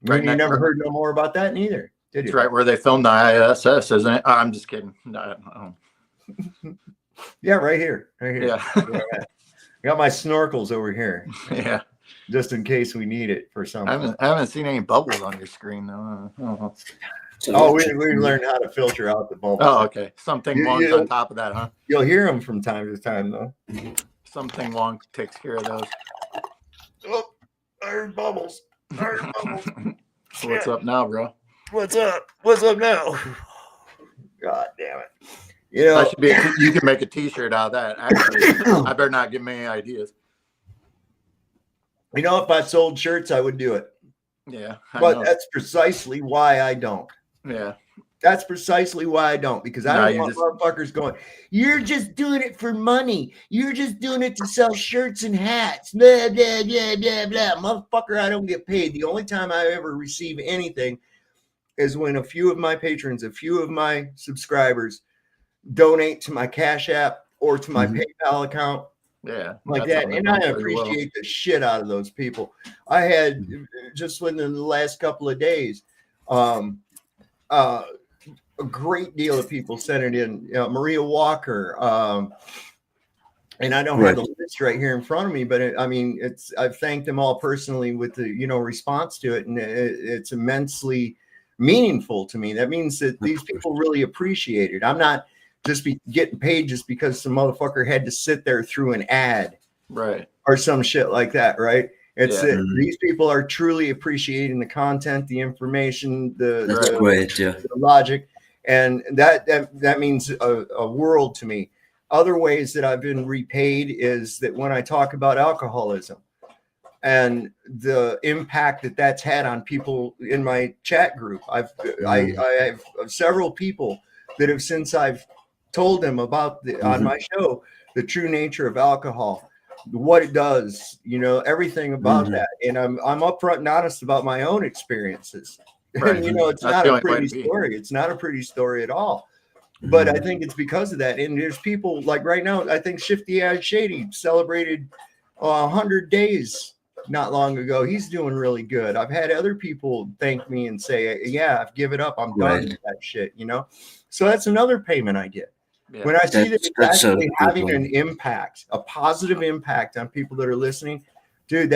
Right, you never heard no more about that neither, did you? It's right where they filmed the ISS, isn't it? I'm just kidding. No. Yeah, right here. Yeah. Got my snorkels over here. Yeah. Just in case we need it for something. I haven't seen any bubbles on your screen though. We learned how to filter out the bubbles. Oh, okay. Something Wong on top of that, huh? You'll hear them from time to time though. Something Wong takes care of those. Oh, I heard bubbles. What's up now, bro? What's up? What's up now? God damn it. You know, you can make a t-shirt out of that. Actually, I better not give me any ideas. You know, if I sold shirts, I would do it. Yeah. But that's precisely why I don't. Yeah. That's precisely why I don't, because I don't want motherfuckers going, you're just doing it for money. You're just doing it to sell shirts and hats. Blah, blah, blah, blah, blah. Motherfucker, I don't get paid. The only time I ever receive anything is when a few of my patrons, a few of my subscribers donate to my Cash App or to my PayPal account. Yeah. Like that. And I appreciate the shit out of those people. I had just within the last couple of days, a great deal of people sent it in. Maria Walker, and I don't have the list right here in front of me, but I've thanked them all personally with the response to it, and it's immensely meaningful to me. That means that these people really appreciate it. I'm not just getting paid just because some motherfucker had to sit there through an ad, right, or some shit like that, right? It's these people are truly appreciating the content, the information, the logic, and that means a world to me. Other ways that I've been repaid is that when I talk about alcoholism and the impact that that's had on people in my chat group, I have several people that have, since I've told them about on my show the true nature of alcohol, what it does, everything about that, and I'm upfront and honest about my own experiences. Right. And, it's not a pretty story. It's not a pretty story at all. But I think it's because of that. And there's people like right now, I think Shifty Eyed Shady celebrated 100 days not long ago. He's doing really good. I've had other people thank me and say, yeah, I've given up. I'm done with that shit, So that's another payment I get. Yeah. When I see that it's actually having an impact, a positive impact on people that are listening, dude,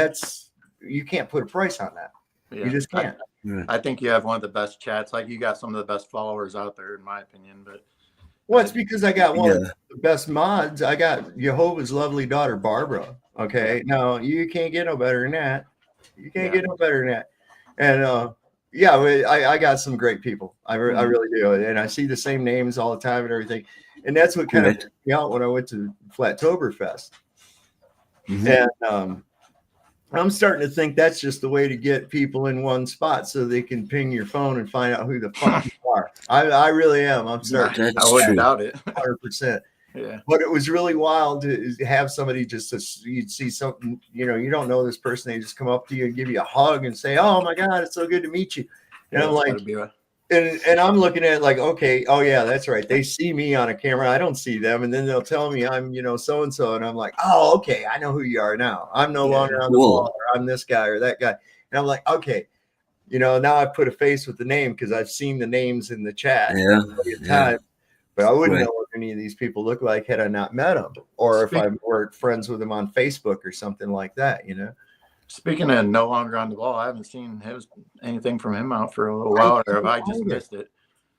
you can't put a price on that. Yeah. You just can't. Right. I think you have one of the best chats. Like you got some of the best followers out there, in my opinion. But Well, it's because I got one of Yeah. the best mods. I got Jehovah's lovely daughter, Barbara. Okay. Now you can't get no better than that. You can't Yeah. get no better than that. And yeah, I got some great people. I really do. And I see the same names all the time and everything. And that's what kind of Right. freaked me out when I went to Flattoberfest. Mhm. And I'm starting to think that's just the way to get people in one spot so they can ping your phone and find out who the fuck you are. I really am. I'm starting I That's wouldn't true. doubt it. 100%. Yeah. But it was really wild to have somebody just you'd see something, you know, you don't know this person. They just come up to you and give you a hug and say, "Oh my God, it's so good to meet you." And I'm it's like, gotta be and I'm looking at it like, okay, oh yeah, that's right. They see me on a camera. I don't see them. And then they'll tell me I'm, you know, so-and-so. And I'm like, oh, okay. I know who you are now. I'm no longer on the Cool. ball, or I'm this guy or that guy. And I'm like, okay, you know, now I put a face with the name because I've seen the names in the chat Yeah. plenty of Yeah. time. But I wouldn't Right. know what any of these people look like had I not met them, or if I were friends with them on Facebook or something like that, you know. Speaking of no longer on the ball, I haven't seen anything from him out for a little while, or have I just missed it?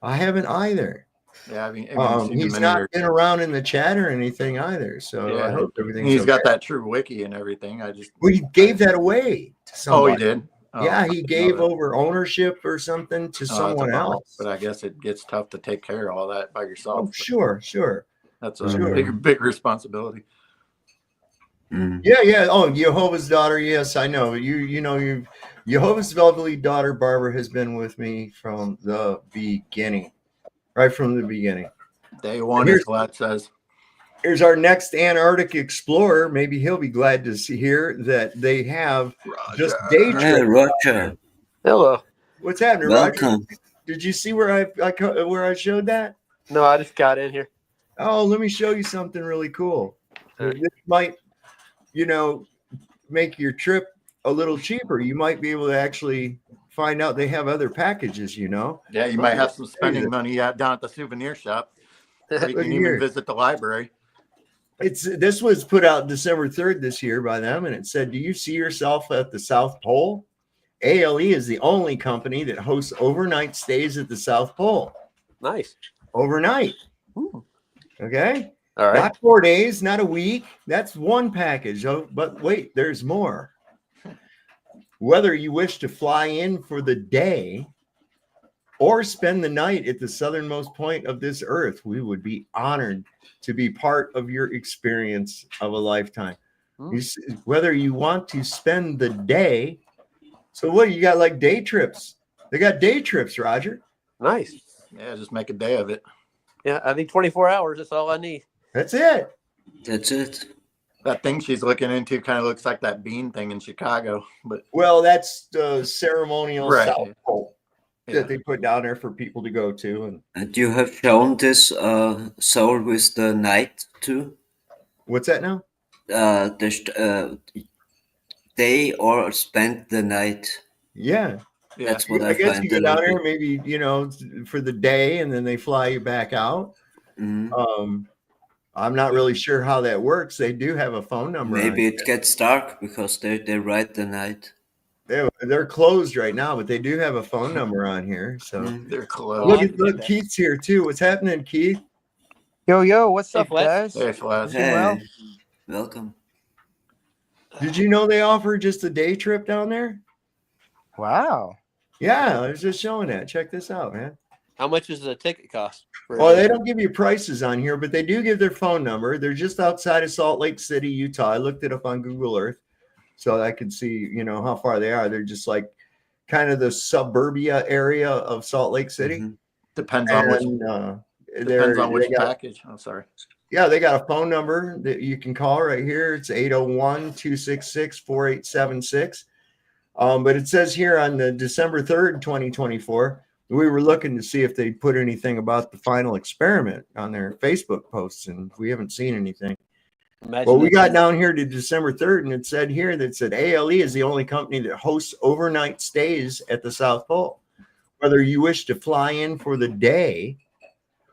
I haven't either. Yeah, I mean, haven't seen He's him not anywhere. been around in the chat or anything either. So I Yeah, hope everything's he's okay. got that true wiki and everything. We gave that away to somebody. Oh, he did. Oh, Yeah, I he didn't gave know that. over ownership or something to Oh, that's a someone bummer. else. But I guess it gets tough to take care of all that by yourself. Oh, sure. That's a Sure. big responsibility. Mm. Yeah. Oh, Jehovah's daughter. Yes, I know. You know, Jehovah's lovely daughter, Barbara, has been with me from the beginning. Right from the beginning. Day one, Here's- as Vlad says. Here's our next Antarctic explorer. Maybe he'll be glad to hear that they have just day Hey, trips. Roger. Hello. What's happening, Roger? Welcome. Did you see where I showed that? No, I just got in here. Oh, let me show you something really cool. All right. This might, you know, make your trip a little cheaper. You might be able to actually find out they have other packages, you know. Yeah, you might have some spending money out down at the souvenir shop. Or you Look can at even here. visit the library. This was put out December 3rd this year by them, and it said, "Do you see yourself at the South Pole? ALE is the only company that hosts overnight stays at the South Pole. Nice. Overnight. Ooh. Okay. All right. Not 4 days, not a week. That's one package. Oh, but wait, there's more. Whether you wish to fly in for the day or spend the night at the southernmost point of this earth, we would be honored to be part of your experience of a lifetime. Whether you want to spend the day. So what, you got like day trips? They got day trips, Roger. Nice. Yeah, just make a day of it. Yeah, I need 24 hours. That's all I need. That's it. That's it. That thing she's looking into kind of looks like that bean thing in Chicago. But Well, that's the ceremonial Right. South Pole Yeah. that they put down there for people to go to. And you have shown this soul with the night too? What's that now? Day or spend the night. Yeah. yeah, That's what I I guess find you go a down little there maybe, you know, for the day and then they fly you back out. bit. I'm not really sure how that works. They do have a phone number. Maybe it gets dark because they ride the night. They're closed right now, but they do have a phone number on here. So they're close. look, Keith's here too. What's happening, Keith? Yo, what's Hey, up, Fletch. guys? Hey, Flash. Doing well? Hey, welcome. Did you know they offer just a day trip down there? Wow. Yeah, I was just showing that. Check this out, man. How much does the ticket cost? Well, they don't give you prices on here, but they do give their phone number. They're just outside of Salt Lake City, Utah. I looked it up on Google Earth so I could see, you know, how far they are. They're just like kind of the suburbia area of Salt Lake City. Mhm. Depends on which package. I'm sorry. Yeah, they got a phone number that you can call right here. It's 801-266-4876. But it says here on the December 3rd, 2024, we were looking to see if they put anything about the final experiment on their Facebook posts, and we haven't seen anything. Well, we got down here to December 3rd, and it said here that said ALE is the only company that hosts overnight stays at the South Pole. Whether you wish to fly in for the day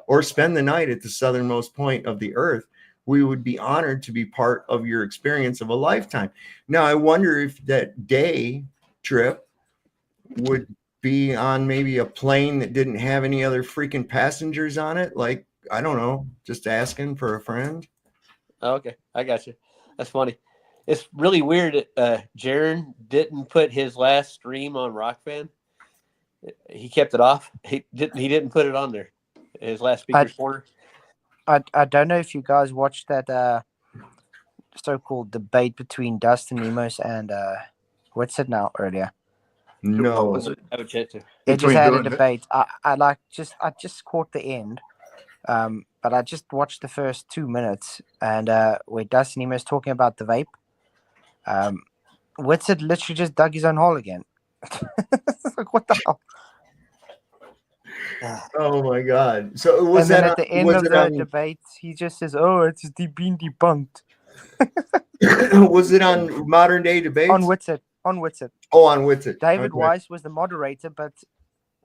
or spend the night at the southernmost point of the earth, we would be honored to be part of your experience of a lifetime. Now, I wonder if that day trip would be on maybe a plane that didn't have any other freaking passengers on it? Like, I don't know, just asking for a friend. Oh, okay, I got you. That's funny. It's really weird that Jaron didn't put his last stream on Rockfan. He kept it off. He didn't put it on there. His last speaker's corner. I don't know if you guys watched that so-called debate between Dustin Emos and what's it now earlier. No. What was it? I would check too. They just Between had who a and who? debate. I just caught the end. But I just watched the first 2 minutes and where Dustin Emos talking about the vape. What's it literally just dug his own hole again. Like, what the hell? Oh my God! So was And then that at the on, end was of it the on, debate, he just says, "Oh, it's been debunked." was it on Modern Day Debates? On Witsit. Oh, on Witsit. David Okay. Weiss was the moderator, but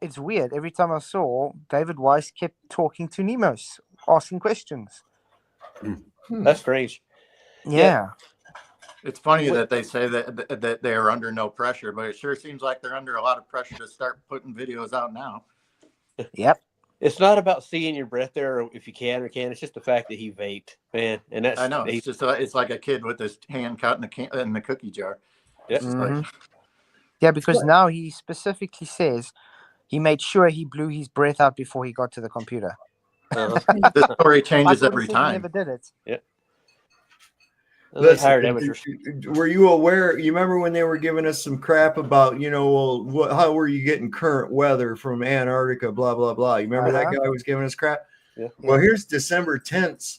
it's weird. Every time I saw, David Weiss kept talking to Nemos, asking questions. That's strange. Yeah. It's funny that they say that they are under no pressure, but it sure seems like they're under a lot of pressure to start putting videos out now. Yep. It's not about seeing your breath there, or if you can or can't. It's just the fact that he vaped, man. And that's I know. It's just it's like a kid with his hand caught in the cookie jar. Yeah. Mhm. Yeah, because now he specifically says he made sure he blew his breath out before he got to the computer. The story changes Like what he every said, time. He never did it. Yeah. Listen, hired amateurs. were you aware? You remember when they were giving us some crap about, well, how were you getting current weather from Antarctica, blah, blah, blah. You remember that guy was giving us crap? Yeah. Well, here's December 10th,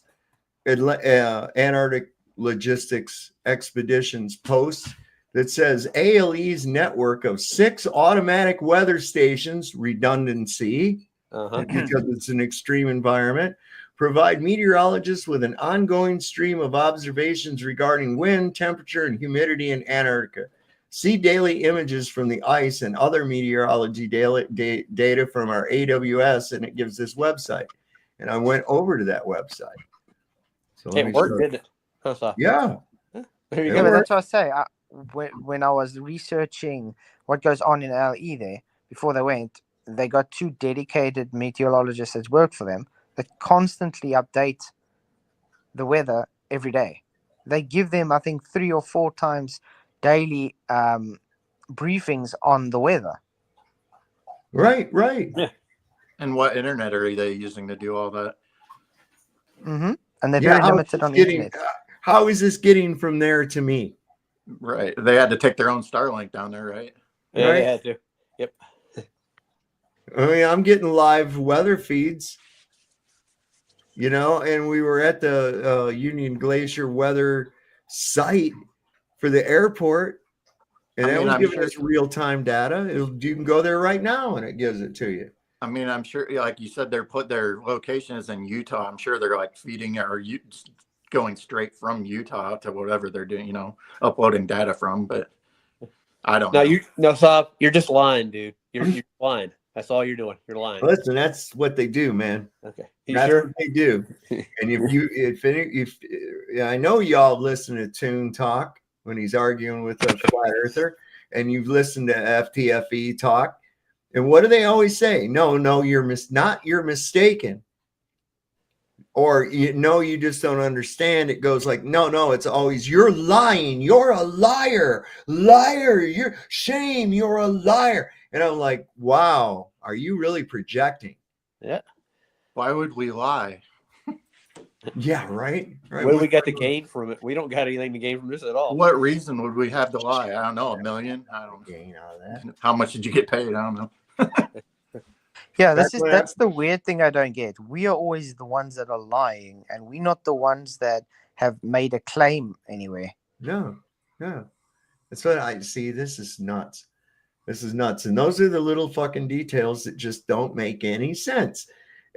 Antarctic Logistics Expeditions post that says ALE's network of 6 automatic weather stations, redundancy, because it's an extreme environment, provide meteorologists with an ongoing stream of observations regarding wind, temperature, and humidity in Antarctica. See daily images from the ice and other meteorology data from our AWS, and it gives this website. And I went over to that website. So It worked, didn't it? Yeah. There you Yeah, go. but that's what I say. When I was researching what goes on in LE there, before they went, they got 2 dedicated meteorologists that work for them that constantly update the weather every day. They give them, I think, 3 or 4 times daily briefings on the weather. Right. Yeah. And what internet are they using to do all that? Mm-hmm. And they're very limited on the internet. How is this getting from there to me? Right. They had to take their own Starlink down there, right? Yeah, Right. they had to. Yep. I mean, I'm getting live weather feeds, and we were at the Union Glacier weather site for the airport, and that was giving us real-time data. You can go there right now, and it gives it to you. I mean, I'm sure, like you said, their location is in Utah. I'm sure they're like feeding or going straight from Utah to whatever they're doing, uploading data from. But I don't know. Saab, you're just lying, dude. You're lying. That's all you're doing. You're lying. Listen, that's what they do, man. Okay. That's what they do. And if I know y'all listen to Toon Talk when he's arguing with a flat earther, and you've listened to FTFE talk. And what do they always say? No, you're mistaken. Or you just don't understand. It goes like, no, it's always, you're lying. You're a liar. Liar. You're a liar. And I'm like, wow, are you really projecting? Yeah. Why would we lie? Yeah, right. What do we got to gain from it? We don't got anything to gain from this at all. What reason would we have to lie? I don't know. $1 million? I don't gain out of that. How much did you get paid? I don't know. Yeah, that's the weird thing I don't get. We are always the ones that are lying, and we're not the ones that have made a claim anywhere. No. That's what I see. This is nuts. And those are the little fucking details that just don't make any sense.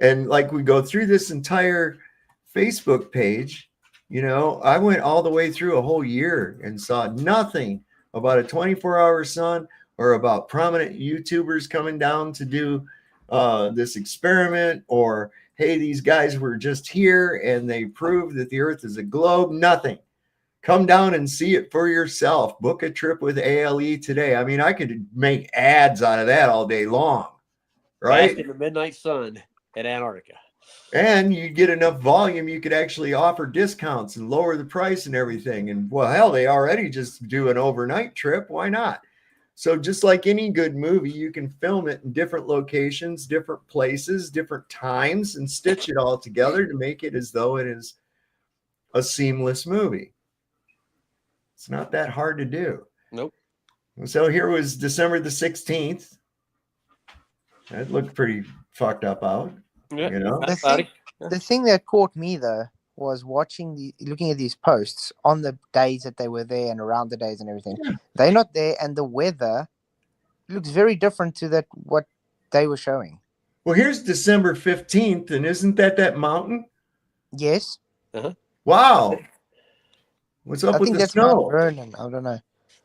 And like we go through this entire Facebook page, I went all the way through a whole year and saw nothing about a 24-hour sun or about prominent YouTubers coming down to do this experiment, or, hey, these guys were just here and they proved that the earth is a globe. Nothing. Come down and see it for yourself. Book a trip with ALE today. I mean, I could make ads out of that all day long, right? Bask in the midnight sun at Antarctica. And you get enough volume, you could actually offer discounts and lower the price and everything. And well, hell, they already just do an overnight trip. Why not? So just like any good movie, you can film it in different locations, different places, different times, and stitch it all together to make it as though it is a seamless movie. It's not that hard to do. Nope. So here was December the 16th. That looked pretty fucked up out. Yeah. You know? The thing that caught me though was looking at these posts on the days that they were there and around the days and everything. Yeah. They're not there, and the weather looks very different to what they were showing. Well, here's December 15th, and isn't that mountain? Yes. Uh-huh. Wow. What's up with the snow? Mount Vernon. I don't know.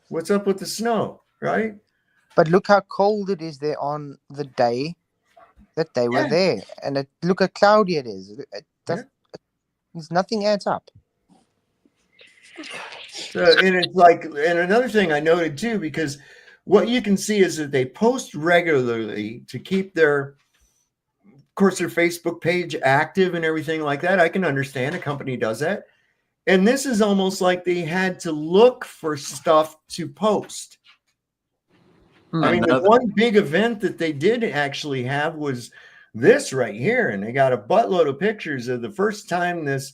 What's up with the snow, right? But look how cold it is there on the day that they were there, and look how cloudy it is. Nothing adds up. And it's like, and another thing I noted too, because what you can see is that they post regularly to keep their Facebook page active and everything like that. I can understand a company does that. And this is almost like they had to look for stuff to post. I mean, the one big event that they did actually have was this right here. And they got a buttload of pictures of the first time this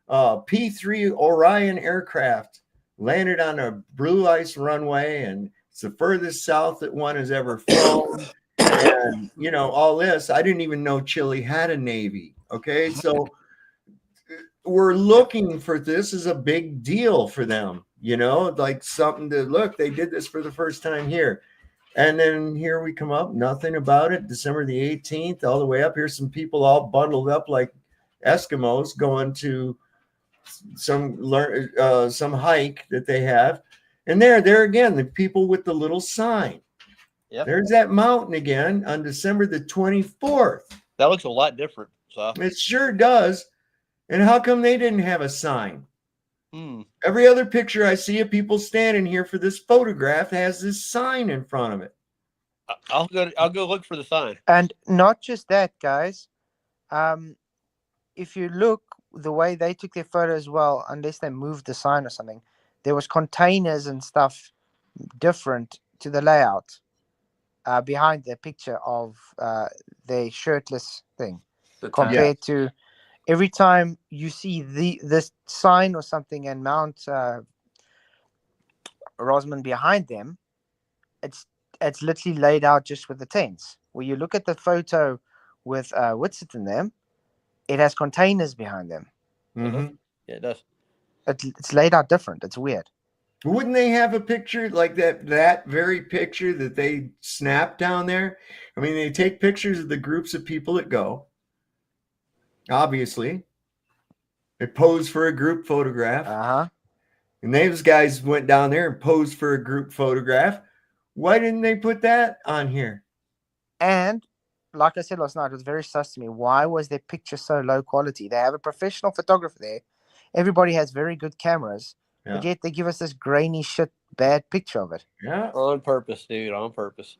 P-3 Orion aircraft landed on a blue ice runway. And it's the furthest south that one has ever flown. And, you know, all this. I didn't even know Chile had a Navy. Okay. So we're looking for this as a big deal for them, you know, like something to look. They did this for the first time here. And then here we come up, nothing about it. December the 18th, all the way up. Here's some people all bundled up like Eskimos going to some hike that they have. And there again, the people with the little sign. Yep. There's that mountain again on December the 24th. That looks a lot different. So it sure does. And how come they didn't have a sign? Every other picture I see of people standing here for this photograph has this sign in front of it. I'll go look for the sign. And not just that, guys. If you look the way they took their photo as well, unless they moved the sign or something, there was containers and stuff different to the layout behind the picture of the shirtless thing compared to every time you see this sign or something and Mount Rosman behind them, it's literally laid out just with the tents. Where you look at the photo with Whitsett in them, it has containers behind them. Mm-hmm. Yeah, it does. It's laid out different. It's weird. Wouldn't they have a picture like that very picture that they snap down there? I mean, they take pictures of the groups of people that go. Obviously, they posed for a group photograph. And those guys went down there and posed for a group photograph. Why didn't they put that on here? And like I said last night, it was very sus to me. Why was their picture so low quality? They have a professional photographer there. Everybody has very good cameras, but yet they give us this grainy shit, bad picture of it. Yeah, on purpose, dude, on purpose.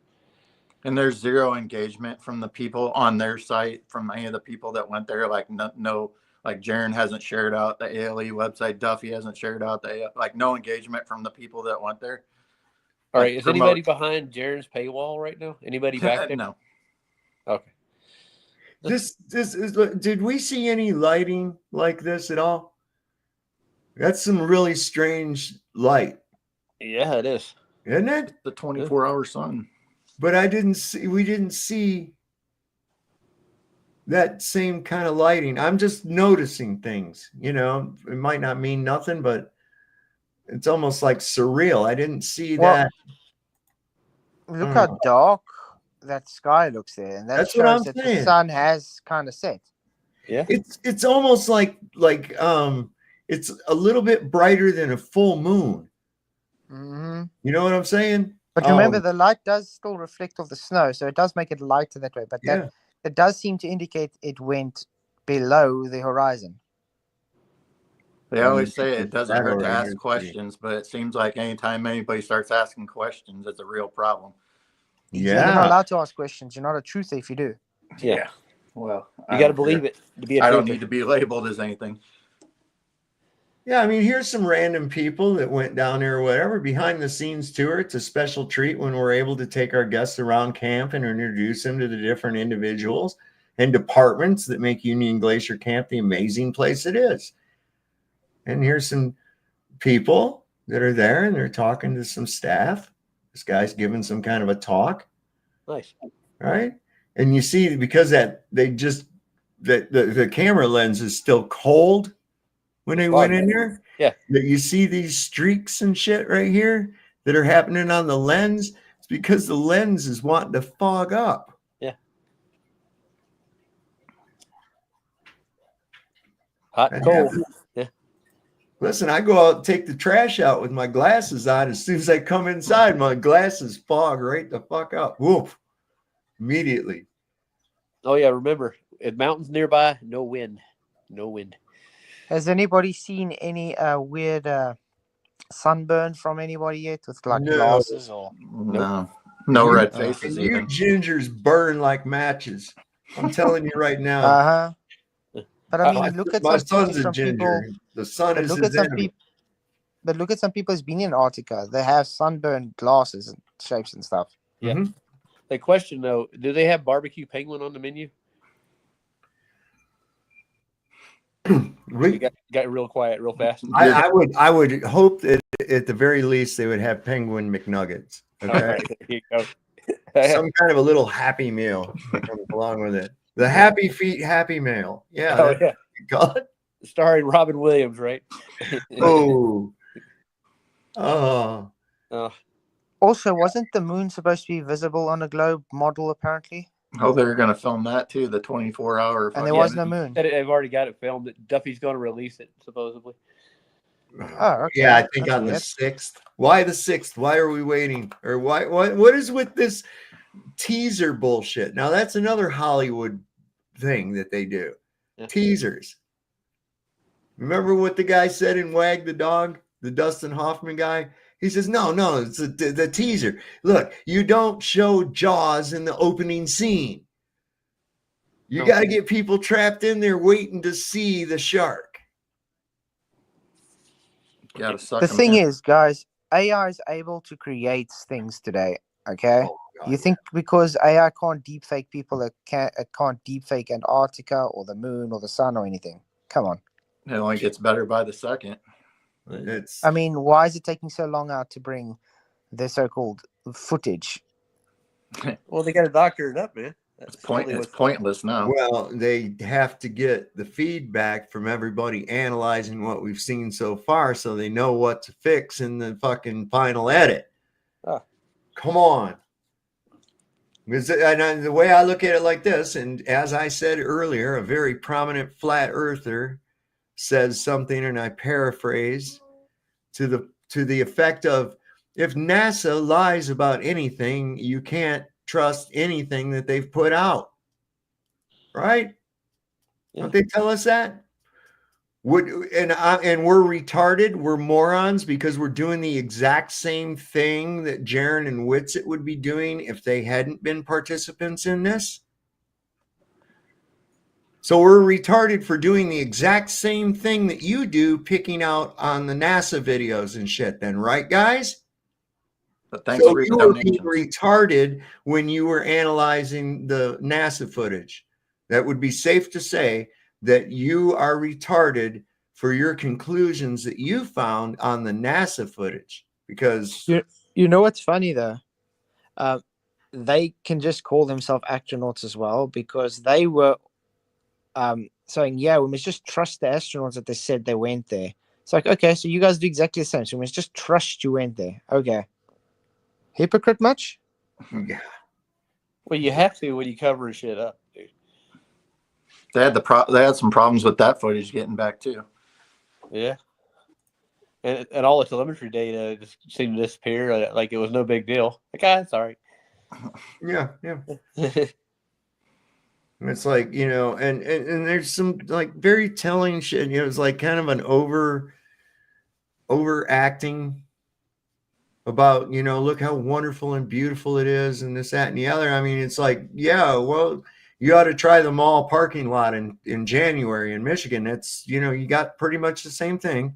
And there's zero engagement from the people on their site, from any of the people that went there. Like no, like Jaron hasn't shared out the ALE website. Duffy hasn't shared out no engagement from the people that went there. All right, is anybody behind Jaron's paywall right now? Anybody back there? No. Okay. This is. Did we see any lighting like this at all? That's some really strange light. Yeah, it is. Isn't it? The 24-hour sun. But we didn't see that same kind of lighting. I'm just noticing things, you know, it might not mean nothing, but it's almost like surreal. I didn't see that. Look how dark that sky looks there. And that's shows that the sun has kind of set. Yeah. It's almost like it's a little bit brighter than a full moon. Mm-hmm. You know what I'm saying? But remember, the light does still reflect off the snow, so it does make it lighter that way. But that does seem to indicate it went below the horizon. They always say it doesn't That hurt to already ask is questions, but it seems like anytime anybody starts asking questions, it's a real problem. Yeah, you're not Yeah. allowed to ask questions. You're not a truther if you do. Yeah. Well, You got to believe it to be a I don't truther. need to be labeled as anything. Yeah, I mean, here's some random people that went down there or whatever. Behind the scenes tour, it's a special treat when we're able to take our guests around camp and introduce them to the different individuals and departments that make Union Glacier Camp the amazing place it is. And here's some people that are there and they're talking to some staff. This guy's giving some kind of a talk. Nice. Right? And you see, because that they just the camera lens is still cold when they went in there. Yeah. That you see these streaks and shit right here that are happening on the lens. It's because the lens is wanting to fog up. Yeah. Hot and cold. Yeah. Listen, I go out and take the trash out with my glasses on. As soon as I come inside, my glasses fog right the fuck up. Woof. Immediately. Oh yeah, remember, at mountains nearby, no wind. No wind. Has anybody seen any weird sunburn from anybody yet with like No. glasses or? No red faces And you even. gingers burn like matches. I'm telling you right now. Uh-huh. But I mean, look at my some son's pictures a from ginger. people. The sun But is look his at some enemy. people. But look at some people who's been in Antarctica. They have sunburned glasses and shapes and stuff. Yeah. Mhm. The question though, do they have barbecue penguin on the menu? You got real quiet real fast. I would hope that at the very least they would have penguin McNuggets. Okay. All right, there you go. Some kind of a little happy meal that comes along with it. The Happy Feet Happy Meal. Yeah. Oh, yeah. God. Starring Robin Williams, right? Oh. Oh. Also, wasn't the moon supposed to be visible on a globe model apparently? Oh, they're going to film that too, the 24-hour. And there was no moon. They've already got it filmed. Duffy's going to release it, supposedly. Oh, okay. Yeah, I think That's on weird. the 6th. Why the 6th? Why are we waiting? Or what is with this teaser bullshit? Now that's another Hollywood thing that they do. Yeah. Teasers. Remember what the guy said in Wag the Dog, the Dustin Hoffman guy? He says, no, it's the teaser. Look, you don't show Jaws in the opening scene. You got to get people trapped in there waiting to see the shark. The thing is, guys, AI is able to create things today. Okay, you think because AI can't deepfake people, it can't deepfake Antarctica or the moon or the sun or anything? Come on. It only gets better by the second. I mean, why is it taking so long out to bring the so-called footage? Well, they got to doctor it up, man. It's pointless now. Well, they have to get the feedback from everybody analyzing what we've seen so far so they know what to fix in the fucking final edit. Come on. And the way I look at it like this, and as I said earlier, a very prominent flat earther says something, and I paraphrase to the effect of, if NASA lies about anything, you can't trust anything that they've put out. Right? Yeah. Don't they tell us that? And we're retarded, we're morons because we're doing the exact same thing that Jaron and Whitsitt would be doing if they hadn't been participants in this. So we're retarded for doing the exact same thing that you do, picking out on the NASA videos and shit then, right, guys? But thanks So for you your were being donations. retarded when you were analyzing the NASA footage. That would be safe to say that you are retarded for your conclusions that you found on the NASA footage. Because you know what's funny though? They can just call themselves astronauts as well because they were saying, yeah, we must just trust the astronauts that they said they went there. It's like, okay, so you guys do exactly the same. So we must just trust you went there. Okay. Hypocrite much? Yeah. Well, you have to when you cover shit up, dude. They had some problems with that footage getting back too. Yeah. And all the telemetry data just seemed to disappear like it was no big deal. Like, it's all right. Yeah. And it's like, you know, and there's some like very telling shit. You know, it's like kind of an overacting about, you know, look how wonderful and beautiful it is, and this, that, and the other. I mean, it's like, yeah, well, you ought to try the mall parking lot in January in Michigan. It's, you know, you got pretty much the same thing,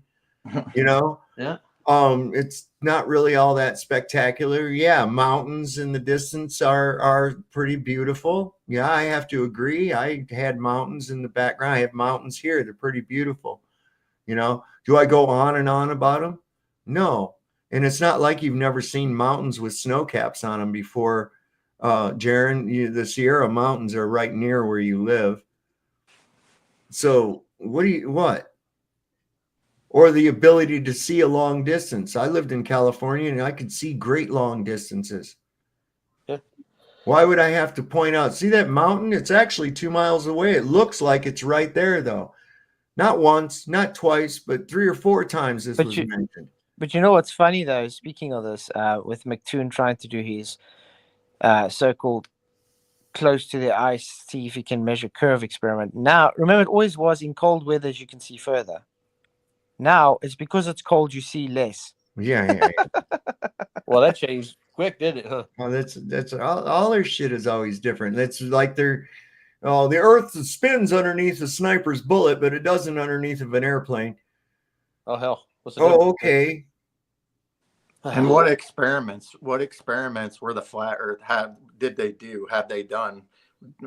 you know. Yeah. It's not really all that spectacular. Yeah, mountains in the distance are pretty beautiful. Yeah, I have to agree. I had mountains in the background. I have mountains here. They're pretty beautiful. You know, do I go on and on about them? No. And it's not like you've never seen mountains with snow caps on them before. Jaron, the Sierra Mountains are right near where you live. So what? Or the ability to see a long distance. I lived in California and I could see great long distances. Yeah. Why would I have to point out, see that mountain? It's actually 2 miles away. It looks like it's right there, though. Not once, not twice, but 3 or 4 times this was mentioned. But you know what's funny, though, speaking of this, with McToon trying to do his so-called close to the ice, see if he can measure curve experiment. Now, remember, it always was in cold weather you can see further. Now it's because it's cold you see less. Yeah. Well, that changed quick, didn't it? Huh? Oh, that's all their shit is always different. That's like the Earth spins underneath a sniper's bullet, but it doesn't underneath of an airplane. Oh hell! What's the Oh, okay. And what experiments were the flat Earth have they done?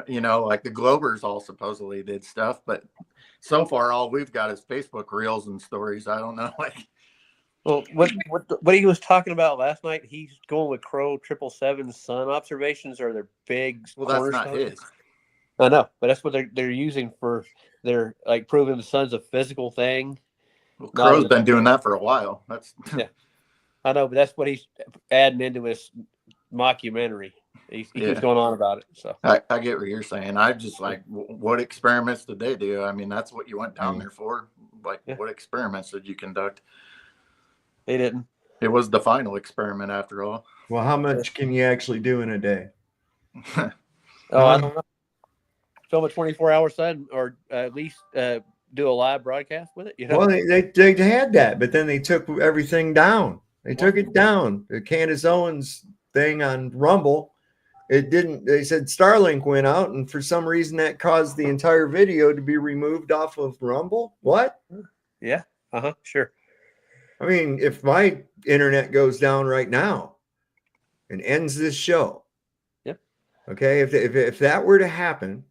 You know, like the Globers all supposedly did stuff, but so far all we've got is Facebook reels and stories. I don't know. Like, well, what he was talking about last night, he's going with Crow 777's sun observations, or their big. Well, that's not his. I know, but that's what they're using for their like proving the sun's a physical thing. Well, Crow's been doing that for a while. That's yeah, I know, but that's what he's adding into his mockumentary. He keeps going on about it. So I get what you're saying. I just like, what experiments did they do? I mean, that's what you went down there for. Like, what experiments did you conduct? They didn't. It was the final experiment after all. Well, how much can you actually do in a day? I don't know. Film a 24-hour sun, or at least do a live broadcast with it. You know? Well, they had that, but then they took everything down. They took it down. The Candace Owens thing on Rumble. It didn't. They said Starlink went out, and for some reason that caused the entire video to be removed off of Rumble. What? Yeah. Sure. I mean, if my internet goes down right now and ends this show, yep. Okay, if that were to happen,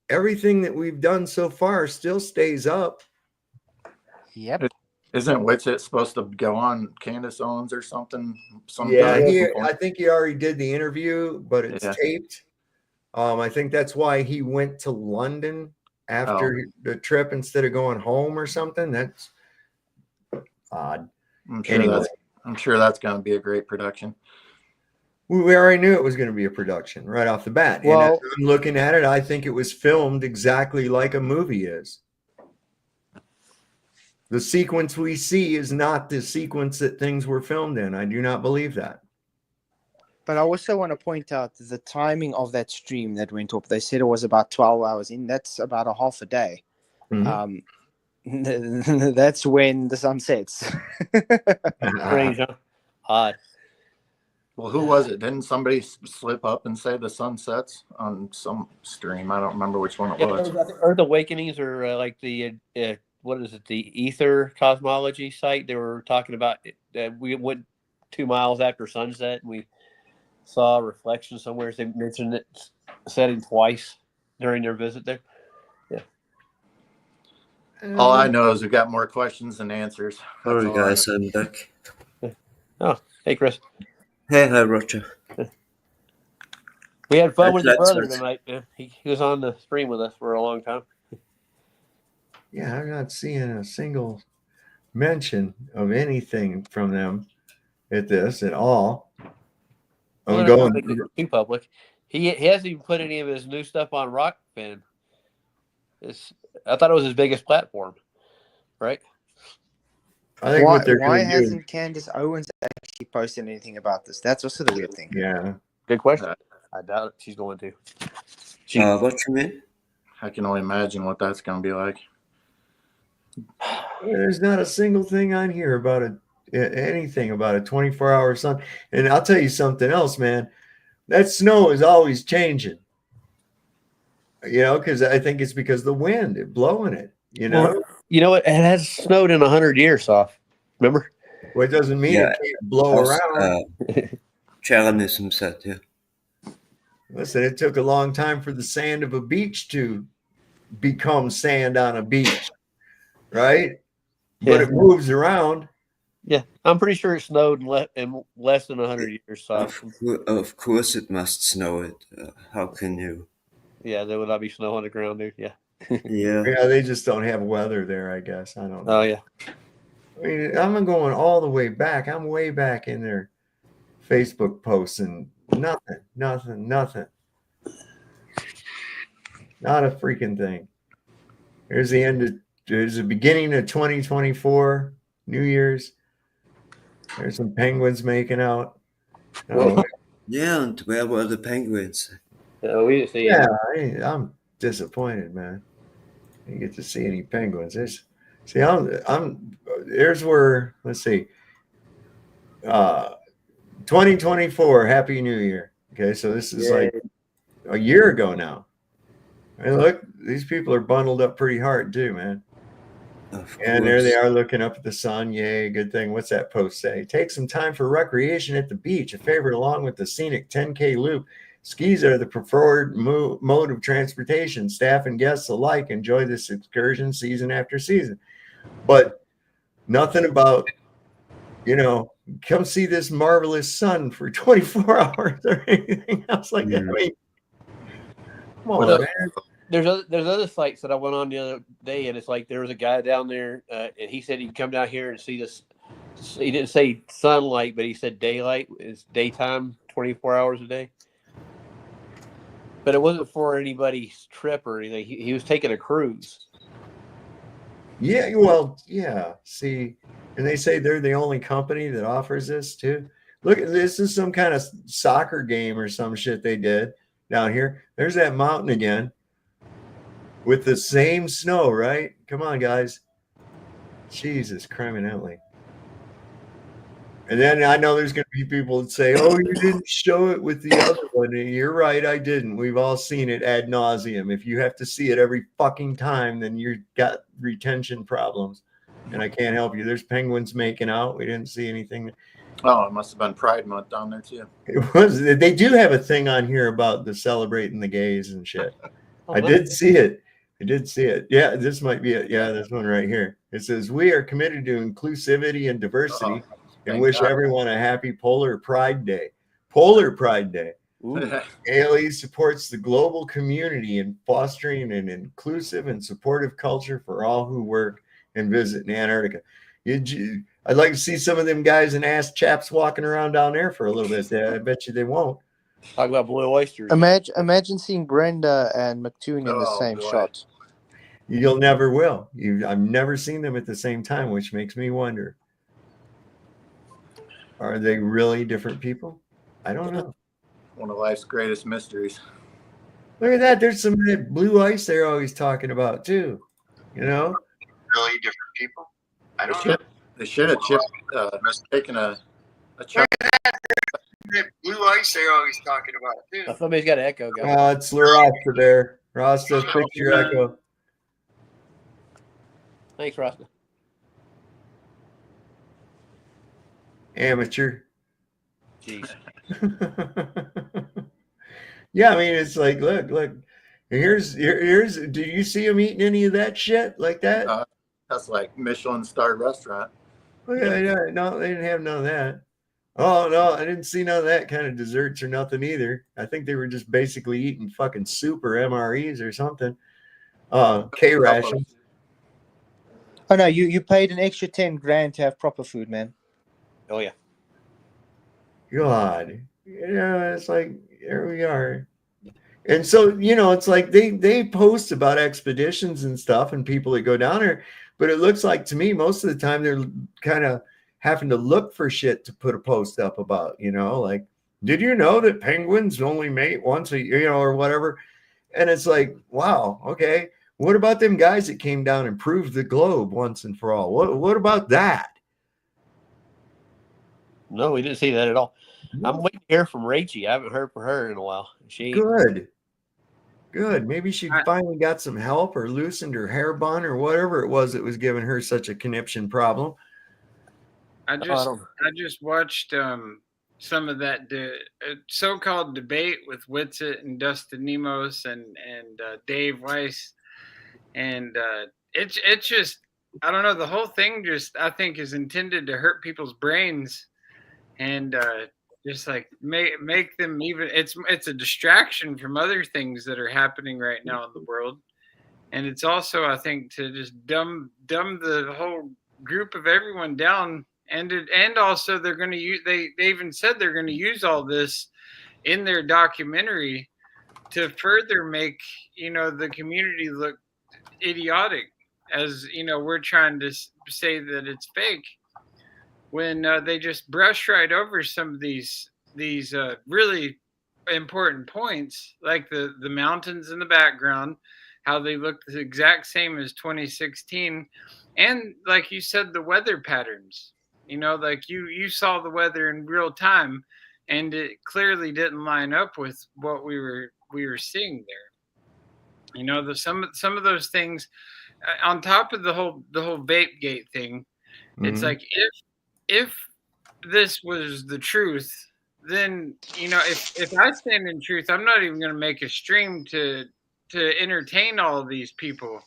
everything that we've done so far still stays up. Yep. Isn't Witsit supposed to go on Candace Owens or something? Yeah, I think he already did the interview, but it's taped. I think that's why he went to London after the trip instead of going home or something. That's odd. I'm sure that's going to be a great production. We already knew it was going to be a production right off the bat. Well, and I'm looking at it, I think it was filmed exactly like a movie is. The sequence we see is not the sequence that things were filmed in. I do not believe that. But I also want to point out the timing of that stream that went up. They said it was about 12 hours in. That's about a half a day. Mm-hmm. That's when the sun sets. Strange, huh? Odd. Well, who was it? Didn't somebody slip up and say the sun sets on some stream? I don't remember which one it was. Earth Awakenings, or like the what is it? The Ether Cosmology site. They were talking about we went 2 miles after sunset and we saw a reflection somewhere. They mentioned it setting twice during their visit there. Yeah. All I know is we've got more questions than answers. Sorry, guys, I'm back. Oh, hey, Chris. Hey, hi, Roger. We had fun with your brother tonight. He was on the stream with us for a long time. Yeah, I'm not seeing a single mention of anything from them at all. I'm going too public. He hasn't even put any of his new stuff on Rockfin. I thought it was his biggest platform, right? I think why hasn't Candace Owens actually posted anything about this? That's also the weird thing. Yeah. Good question. I doubt it. She's going to. What you mean? I can only imagine what that's going to be like. There's not a single thing on here about anything about a 24-hour sun. And I'll tell you something else, man. That snow is always changing. You know, because I think it's because the wind is blowing it. You know, Well, you know what? It has snowed in 100 years, Soft. Remember? well, it doesn't mean Yeah, it can't blow as around. Jeranism said, yeah. Listen, it took a long time for the sand of a beach to become sand on a beach, right? But Yeah. it moves around. Yeah, I'm pretty sure it snowed in less than 100 years, Soft. Of course it must snow it. How can you? Yeah, there would not be snow on the ground, dude. Yeah. Yeah. Yeah, they just don't have weather there, I guess. I don't know. Oh, yeah. I mean, I'm going all the way back. I'm way back in their Facebook posts and nothing. Not a freaking thing. There's the beginning of 2024, New Year's. There's some penguins making out. Oh, Yeah, and where were the penguins? We didn't see yeah, I'm disappointed, man. I didn't get to see any penguins. There's where, let's see, 2024, Happy New Year. Okay, so this is like a year ago now. And look, these people are bundled up pretty hard too, man. And there they are looking up at the sun. Yay, good thing. What's that post say? Take some time for recreation at the beach, a favorite along with the scenic 10K loop. Skis are the preferred mode of transportation. Staff and guests alike enjoy this excursion season after season. But nothing about, come see this marvelous sun for 24 hours or anything else like that. I mean, come on, man. There's other sites that I went on the other day, and it's like there was a guy down there, and he said he'd come down here and see this. He didn't say sunlight, but he said daylight. It's daytime, 24 hours a day. But it wasn't for anybody's trip or anything. He was taking a cruise. Yeah, well, yeah. See, and they say they're the only company that offers this too. Look, this is some kind of soccer game or some shit they did down here. There's that mountain again with the same snow, right? Come on, guys. Jesus, criminally. And then I know there's going to be people that say, oh, you didn't show it with the other one. And you're right, I didn't. We've all seen it ad nauseum. If you have to see it every fucking time, then you've got retention problems. And I can't help you. There's penguins making out. We didn't see anything. Oh, it must have been Pride Month down there too. It was. They do have a thing on here about the celebrating the gays and shit. I did see it. Yeah, this might be it. Yeah, this one right here. It says, we are committed to inclusivity and diversity. And wish everyone a happy Polar Pride Day. Polar Pride Day. ALE supports the global community in fostering an inclusive and supportive culture for all who work and visit in Antarctica. I'd like to see some of them guys and ass chaps walking around down there for a little bit. I bet you they won't. Talk about blue oysters. Imagine seeing Brenda and McToon in the same shot. You'll never will. I've never seen them at the same time, which makes me wonder. Are they really different people? I don't know. One of life's greatest mysteries. Look at that. There's some of that blue ice they're always talking about too. Really different people? I don't know. They should have taken a check. That blue ice they're always talking about too. Somebody's got an echo, guys. It's Rasta there. Rasta, fix your echo. Thanks, Rasta. Amateur. Jeez. Yeah, I mean, it's like, look. Here's. Do you see them eating any of that shit like that? That's like Michelin star restaurant. Oh, yeah, no, they didn't have none of that. Oh no, I didn't see none of that kind of desserts or nothing either. I think they were just basically eating fucking soup or MREs or something. K rations. Oh no, you paid an extra 10 grand to have proper food, man. Oh yeah. God. It's like here we are. And so, it's like they post about expeditions and stuff and people that go down there, but it looks like to me most of the time they're kind of having to look for shit to put a post up about, like, did you know that penguins only mate once a year, or whatever? And it's like, wow, okay. What about them guys that came down and proved the globe once and for all? What about that? No, we didn't see that at all. I'm waiting to hear from Rachie. I haven't heard from her in a while. Good. Maybe she finally got some help or loosened her hair bun or whatever it was that was giving her such a conniption problem. I just watched some of that so-called debate with Witsit and Dustin Nemos and Dave Weiss, and it's just, I don't know, the whole thing just, I think, is intended to hurt people's brains and just like make them even, it's a distraction from other things that are happening right now in the world. And it's also, I think, to just dumb the whole group of everyone down. And also they're going to use, they even said they're going to use all this in their documentary to further make, the community look idiotic, as, we're trying to say that it's fake, when they just brush right over some of these really important points, like the mountains in the background, how they look the exact same as 2016, and like you said, the weather patterns. Like you saw the weather in real time, and it clearly didn't line up with what we were seeing there. Some of those things, on top of the whole vape gate thing, it's like, if this was the truth, then if I stand in truth, I'm not even going to make a stream to entertain all of these people,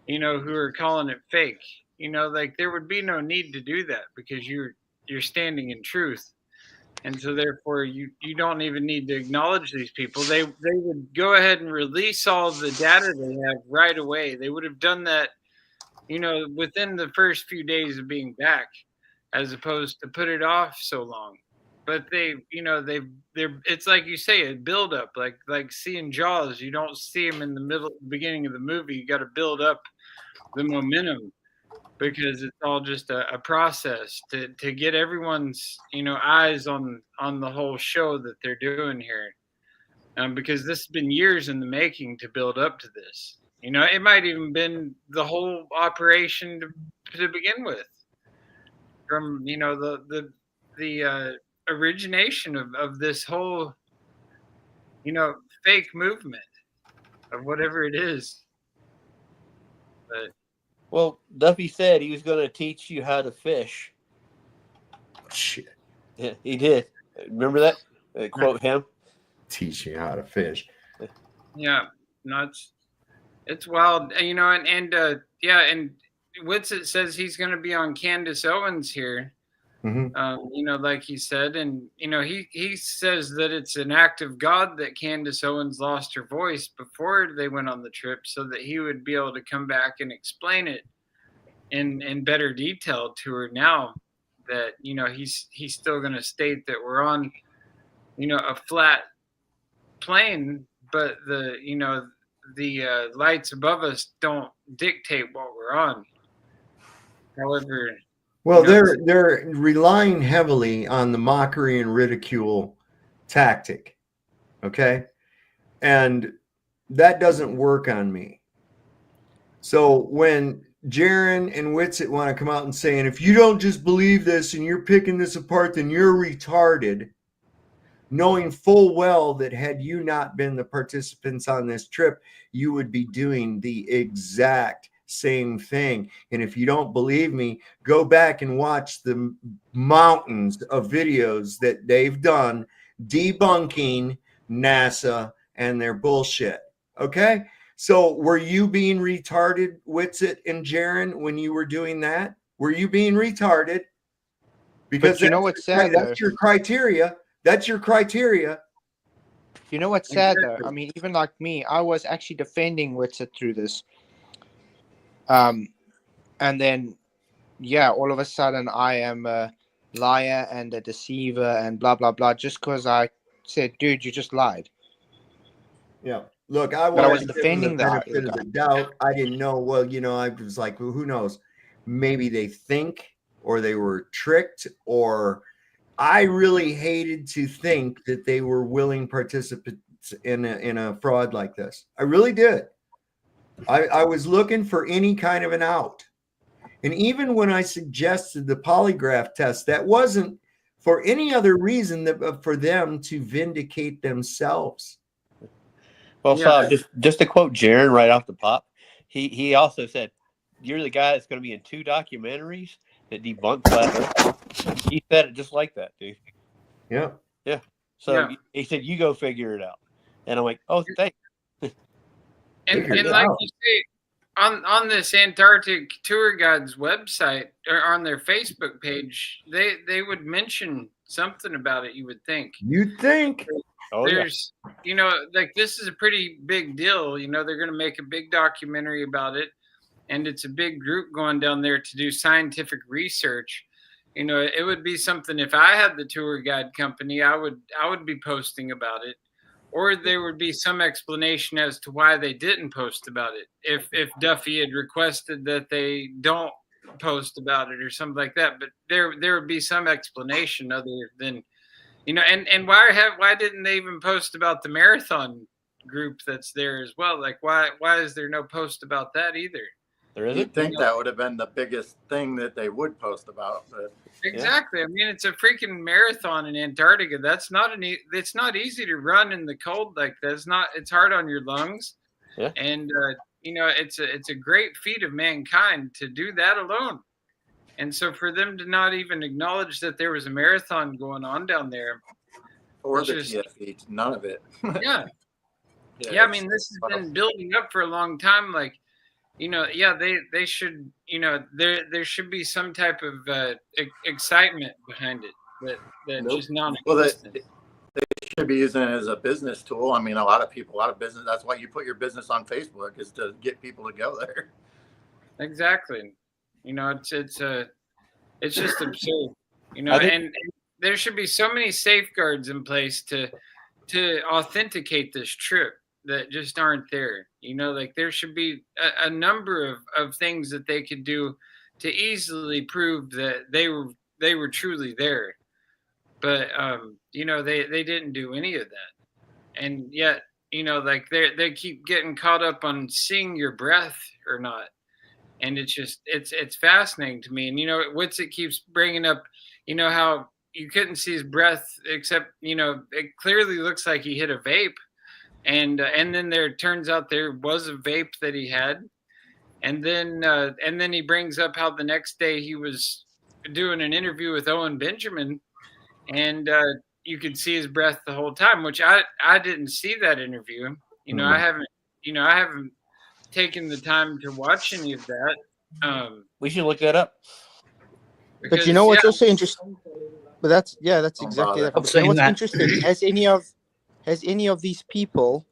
who are calling it fake. Like there would be no need to do that, because you're standing in truth. And so therefore you don't even need to acknowledge these people. They would go ahead and release all the data they have right away. They would have done that, within the first few days of being back, as opposed to put it off so long. But they're it's like you say, a build up, like seeing Jaws. You don't see them in the beginning of the movie. You got to build up the momentum, because it's all just a process to get everyone's eyes on the whole show that they're doing here, because this has been years in the making to build up to this. It might even been the whole operation to begin with, from the origination of this whole fake movement of whatever it is. But well, Duffy said he was going to teach you how to fish. Shit. Yeah, he did. Remember that? Quote him. Teach you how to fish. Yeah, no, it's wild, and Witsit says he's going to be on Candace Owens here. Like he said, and he says that it's an act of God that Candace Owens lost her voice before they went on the trip, so that he would be able to come back and explain it in better detail to her now that he's still going to state that we're on a flat plane, but the lights above us don't dictate what we're on. However, well, they're relying heavily on the mockery and ridicule tactic, okay? And that doesn't work on me. So when Jaron and Witsit want to come out and say, and if you don't just believe this and you're picking this apart, then you're retarded, knowing full well that had you not been the participants on this trip, you would be doing the exact same thing. And if you don't believe me, go back and watch the mountains of videos that they've done debunking NASA and their bullshit. Okay? So were you being retarded, Witsit and Jaron, when you were doing that? Were you being retarded? Because you know what's sad, that's your criteria. That's your criteria. You know what's sad though? I mean, even like me, I was actually defending Witsit through this. And then, all of a sudden I am a liar and a deceiver and blah, blah, blah, just because I said, dude, you just lied. Yeah. Look, I was defending the benefit of the doubt. I didn't know. Well, I was like, well, who knows? Maybe they think, or they were tricked, or I really hated to think that they were willing participants in a fraud like this. I really did. I was looking for any kind of an out. And even when I suggested the polygraph test, that wasn't for any other reason than for them to vindicate themselves. Well, so just to quote Jaron right off the pop, he also said, "You're the guy that's going to be in 2 documentaries that debunk flat Earth." He said it just like that, dude. Yeah. Yeah. So he said, "You go figure it out," and I'm like, "Oh, thanks." And like you say, on this Antarctic tour guide's website or on their Facebook page, they would mention something about it. You would think. You'd think. There's, like this is a pretty big deal. They're going to make a big documentary about it, and it's a big group going down there to do scientific research. It would be something if I had the tour guide company, I would be posting about it. Or there would be some explanation as to why they didn't post about it. If Duffy had requested that they don't post about it or something like that, but there would be some explanation other than, and why didn't they even post about the marathon group that's there as well? Like why is there no post about that either? There isn't. You'd think that would have been the biggest thing that they would post about. But exactly. I mean, it's a freaking marathon in Antarctica. That's it's not easy to run in the cold like that. It's hard on your lungs. Yeah. And it's a great feat of mankind to do that alone. And so for them to not even acknowledge that there was a marathon going on down there, or the TFE, none of it. Yeah. I mean, this has been building up for a long time. Like, they should, there should be some type of excitement behind it that just non-existent. They should be using it as a business tool. I mean, a lot of business. That's why you put your business on Facebook, is to get people to go there. Exactly. It's just absurd. And there should be so many safeguards in place to authenticate this trip that just aren't there. Like there should be a number of things that they could do to easily prove that they were truly there. But they didn't do any of that. And yet, like they keep getting caught up on seeing your breath or not. And it's fascinating to me. And Witsit keeps bringing up, how you couldn't see his breath except, it clearly looks like he hit a vape. And then turns out there was a vape that he had, and then he brings up how the next day he was doing an interview with Owen Benjamin, and you could see his breath the whole time, which I didn't see that interview. I haven't taken the time to watch any of that. We should look that up. But what's also interesting? But that's exactly that. But what's interesting? Has any of these people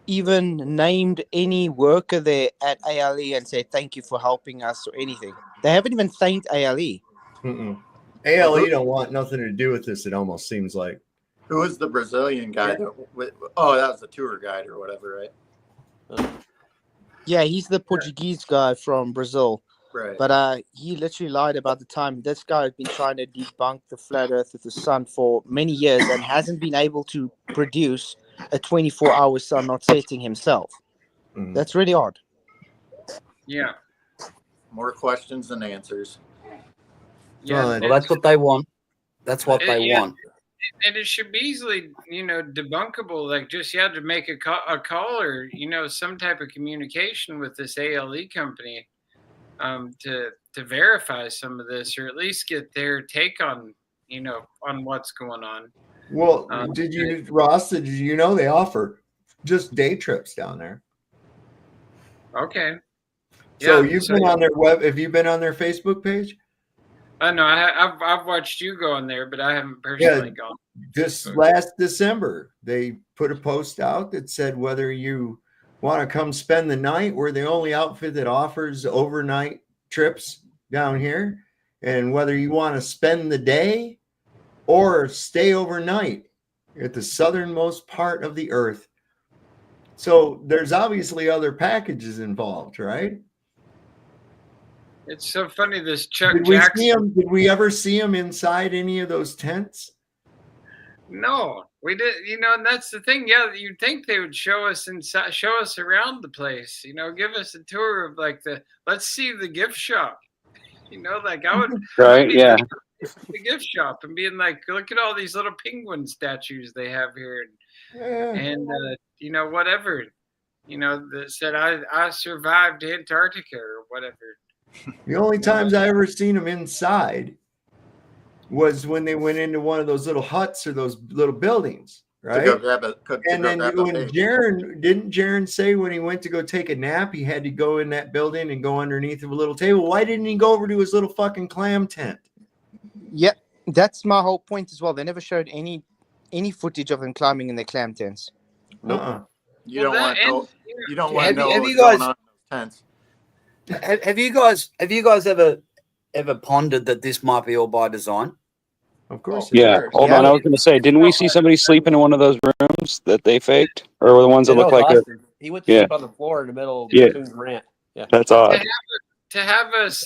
even named any worker there at ALE and say thank you for helping us or anything? They haven't even thanked ALE. ALE don't want nothing to do with this, it almost seems like. Who was the Brazilian guy? That was the tour guide or whatever, right? Yeah, he's the Portuguese guy from Brazil. Right. But he literally lied about the time. This guy has been trying to debunk the flat earth with the sun for many years and hasn't been able to produce a 24-hour sun not setting himself. That's really odd. Yeah. More questions than answers. Yeah. Well, that's what they want. That's what they want. And it should be easily, debunkable. Like just you had to make a call or, some type of communication with this ALE company. To verify some of this, or at least get their take on what's going on. Well, Ross? Did you know they offer just day trips down there? Okay. So you've been on their web. Have you been on their Facebook page? No, I've watched you go on there, but I haven't personally gone. This last December, they put a post out that said whether you want to come spend the night, we're the only outfit that offers overnight trips down here, and whether you want to spend the day or stay overnight at the southernmost part of the earth. So there's obviously other packages involved, right? It's so funny, this Chuck Did Jackson. Did we ever see him inside any of those tents? No, We did, and that's the thing. Yeah, you'd think they would show us around the place. Give us a tour of let's see the gift shop. Like I would Right, yeah. the gift shop and being like, look at all these little penguin statues they have here, and whatever, that said I survived Antarctica or whatever. The only times I ever seen them inside was when they went into one of those little huts or those little buildings, right? And then when Jaron say when he went to go take a nap, he had to go in that building and go underneath of a little table. Why didn't he go over to his little fucking clam tent? Yeah, that's my whole point as well. They never showed any footage of them climbing in their clam tents. Uh-uh. You don't want to know. You don't want to know Have what's you guys going on in those tents. have you guys ever pondered that this might be all by design? Of course. Yeah. Hold on. I was going to say, didn't we see somebody sleeping in one of those rooms that they faked, or were the ones that look like a? He went to sleep on the floor in the middle of Yeah. Coon's rant. Yeah, that's odd. To have us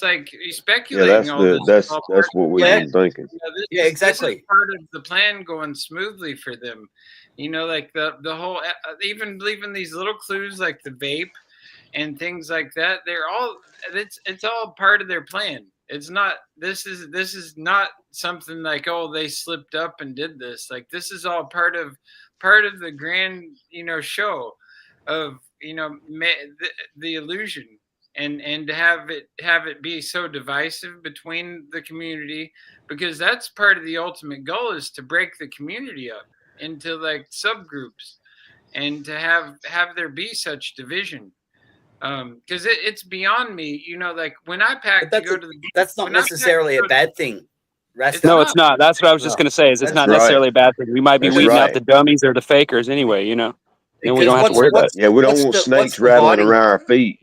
speculating that's what we've been thinking. Exactly. This is part of the plan going smoothly for them. Like the whole, even leaving these little clues like the vape and things like that. It's all part of their plan. It's not. This is not something like, oh, they slipped up and did this. Like this is all part of the grand show of the illusion. And to have it be so divisive between the community, because that's part of the ultimate goal, is to break the community up into subgroups, and to have there be such division, because it's beyond me. When I pack to go to the beach, that's not necessarily a bad thing. No, it's not. That's what I was just going to say. Is it's not necessarily a bad thing. We might be weeding out the dummies or the fakers anyway. And we don't have to worry about it. Yeah, we don't want snakes rattling around our feet.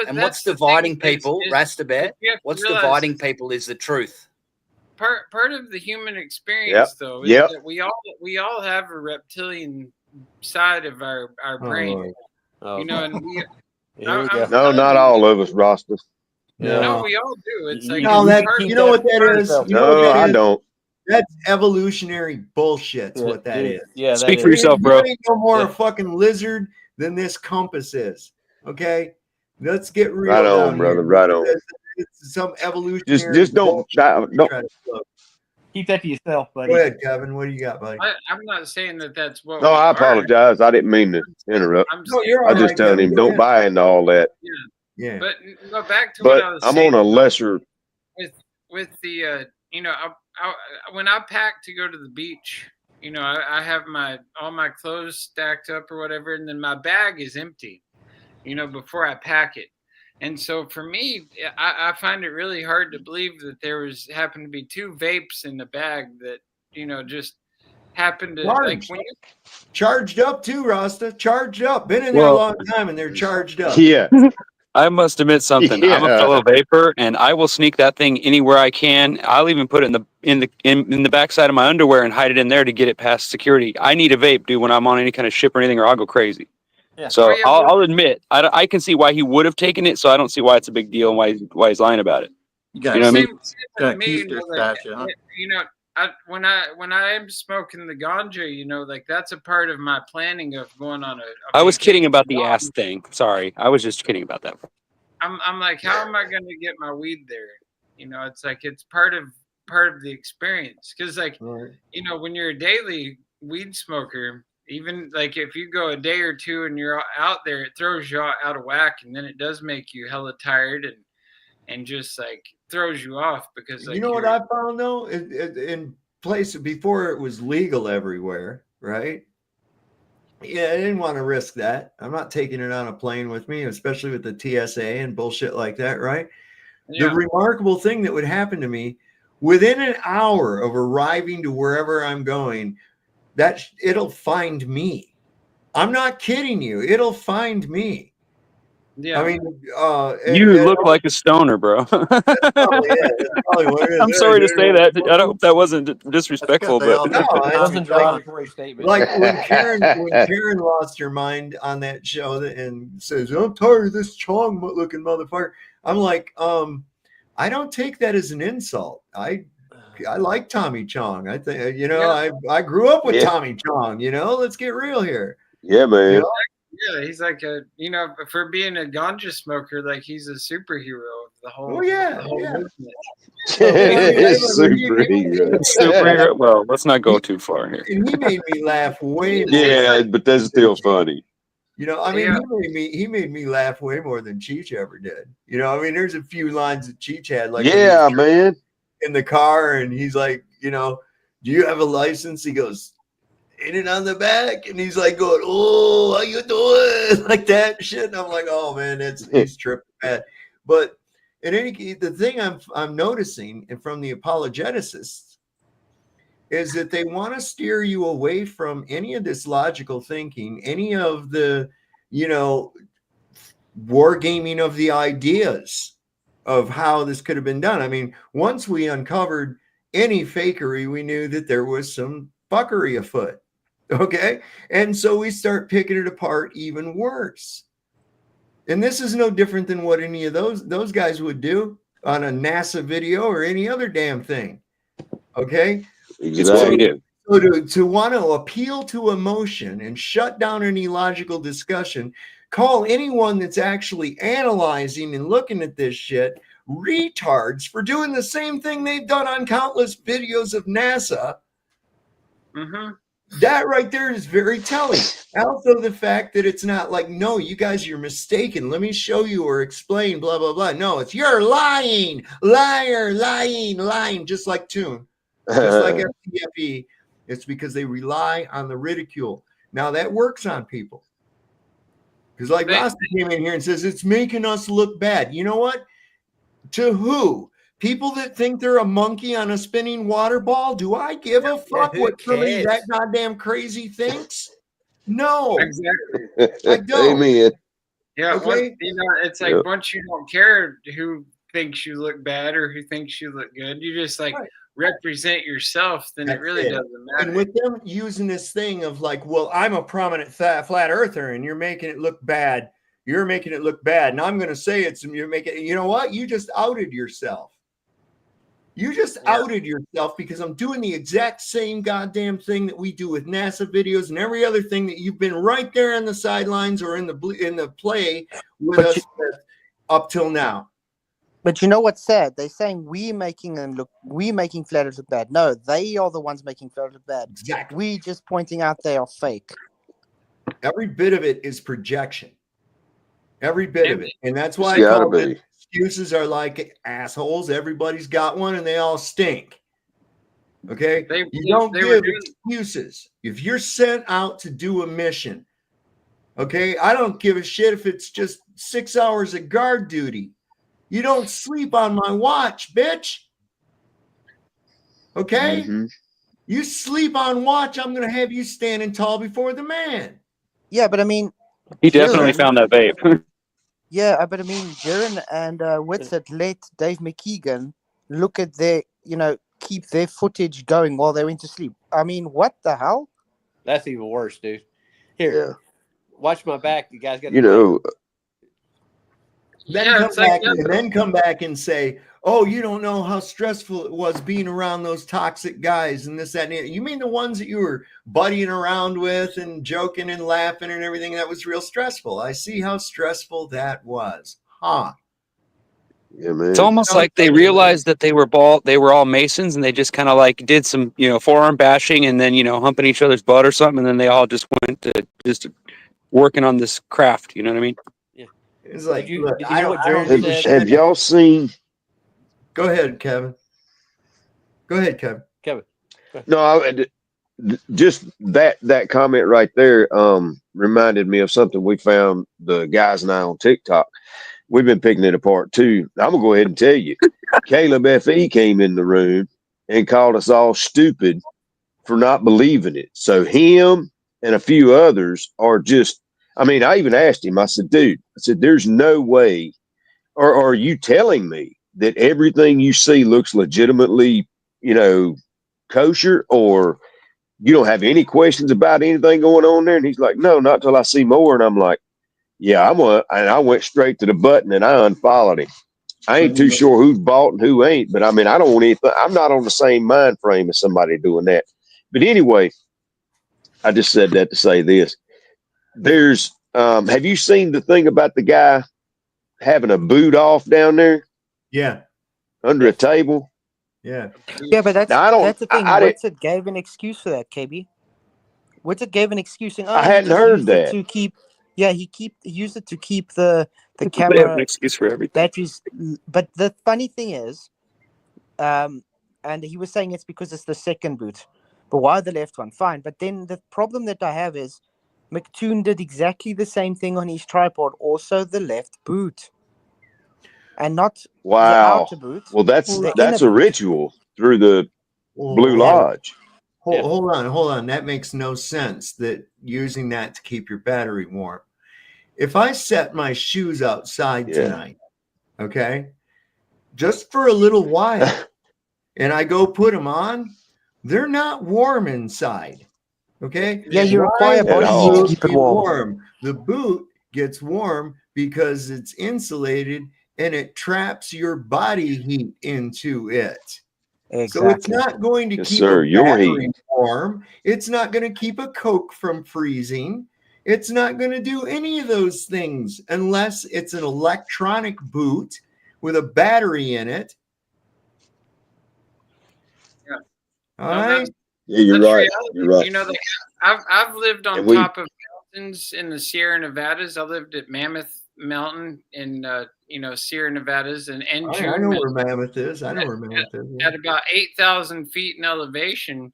And what's dividing people, Rasta Bear? What's dividing people is the truth. Part of the human experience, though, is that we all have a reptilian side of our brain. And no, not all of us, Rasta. No, we all do. It's like what that is. I don't. That's evolutionary bullshit. That's what that is. Yeah, speak for yourself, bro. You ain't no more a fucking lizard than this compass is. Okay. Let's get real. Right on, brother. Right on. It's some evolutionary. Just don't. Keep that to yourself, buddy. Go ahead, Kevin. What do you got, buddy? I'm not saying that's what. No, I apologize. I didn't mean to interrupt. I'm just telling him don't buy into all that. Yeah. But go back to what I was I'm saying. on a lesser. With the when I pack to go to the beach, I have all my clothes stacked up or whatever, and then my bag is empty. Before I pack it. And so for me, I find it really hard to believe that there happened to be 2 vapes in the bag that, just happened to charged up too, Rasta. Charged up. Been in there a long time and they're charged up. Yeah. I must admit something. I'm a fellow vapor, and I will sneak that thing anywhere I can. I'll even put it in the backside of my underwear and hide it in there to get it past security. I need a vape, dude, when I'm on any kind of ship or anything, or I'll go crazy. Yeah. So I'll admit, I can see why he would have taken it. So I don't see why it's a big deal and why he's lying about it. You know what I mean? When I am smoking the ganja, that's a part of my planning of going on a I was kidding about the ass thing. Sorry, I was just kidding about that. I'm like, how am I going to get my weed there? It's like it's part of the experience, because when you're a daily weed smoker. Even if you go a day or two and you're out there, it throws you out of whack, and then it does make you hella tired and just throws you off, because what I found though, in places before it was legal everywhere, right? Yeah, I didn't want to risk that. I'm not taking it on a plane with me, especially with the TSA and bullshit like that, right? Yeah. The remarkable thing that would happen to me within an hour of arriving to wherever I'm going, that it'll find me. I'm not kidding you. It'll find me. Yeah. I mean, you look like a stoner, bro. That's probably it. I'm sorry to say that. I hope that wasn't disrespectful, but no, it wasn't a derogatory statement. Like when Karen lost her mind on that show and says, "I'm tired of this Chong looking motherfucker." I'm like, I don't take that as an insult. I like Tommy Chong. I think, you know, I grew up with Tommy Chong, you know, let's get real here. Yeah, man. You know? Yeah, he's like a, you know, for being a ganja smoker, like he's a superhero of the whole, movement. Superhero. Well, let's not go too far here. And he made me laugh way more. Yeah, but that's still funny. You know, I mean, he made me laugh way more than Cheech ever did. You know, I mean, there's a few lines that Cheech had, like, yeah, man, in the car, and he's like, you know, do you have a license? He goes, in and on the back, and he's like going, oh, how you doing? Like that shit. And I'm like, oh man, he's tripping bad. But in any case, the thing I'm noticing, and from the apologeticists, is that they want to steer you away from any of this logical thinking, any of the, you know, wargaming of the ideas of how this could have been done. I mean, once we uncovered any fakery, we knew that there was some fuckery afoot. Okay. And so we start picking it apart even worse. And this is no different than what any of those guys would do on a NASA video or any other damn thing. Okay. Exactly. So to want to appeal to emotion and shut down any logical discussion, call anyone that's actually analyzing and looking at this shit retards for doing the same thing they've done on countless videos of NASA. Mm-hmm. That right there is very telling. Also, the fact that it's not like, no, you guys, you're mistaken. Let me show you or explain, blah, blah, blah. No, it's you're lying, liar, lying, just like Toon, just like FTFE. It's because they rely on the ridicule. Now, that works on people. Because like Rasta came in here and says, it's making us look bad. You know what? To who? People that think they're a monkey on a spinning water ball? Do I give a fuck what somebody that goddamn crazy thinks? No. Exactly. I don't. Amen. Yeah, Okay. you know, it's like once you don't care who thinks you look bad or who thinks you look good, you just like represent yourself, then it really doesn't matter. And with them using this thing of like, well, I'm a prominent flat earther and you're making it look bad. You're making it look bad. And I'm going to say you're making, you know what? You just outed yourself. You just outed yourself because I'm doing the exact same goddamn thing that we do with NASA videos and every other thing that you've been right there on the sidelines or in the play with us up till now. But you know what's sad? They're saying we're making flat earth look bad. No, they are the ones making flat earth look bad. Exactly. We just pointing out they are fake. Every bit of it is projection. Every bit of it. And that's why I call it excuses are like assholes. Everybody's got one and they all stink. Okay? You don't give excuses. If you're sent out to do a mission, okay, I don't give a shit if it's just 6 hours of guard duty. You don't sleep on my watch, bitch. Okay? Mm-hmm. You sleep on watch, I'm going to have you standing tall before the man. Yeah, but I mean... He definitely found that vape. Yeah, but I mean, Jaron and Witsit let Dave McKeegan look at their, keep their footage going while they went to sleep. I mean, what the hell? That's even worse, dude. Here, watch my back. You guys got Then come back and say, oh, you don't know how stressful it was being around those toxic guys and this, that, and that. You mean the ones that you were buddying around with and joking and laughing and everything? That was real stressful. I see how stressful that was. Huh. Yeah, man. It's almost like they realized that they were all Masons and they just kind of like did some, forearm bashing and then, humping each other's butt or something. And then they all just went to just working on this craft. You know what I mean? Yeah. It's like, have y'all seen... Go ahead, Kevin. Kevin. No, just that comment right there reminded me of something we found, the guys and I, on TikTok. We've been picking it apart too. I'm gonna go ahead and tell you, Caleb F.E. came in the room and called us all stupid for not believing it. So him and a few others are just, I mean, I even asked him, I said, dude, there's no way, or are you telling me that everything you see looks legitimately, kosher, or you don't have any questions about anything going on there? And he's like, no, not till I see more. And I'm like, yeah, I went straight to the button and I unfollowed him. I ain't too sure who's bought and who ain't, but I mean, I don't want anything. I'm not on the same mind frame as somebody doing that. But anyway, I just said that to say this. There's, have you seen the thing about the guy having a boot off down there? Yeah. Under a table? Yeah. Yeah, but Now, I don't, that's the thing. I didn't, Whitsett gave an excuse for that, KB. Whitsett gave an excuse saying, I he hadn't just heard used it that. to keep. Yeah, he used it to keep the They have camera an excuse for everything. batteries. But the funny thing is, and he was saying it's because it's the second boot. But why the left one? Fine. But then the problem that I have is McToon did exactly the same thing on his tripod, also the left boot. And not the outer boot. Well, that's the inner a boot. ritual through the Blue Lodge. Hold on. That makes no sense, that using that to keep your battery warm. If I set my shoes outside tonight, okay, just for a little while, and I go put them on, they're not warm inside. Okay. Yeah, you require body heat to keep it warm. The boot gets warm because it's insulated and it traps your body heat into it. Exactly. So it's not going to keep a battery warm. It's not going to keep a Coke from freezing. It's not going to do any of those things unless it's an electronic boot with a battery in it. Yeah. All right. Yeah, you're That's right. reality. You're right. You know, I've lived on top of mountains in the Sierra Nevadas. I lived at Mammoth Mountain in Sierra Nevadas and I know where Mammoth is. I know where Mammoth is. At about 8,000 feet in elevation,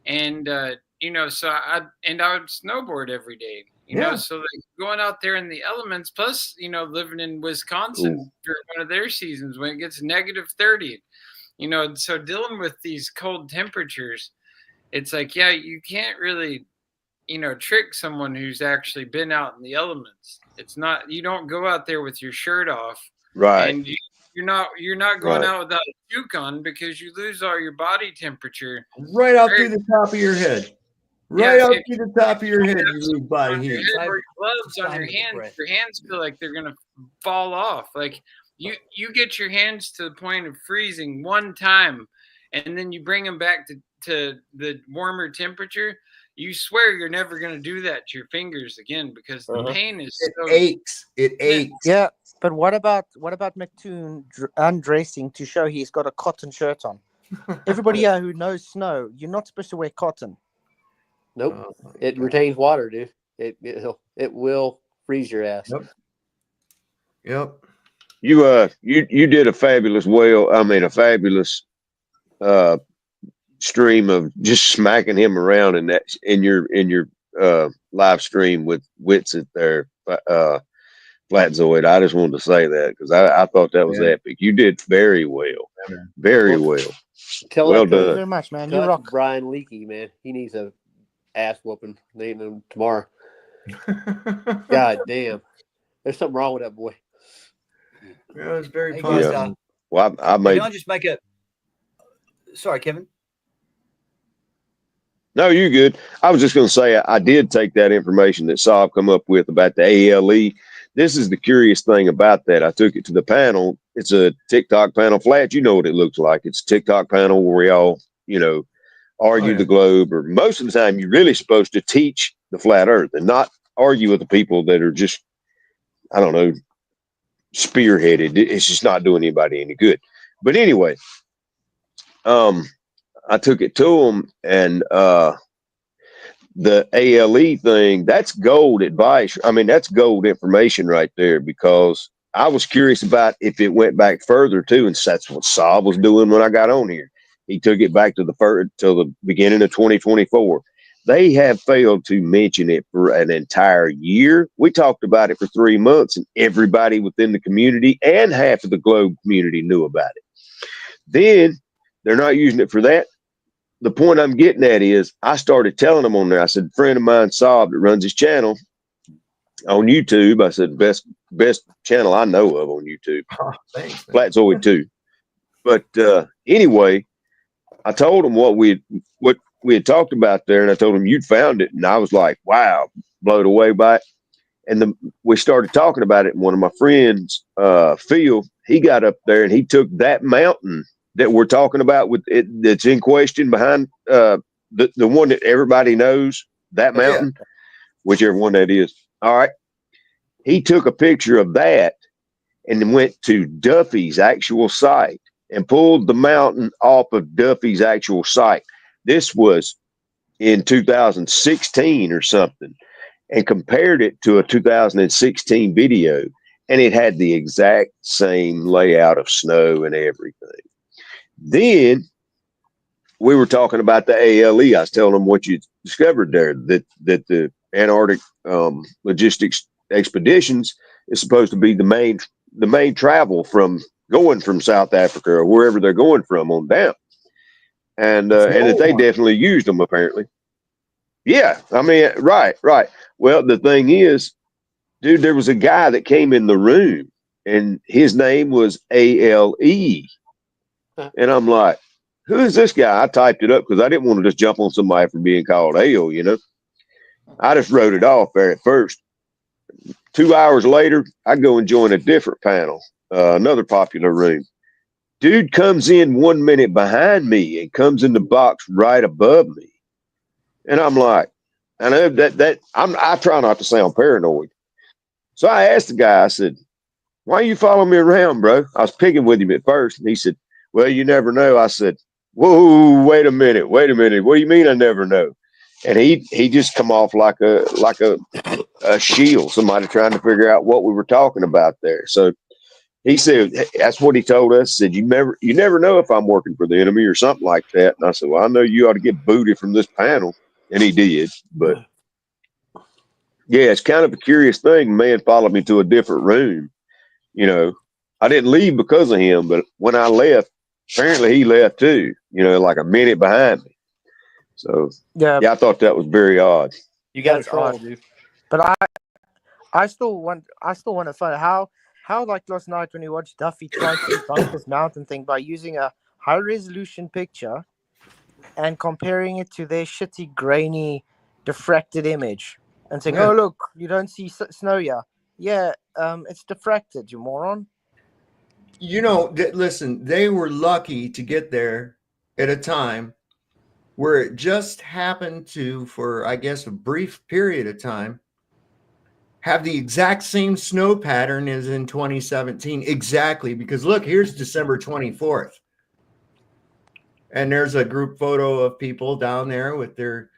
and so I would snowboard every day. You know, so like going out there in the elements, plus living in Wisconsin for one of their seasons when it gets -30. So dealing with these cold temperatures, it's like, yeah, you can't really, trick someone who's actually been out in the elements. It's not, you don't go out there with your shirt off. Right. And you're not going out without a toque on because you lose all your body temperature. Right out through the top of your head. Right out through the top of your head, you lose body heat. Or your gloves on your hands feel like they're gonna fall off. Like you get your hands to the point of freezing one time, and then you bring them back to the warmer temperature. You swear you're never gonna do that to your fingers again because the pain is so aches. It aches. Yeah, but what about McToon undressing to show he's got a cotton shirt on? Everybody here who knows snow, you're not supposed to wear cotton. Nope. It retains water, dude. It will freeze your ass. Yep. You did a fabulous stream of just smacking him around in your live stream with Whitsett there, Flatzoid. I just wanted to say that because I thought that was epic. You did very well. Very well. Well done. Thank you very much, man. You rock. Brian Leakey, man. He needs a ass whooping tomorrow. God damn. There's something wrong with that boy. Yeah, it was very Hey, fun. guys, Well, I can made. I just make a? Sorry, Kevin. No, you're good. I was just going to say I did take that information that Saab come up with about the ALE. This is the curious thing about that. I took it to the panel. It's a TikTok panel. Flat, you know what it looks like. It's a TikTok panel where we all, argue the globe, or most of the time you're really supposed to teach the flat earth and not argue with the people that are just, I don't know, spearheaded. It's just not doing anybody any good. But anyway, I took it to them, and the ALE thing, that's gold advice. I mean, that's gold information right there, because I was curious about if it went back further too, and that's what Saab was doing when I got on here. He took it back to the beginning of 2024. They have failed to mention it for an entire year. We talked about it for 3 months, and everybody within the community and half of the globe community knew about it. Then they're not using it for that. The point I'm getting at is I started telling them on there. I said, a friend of mine, Saab, that runs his channel on YouTube. I said, best channel I know of on YouTube. Oh, thanks, Flatzoid 2. But anyway, I told him what we had talked about there, and I told him you'd found it, and I was like, wow, blown away by it. And we started talking about it, and one of my friends, Phil, he got up there and he took that mountain that we're talking about with it that's in question behind the one that everybody knows, that mountain, whichever one that is. All right. He took a picture of that and then went to Duffy's actual site and pulled the mountain off of Duffy's actual site. This was in 2016 or something, and compared it to a 2016 video, and it had the exact same layout of snow and everything. Then we were talking about the ALE. I was telling them what you discovered there, that the Antarctic logistics expeditions is supposed to be the main travel from going from South Africa or wherever they're going from on down, and that they definitely used them apparently. Yeah, I mean, right. Well, the thing is, dude, there was a guy that came in the room, and his name was ALE, and I'm like, who is this guy? I typed it up because I didn't want to just jump on somebody for being called Ale, you know. I just wrote it off there at first. 2 hours later, I go and join a different panel, another popular room. Dude comes in 1 minute behind me and comes in the box right above me. And I'm like, I know I try not to sound paranoid. So I asked the guy, I said, why you following me around, bro? I was picking with him at first. And he said, well, you never know. I said, whoa, wait a minute. What do you mean I never know? And he just come off like a shield, somebody trying to figure out what we were talking about there. So he said, that's what he told us. He said, you never know if I'm working for the enemy or something like that. And I said, well, I know you ought to get booted from this panel. And he did. But yeah, it's kind of a curious thing. Man followed me to a different room. You know, I didn't leave because of him, but when I left, apparently he left too, you know, like a minute behind me. So yeah, I thought that was very odd. You got a troll, dude. But I still want to find out how like last night when we watched Duffy try to debunk this mountain thing by using a high resolution picture and comparing it to their shitty grainy diffracted image and saying, oh look, you don't see snow here. Yeah, it's diffracted, you moron. You know, listen, they were lucky to get there at a time where it just happened to, for I guess a brief period of time, have the exact same snow pattern as in 2017. Exactly, because look, here's December 24th. And there's a group photo of people down there with their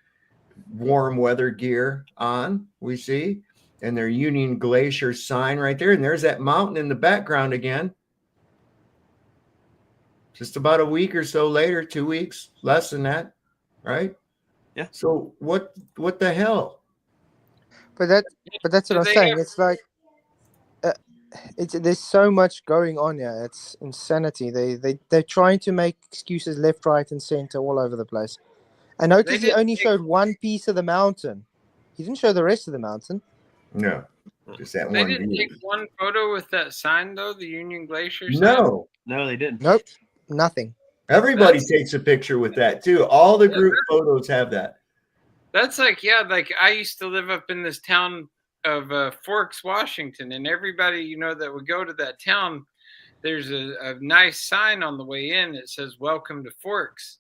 warm weather gear on, we see, and their Union Glacier sign right there. And there's that mountain in the background again. Just about a week or so later, 2 weeks, less than that, right? Yeah. So what the hell? But that's what I'm saying. It's like there's so much going on here. It's insanity. They're trying to make excuses left, right, and center all over the place. I noticed he only showed one piece of the mountain. He didn't show the rest of the mountain. No, just that They one. didn't take one photo with that sign though, the Union Glacier sign. No, they didn't. Nope, nothing. Everybody takes a picture with that too. All the group photos have that. That's like I used to live up in this town of Forks, Washington, and everybody that would go to that town, there's a nice sign on the way in that says "Welcome to Forks,"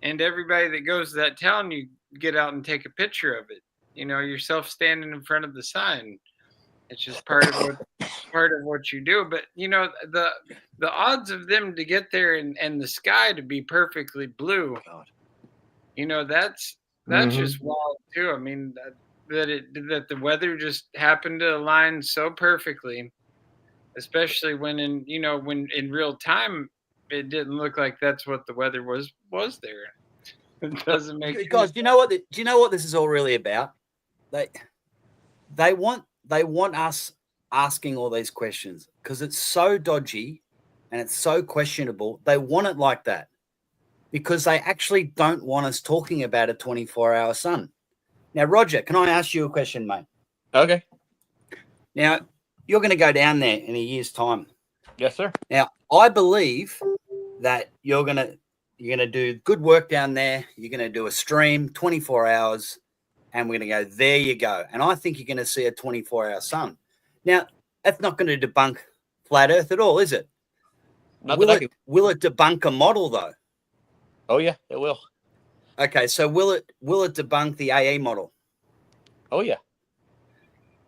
and everybody that goes to that town, you get out and take a picture of it. Yourself standing in front of the sign. It's just part of what you do. But the odds of them to get there and the sky to be perfectly blue, that's just wild too. I mean that the weather just happened to align so perfectly, especially when in real time it didn't look like that's what the weather was there. It doesn't make guys. Do you know what this is all really about? They want us asking all these questions because it's so dodgy and it's so questionable. They want it like that because they actually don't want us talking about a 24-hour sun. Now, Roger, can I ask you a question, mate? Okay. Now, you're going to go down there in a year's time. Yes, sir. Now, I believe that you're going to do good work down there. You're going to do a stream 24 hours. And we're going to go, there you go. And I think you're going to see a 24-hour sun. Now, that's not going to debunk flat Earth at all, is it? will it debunk a model though? Oh yeah, it will. Okay, so will it debunk the AA model? Oh yeah.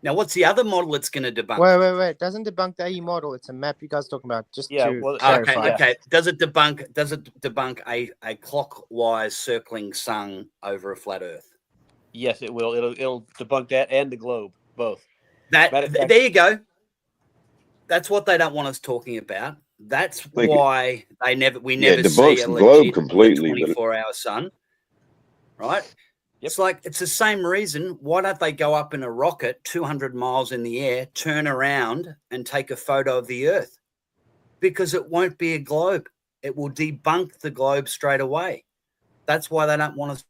Now, what's the other model it's going to debunk? Wait. It doesn't debunk the AE model. It's a map you guys are talking about. Just to clarify. Okay. Does it debunk a clockwise circling sun over a flat Earth? Yes, it will. It'll debunk that and the globe, both. There you go. That's what they don't want us talking about. That's why we never see a globe completely 24-hour sun, right? Yep. It's the same reason. Why don't they go up in a rocket 200 miles in the air, turn around and take a photo of the Earth? Because it won't be a globe. It will debunk the globe straight away. That's why they don't want us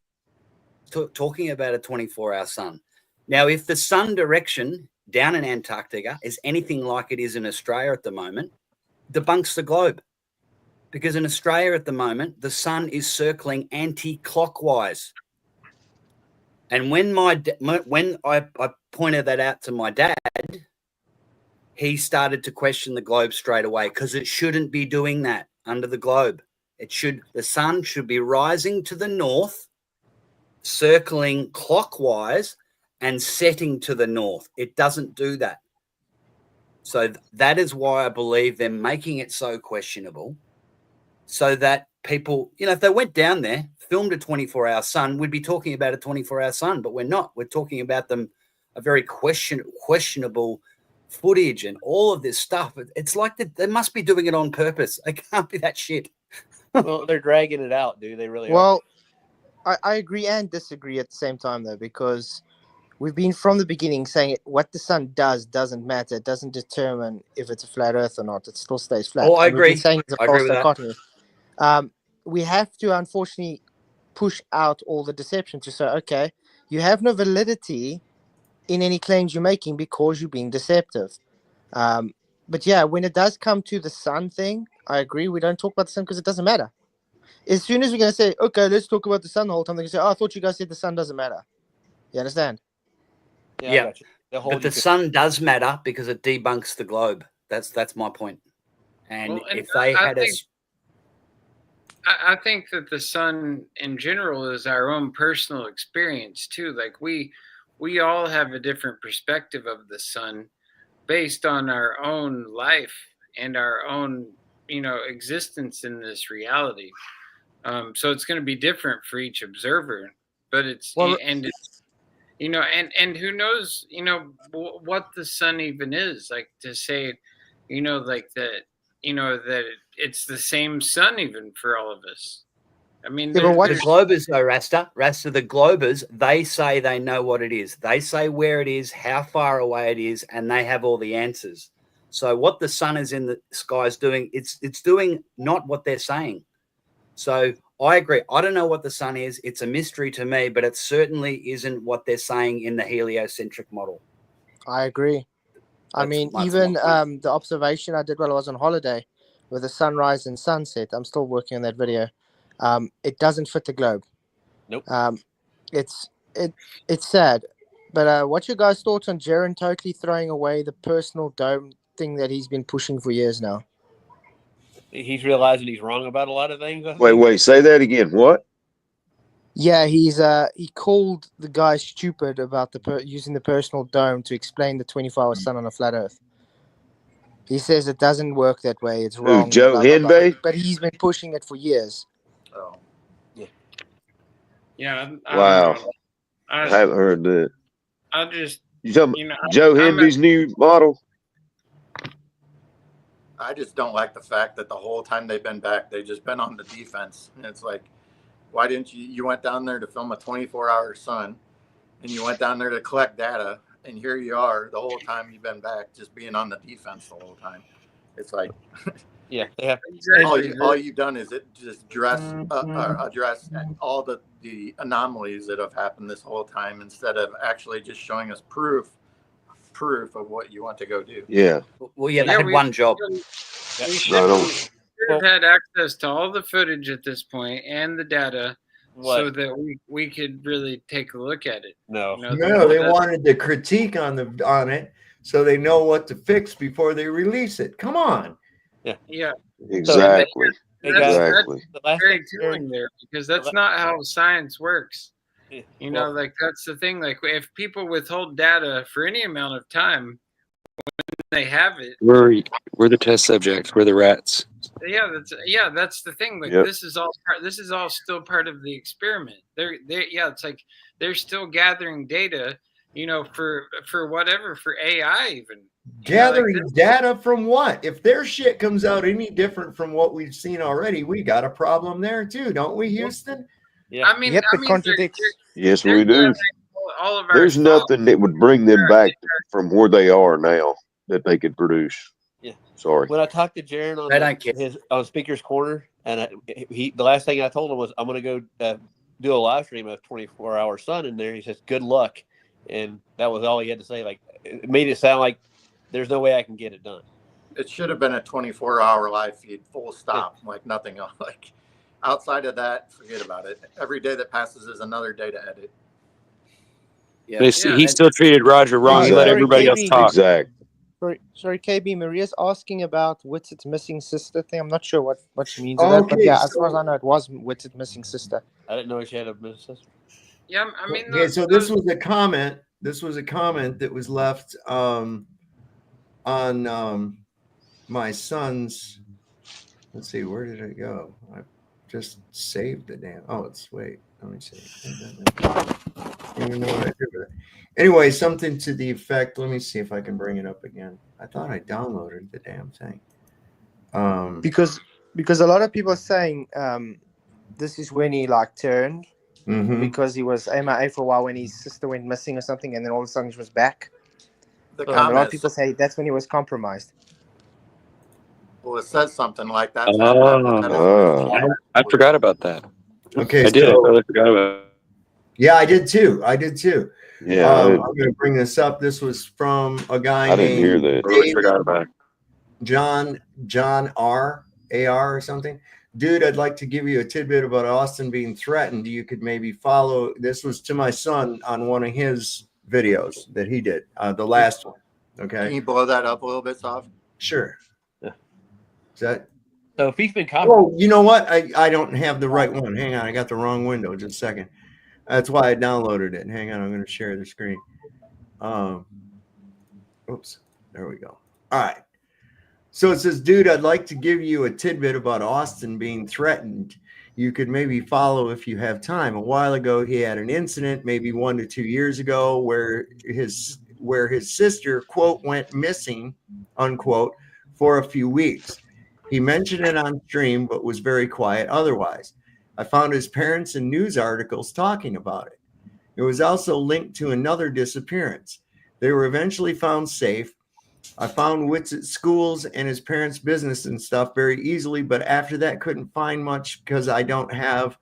talking about a 24-hour sun. Now, if the sun direction down in Antarctica is anything like it is in Australia at the moment, debunks the globe. Because in Australia at the moment, the sun is circling anti-clockwise. And when I pointed that out to my dad, he started to question the globe straight away because it shouldn't be doing that under the globe. The sun should be rising to the north, circling clockwise and setting to the north. It doesn't do that. So that is why I believe they're making it so questionable, so that people, if they went down there, filmed a 24-hour sun, we'd be talking about a 24-hour sun, but we're not. We're talking about a very questionable footage and all of this stuff. It's like they must be doing it on purpose. It can't be that shit. Well, they're dragging it out, dude. They really are. Well, I agree and disagree at the same time, though, because we've been from the beginning saying what the sun doesn't matter. It doesn't determine if it's a flat Earth or not. It still stays flat. Oh, I agree. We've been saying it's a false dichotomy. We have to, unfortunately, push out all the deception to say, okay, you have no validity in any claims you're making because you're being deceptive. But yeah, when it does come to the sun thing, I agree. We don't talk about the sun because it doesn't matter. As soon as we're going to say, okay, let's talk about the sun the whole time, they're going to say, oh, I thought you guys said the sun doesn't matter. You understand? Yeah. But the sun does matter because it debunks the globe. That's my point. And if they had I think that the sun in general is our own personal experience too. Like we all have a different perspective of the sun based on our own life and our own, existence in this reality. So it's going to be different for each observer, but and who knows, what the sun even is, like to say, like that, that it's the same sun even for all of us. I mean, the globers though, Rasta, the globers, they say they know what it is. They say where it is, how far away it is, and they have all the answers. So what the sun is in the sky is doing, it's doing not what they're saying. So I agree. I don't know what the sun is. It's a mystery to me, but it certainly isn't what they're saying in the heliocentric model. I agree. Even the observation I did while I was on holiday with the sunrise and sunset, I'm still working on that video. It doesn't fit the globe. Nope. It's sad. But what's your guys' thoughts on Jaron totally throwing away the personal dome thing that he's been pushing for years now? He's realizing he's wrong about a lot of things. Wait, say that again. What? Yeah, he called the guy stupid about using the personal dome to explain the 24-hour sun on a flat Earth. He says it doesn't work that way. It's wrong. Joe blah, blah, blah. Henbey? But he's been pushing it for years. Oh. Yeah. Wow. I haven't heard that. I just. You talking about Joe Henbey's new model? I just don't like the fact that the whole time they've been back, they've just been on the defense. And it's like, why didn't you went down there to film a 24-hour sun, and you went down there to collect data, and here you are the whole time you've been back just being on the defense the whole time. It's like, yeah, yeah. all you've done is just address all the anomalies that have happened this whole time instead of actually just showing us proof of what you want to go do. Yeah. Well, yeah, they had one job. We should have had access to all the footage at this point and the data so that we could really take a look at it. No, they wanted the critique on it so they know what to fix before they release it. Come on. Yeah. Exactly. That's Exactly. very telling there, because that's not how science works. You know, like that's the thing. Like if people withhold data for any amount of time, when they have it, We're the test subjects. We're the rats. that's the thing. Like Yep. this is all still part of the experiment. It's like they're still gathering data, you know, for whatever, for AI even. Gathering data from what? If their shit comes out any different from what we've seen already, we got a problem there too, don't we, Houston? Yeah. I mean, Yep, it they're contradicts. Yes, they're we do. gathering all of our There's thoughts. nothing that would bring them back from where they are now that they could produce. Yeah. Sorry. When I talked to Jaron on Speaker's Corner, and the last thing I told him was, I'm going to go do a live stream of 24-hour sun in there. He says, good luck. And that was all he had to say. Like, it made it sound like there's no way I can get it done. It should have been a 24-hour live feed, full stop, like nothing else. Like outside of that, forget about it. Every day that passes is another day to edit. Yeah. He still treated Roger wrong. He let everybody else talk. Exactly. Sorry, KB. Maria's asking about Witset's missing sister thing. I'm not sure what she means by that, but yeah, as far as I know, it was Witset's missing sister. I didn't know she had a missing sister. Yeah, I mean. Okay, so this was a comment. This was a comment that was left on my son's. Let's see, where did it go? I just saved the damn. Oh, wait. Let me see. I don't even know what I did with it. Anyway, something to the effect. Let me see if I can bring it up again. I thought I downloaded the damn thing. Because a lot of people are saying this is when he like turned because he was MIA for a while when his sister went missing or something, and then all of a sudden she was back. A lot of people say that's when he was compromised. Well, it says something like that. I forgot about that. Okay, I did. I totally forgot about it. Yeah, I did too. Yeah, I'm going to bring this up. This was from a guy I didn't hear named that. I forgot about it. John R. AR or something. Dude, I'd like to give you a tidbit about Austin being threatened. You could maybe follow. This was to my son on one of his videos that he did, the last one. Okay. Can you blow that up a little bit, soft? Sure. Is that? So if he's been Oh, you know what? I don't have the right one. Hang on. I got the wrong window. Just a second. That's why I downloaded it. Hang on. I'm going to share the screen. Oops. There we go. All right. So it says, dude, I'd like to give you a tidbit about Austin being threatened. You could maybe follow if you have time. A while ago, he had an incident, maybe 1 to 2 years ago, where his sister, quote, went missing, unquote, for a few weeks. He mentioned it on stream, but was very quiet otherwise. I found his parents in news articles talking about it. It was also linked to another disappearance. They were eventually found safe. I found Wits at schools and his parents' business and stuff very easily, but after that couldn't find much because I don't have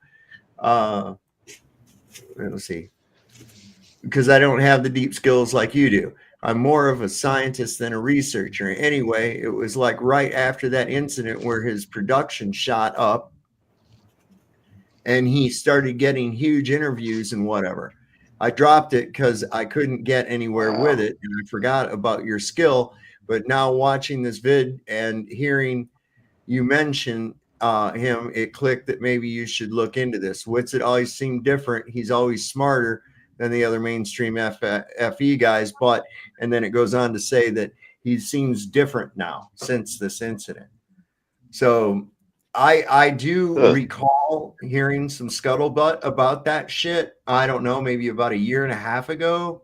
because I don't have the deep skills like you do. I'm more of a scientist than a researcher. Anyway, it was like right after that incident where his production shot up and he started getting huge interviews and whatever. I dropped it because I couldn't get anywhere with it, and I forgot about your skill. But now watching this vid and hearing you mention him, it clicked that maybe you should look into this. Witsit always seemed different. He's always smarter than the other mainstream FE guys. And then it goes on to say that he seems different now since this incident. So I do recall hearing some scuttlebutt about that shit. I don't know, maybe about a year and a half ago,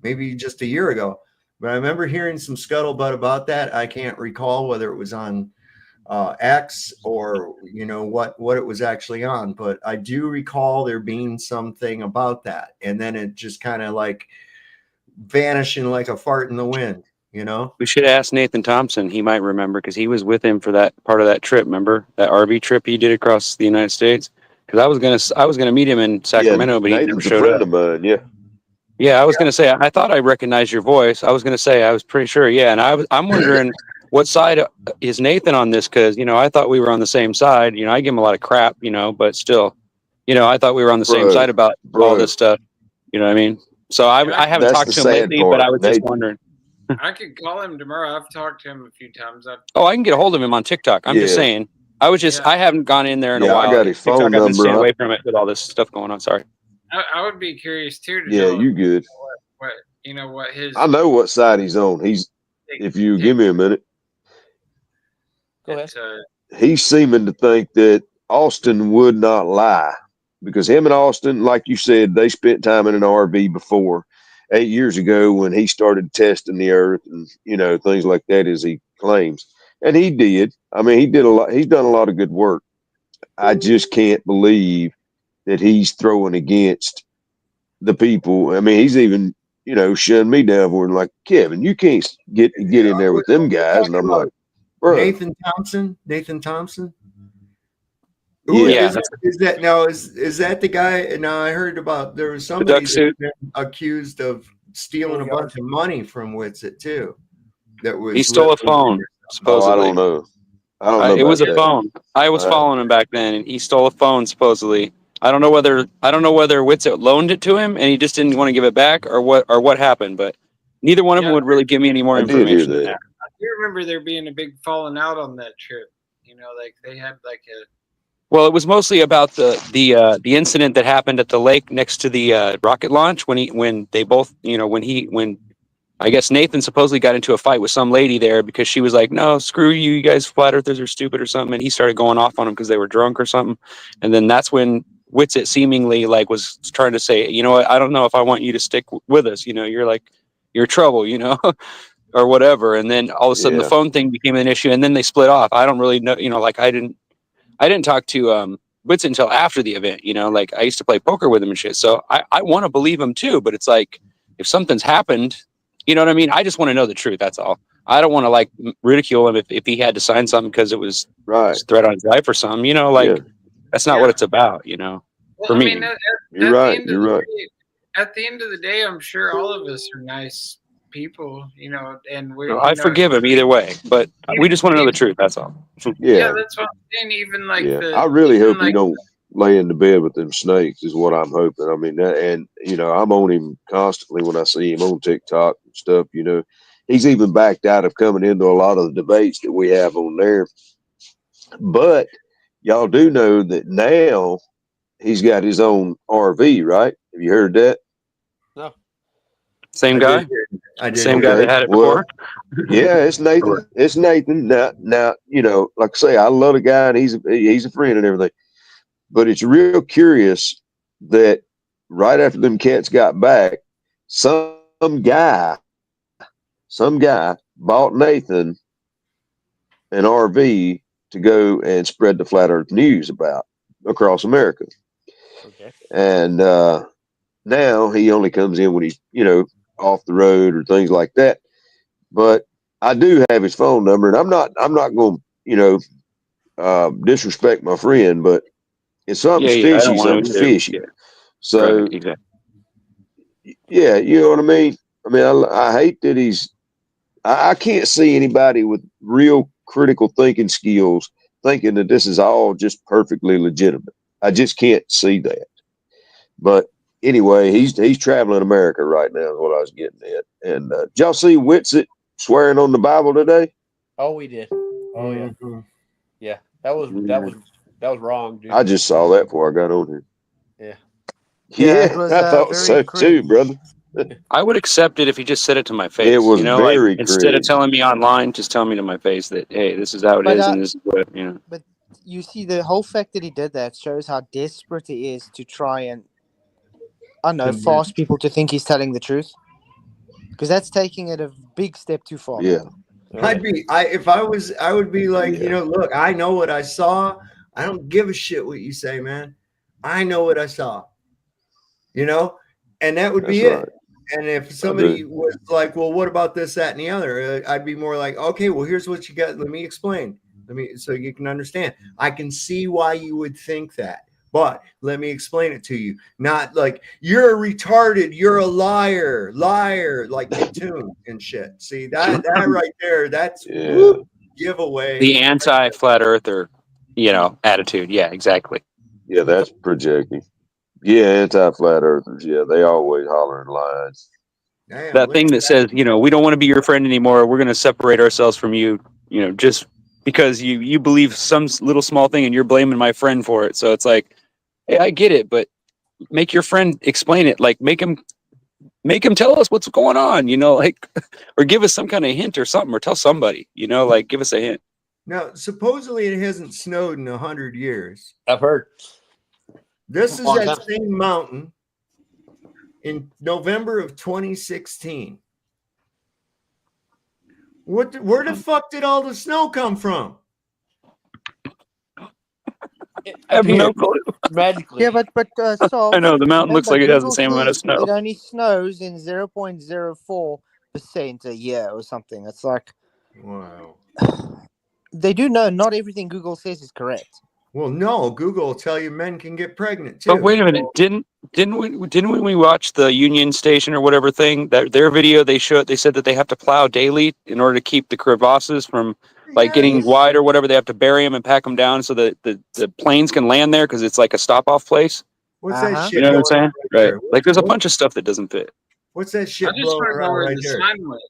maybe just a year ago. But I remember hearing some scuttlebutt about that. I can't recall whether it was on X or, you know, what it was actually on. But I do recall there being something about that. And then it just kind of like vanishing like a fart in the wind. You know, we should ask Nathan Thompson. He might remember because he was with him for that part of that trip. Remember that RV trip he did across the United States? Because I was gonna meet him in Sacramento, but he never showed up. Of mine, yeah, I was gonna say I thought I recognized your voice. I was gonna say I was pretty sure. Yeah, and I'm wondering what side is Nathan on this? Because I thought we were on the same side. I give him a lot of crap, but still, I thought we were on the same side about all this stuff. You know what I mean? So I haven't talked to him lately, but I was just wondering. I could call him tomorrow. I've talked to him a few times. Oh, I can get a hold of him on TikTok. I'm just Yeah. saying. I haven't gone in there in a Yeah, I while. got his phone TikTok, I've been number. staying away from it with all this stuff going on. Sorry. I would be curious too to Yeah, know you good. what his. I know what side he's on. If you give me a minute, Go ahead. he's seeming to think that Austin would not lie because him and Austin, like you said, they spent time in an RV before 8 years ago when he started testing the earth and, things like that, as he claims. And he did. I mean, he did a lot. He's done a lot of good work. I just can't believe that he's throwing against the people. I mean, he's even, shunned me down for it. Like, Kevin, you can't get in there with them guys. And I'm like, bro. Nathan Thompson. Yeah. Is that the guy? Now I heard about there was somebody that's been accused of stealing a bunch of money from Witsit too. He stole a phone, supposedly. I don't know. I don't know. It was a that. phone. I was following him back then, and he stole a phone supposedly. I don't know whether Witsit loaned it to him and he just didn't want to give it back, or what happened. But neither one of them would really give me any more information than that. I do remember there being a big falling out on that trip. Like they had like a. Well, it was mostly about the incident that happened at the lake next to the rocket launch when I guess Nathan supposedly got into a fight with some lady there because she was like, "No, screw you, you guys flat earthers are stupid" or something, and he started going off on them because they were drunk or something. And then that's when Witsit seemingly was trying to say, "You know what? I don't know if I want you to stick with us. You're trouble, or whatever." And then all of a sudden the phone thing became an issue, and then they split off. I don't really know, I didn't talk to Witsit until after the event. Like I used to play poker with him and shit. So I want to believe him too, but it's like if something's happened. You know what I mean? I just want to know the truth. That's all. I don't want to ridicule him if he had to sign something because it was a threat on his life or something. That's not what it's about. Well, for me. You're right. You're right. At the end of the day, I'm sure all of us are nice people. And we. I forgive him either way, but we just want to know the truth. That's all. Yeah, that's what I'm saying. Even like I really hope he don't lay in the bed with them snakes is what I'm hoping. I mean, I'm on him constantly when I see him on TikTok and stuff. He's even backed out of coming into a lot of the debates that we have on there. But y'all do know that now he's got his own RV, right? Have you heard that? No. Same guy? Same guy that had it before? Yeah, it's Nathan. It's Nathan. Now, like I say, I love the guy and he's a friend and everything. But it's real curious that right after them cats got back, some guy bought Nathan an RV to go and spread the flat earth news about across America. Okay. And now he only comes in when he's, off the road or things like that. But I do have his phone number, and I'm not going to, disrespect my friend, but if something's fishy, something's fishy. Yeah. So, right, exactly. Yeah, you know what I mean? I mean, I hate that I can't see anybody with real critical thinking skills thinking that this is all just perfectly legitimate. I just can't see that. But anyway, he's traveling America right now is what I was getting at. And did y'all see Witsit swearing on the Bible today? Oh, we did. Oh, yeah. Yeah, that was wrong, dude. I just saw that before I got on here. Yeah. Yeah, it was, I thought so too, brother. I would accept it if he just said it to my face. It was very instead of cringe. telling me online, just tell me to my face that, hey, this is how it is, and this is what, But you see, the whole fact that he did that shows how desperate he is to try and, I don't know, force people to think he's telling the truth. Because that's taking it a big step too far. Yeah. I would be like, look, I know what I saw. I don't give a shit what you say, man. I know what I saw. And that would be it. Right. And if somebody was like, well, what about this, that, and the other? I'd be more like, okay, well, here's what you got. Let me explain. So you can understand. I can see why you would think that, but let me explain it to you. Not like you're retarded, you're a liar, like Tune and shit. See that right there? That's giveaway. The anti-flat earther, attitude. Yeah, exactly. Yeah, that's projecting. Yeah, anti-flat earthers. Yeah, they always hollering lines. That thing that says, we don't want to be your friend anymore. We're going to separate ourselves from you, just because you believe some little small thing and you're blaming my friend for it. So it's like, hey, I get it, but make your friend explain it. Like make him tell us what's going on, or give us some kind of hint or something, or tell somebody, like give us a hint. Now, supposedly it hasn't snowed in 100 years. I've heard. This is that same mountain in November of 2016. Where the fuck did all the snow come from? I have no clue. Magically. Yeah, but so I know the mountain looks like it has the Google same amount of says snow. It only snows in 0.04% a year or something. It's like, wow. They do know not everything Google says is correct. Well, no, Google will tell you men can get pregnant too. But wait a minute, didn't we watch the Union Station or whatever thing, that their video they said that they have to plow daily in order to keep the crevasses from getting wide or whatever. They have to bury them and pack them down so that the planes can land there because it's like a stop off place. What's that shit? You know what I'm saying? Right. There? Like there's a bunch of stuff that doesn't fit. What's that shit I just blowing want to know around where right the there? sun went.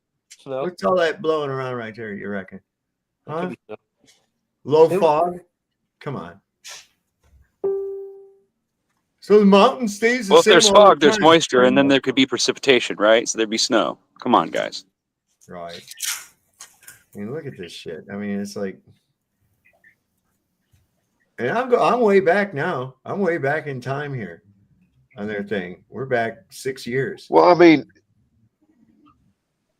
What's all that blowing around right there, you reckon? Huh? Snow. Low fog? Come on. So the mountain stays the Well, if same there's all the fog, there's time. moisture, and then there could be precipitation, right? So there'd be snow. Come on, guys. Right. I mean, look at this shit. I mean, it's like, and I'm way back now. I'm way back in time here on their thing. We're back 6 years. Well, I mean,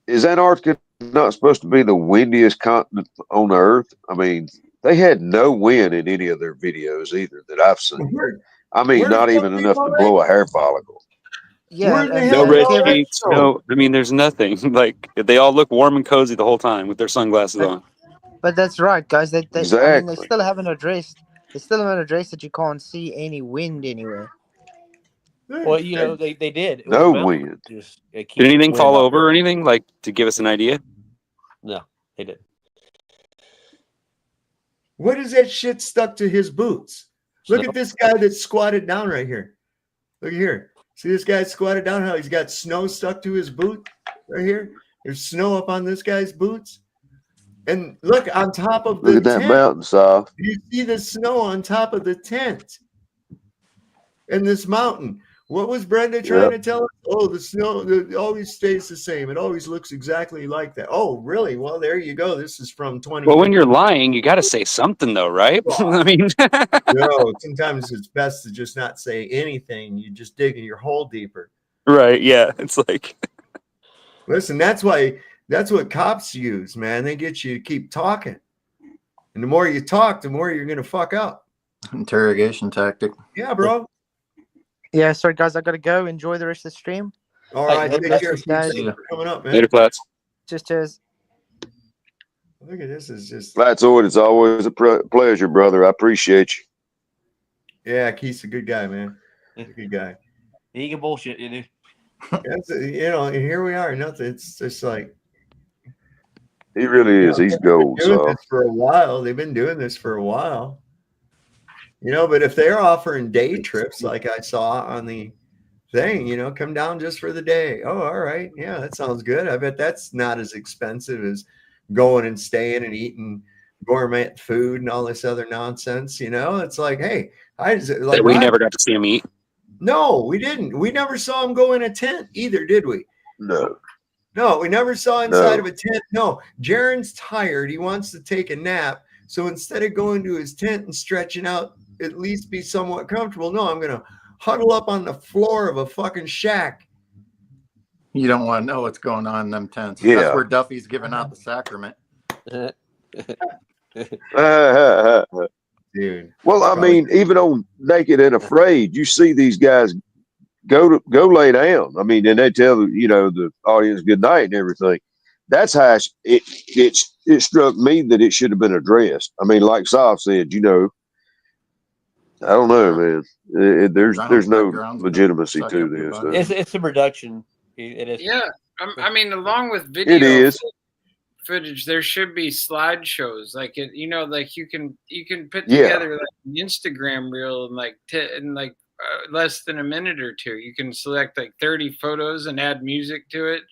is Antarctica not supposed to be the windiest continent on Earth? I mean, they had no wind in any of their videos either that I've seen. I mean, not even enough to blow a hair follicle. Yeah, No red sheets. No, I mean, there's nothing. Like they all look warm and cozy the whole time with their sunglasses on. But that's right, guys. I mean, they Exactly. still haven't addressed. They still haven't addressed that you can't see any wind anywhere. Well, they did. It No was mountain. wind. Just, keep Did anything wind fall off over or anything, like to give us an idea? No, they didn't. What is that shit stuck to his boots? Look at this guy that's squatted down right here. Look here. See this guy squatted down, how he's got snow stuck to his boot right here? There's snow up on this guy's boots. And look on top of the Look at that tent. mountain, Saw. You see the snow on top of the tent. And this mountain. What was Brenda trying to tell us? Oh, the snow always stays the same. It always looks exactly like that. Oh, really? Well, there you go. This is from 20. Well, when you're lying, you got to say something, though, right? I mean, no, sometimes it's best to just not say anything. You just dig in your hole deeper. Right? Yeah, it's like. Listen, that's what cops use, man. They get you to keep talking, and the more you talk, the more you're gonna fuck up. Interrogation tactic. Yeah, bro. Yeah, sorry guys, I gotta go. Enjoy the rest of the stream. All right, Hey, take care. guys. Coming up, man. Later, Flats. Cheers. Look at this. Is just Flats Oid, it's always a pleasure, brother. I appreciate you. Yeah, Keith's a good guy, man. He's a good guy. He can bullshit, you know. That's, and here we are. Nothing. It's just like He really is. He's gold. Doing So this for a while. They've been doing this for a while. But if they're offering day trips, like I saw on the thing, come down just for the day. Oh, all right. Yeah, that sounds good. I bet that's not as expensive as going and staying and eating gourmet food and all this other nonsense. It's like, hey, We never got to see him eat. No, we didn't. We never saw him go in a tent either, did we? no. No, we never saw inside No. of a tent. No, Jaren's tired. He wants to take a nap. So instead of going to his tent and stretching out, at least be somewhat comfortable. No, I'm going to huddle up on the floor of a fucking shack. You don't want to know what's going on in them tents. Yeah. That's where Duffy's giving out the sacrament. Dude. Well, I mean, even on Naked and Afraid, you see these guys go lay down. I mean, and they tell the audience good night and everything. That's how it struck me that it should have been addressed. I mean, like Sav said, I don't know, man. There's no legitimacy to this. It's a production. It is. Yeah, I mean, along with video It is. footage, there should be slideshows. Like you can put Yeah. together like an Instagram reel and less than a minute or two. You can select like 30 photos and add music to it.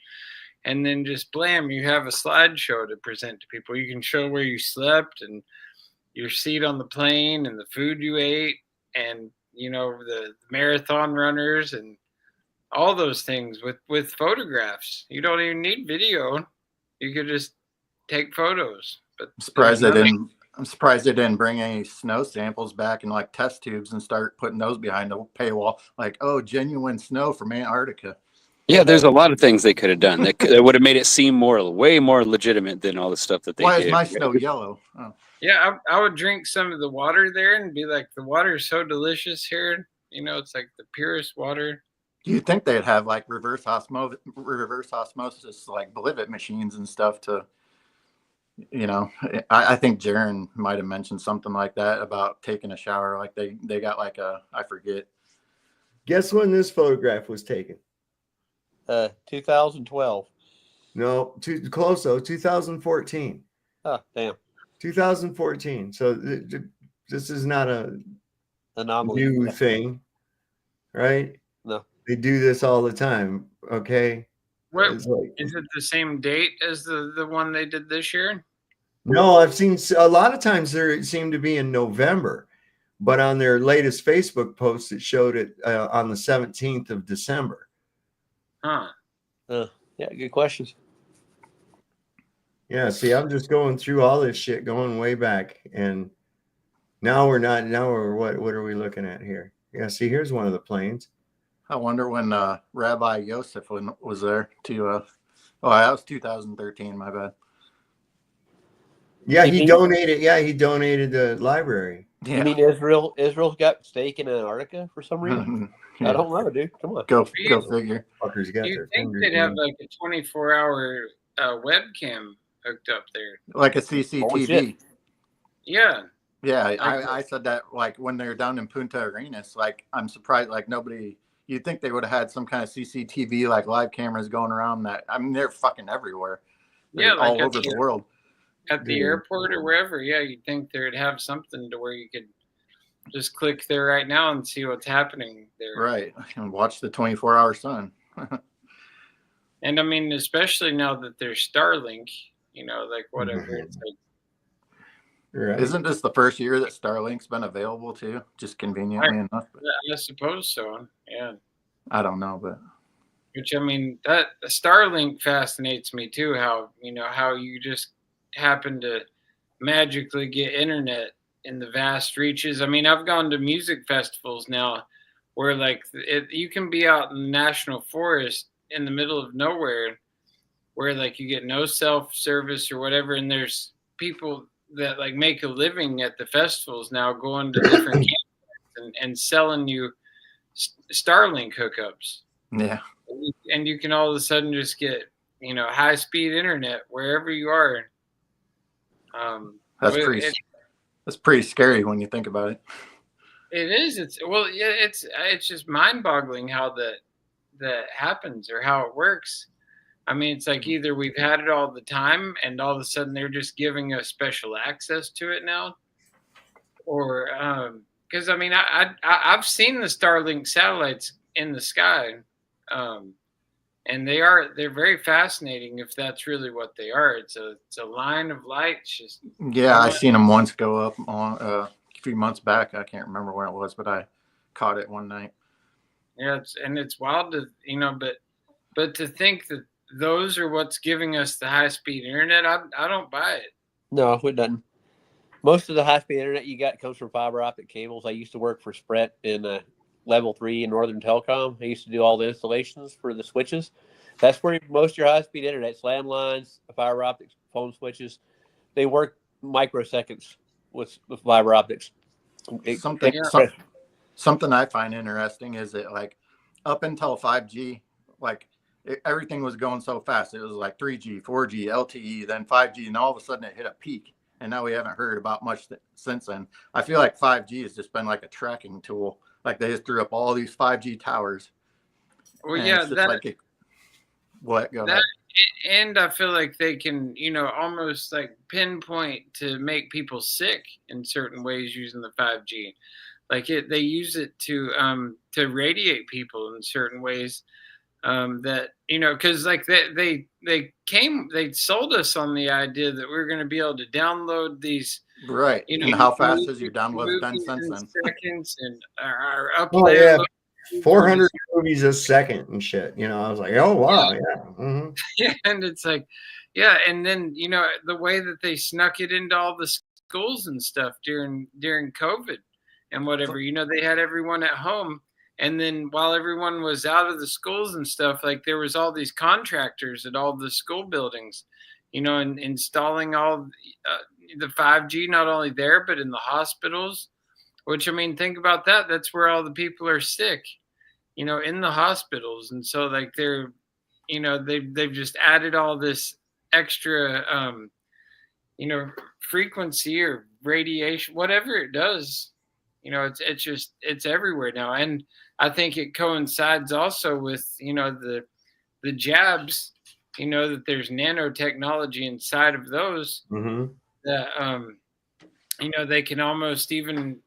And then just blam, you have a slideshow to present to people. You can show where you slept and your seat on the plane and the food you ate and, you know, the marathon runners and all those things with photographs. You don't even need video. You could just take photos. But I'm surprised they didn't bring any snow samples back in like test tubes and start putting those behind the paywall. Like, oh, genuine snow from Antarctica. Yeah, there's a lot of things they could have done that would have made it seem way more legitimate than all the stuff that they Why did. is my snow yellow? Oh. Yeah, I would drink some of the water there and be like, the water is so delicious here. You know, it's like the purest water. You'd think they'd have like reverse osmosis, like Blivet machines and stuff to, you know. I think Jaron might have mentioned something like that about taking a shower. Like they got like I forget. Guess when this photograph was taken? 2012. No, too close though. 2014. Oh, damn. 2014. So this is not a anomaly new thing, right? No, they do this all the time. Okay. What is it? The same date as the one they did this year? No, I've seen a lot of times there seem to be in November, but on their latest Facebook post, it showed it on the 17th of December. Huh. Yeah, good questions. Yeah, see, I'm just going through all this shit going way back, and now we're what are we looking at here? Yeah, see, here's one of the planes. I wonder when Rabbi Yosef was there to that was 2013, my bad. Yeah, he donated the library. Yeah. You mean Israel's got stake in Antarctica for some reason? Yeah. I don't know, dude. Come on. Go figure. You think they'd have like a 24-hour webcam hooked up there? Like a CCTV. Yeah. Yeah, I said that like when they were down in Punta Arenas, like I'm surprised like nobody, you'd think they would have had some kind of CCTV like live cameras going around that. I mean, they're fucking everywhere. They're like all over the world. At the airport or wherever, yeah, you'd think they'd have something to where you could just click there right now and see what's happening there. Right, and watch the 24-hour sun. And I mean, especially now that there's Starlink, you know, like whatever. It's like, right. Isn't this the first year that Starlink's been available too? Just conveniently enough. I suppose so. Yeah. I don't know, but. Which I mean, that Starlink fascinates me too. How you just happen to magically get internet in the vast reaches. I mean, I've gone to music festivals now where like you can be out in the national forest in the middle of nowhere where like you get no self-service or whatever, and there's people that like make a living at the festivals now going to different camps and selling you Starlink hookups. Yeah. And you can all of a sudden just get, high-speed internet wherever you are. That's pretty scary when you think about it. It is. It's just mind-boggling how that happens or how it works. I mean, it's like either we've had it all the time and all of a sudden they're just giving us special access to it now, or because I mean, I've seen the Starlink satellites in the sky, and they're very fascinating if that's really what they are. It's a line of light. It's just I seen them once go up on a few months back. I can't remember when it was, but I caught it one night. Yeah, it's wild to but to think that those are what's giving us the high-speed internet, I don't buy it. No, it doesn't. Most of the high-speed internet you got comes from fiber optic cables. I used to work for Sprint in Level 3 in Northern Telecom. I used to do all the installations for the switches. That's where most of your high-speed internet, landlines, fiber optics, phone switches, they work microseconds with fiber optics. Something I find interesting is that like up until 5G, like everything was going so fast. It was like 3G, 4G, LTE, then 5G, and all of a sudden it hit a peak. And now we haven't heard about much since then. I feel like 5G has just been like a tracking tool. Like they just threw up all these 5G towers. Well, yeah, and I feel like they can, almost like pinpoint to make people sick in certain ways using the 5G. Like they use it to radiate people in certain ways. That because like they sold us on the idea that we're going to be able to download these, Right. And how fast has your download done movies since in then? seconds and our Oh yeah, upload. 400 movies a second and shit. I was like, oh wow, yeah. Mm-hmm. Yeah, and it's like, yeah, and then the way that they snuck it into all the schools and stuff during COVID and whatever. They had everyone at home, and then while everyone was out of the schools and stuff, like there was all these contractors at all the school buildings, and installing all the 5G not only there but in the hospitals. Which, I mean, think about that. That's where all the people are sick, in the hospitals, and so like they've just added all this extra frequency or radiation, whatever it does. It's everywhere now. And I think it coincides also with the jabs, that there's nanotechnology inside of those that they can almost even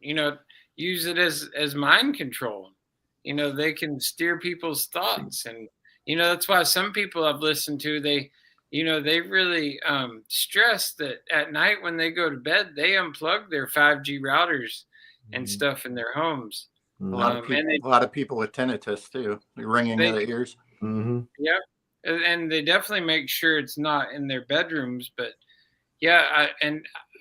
use it as mind control. They can steer people's thoughts, and that's why some people I've listened to, they really stress that at night when they go to bed, they unplug their 5G routers and stuff in their homes. A lot of people with tinnitus too, ringing in the ears. Yep, and they definitely make sure it's not in their bedrooms. But yeah,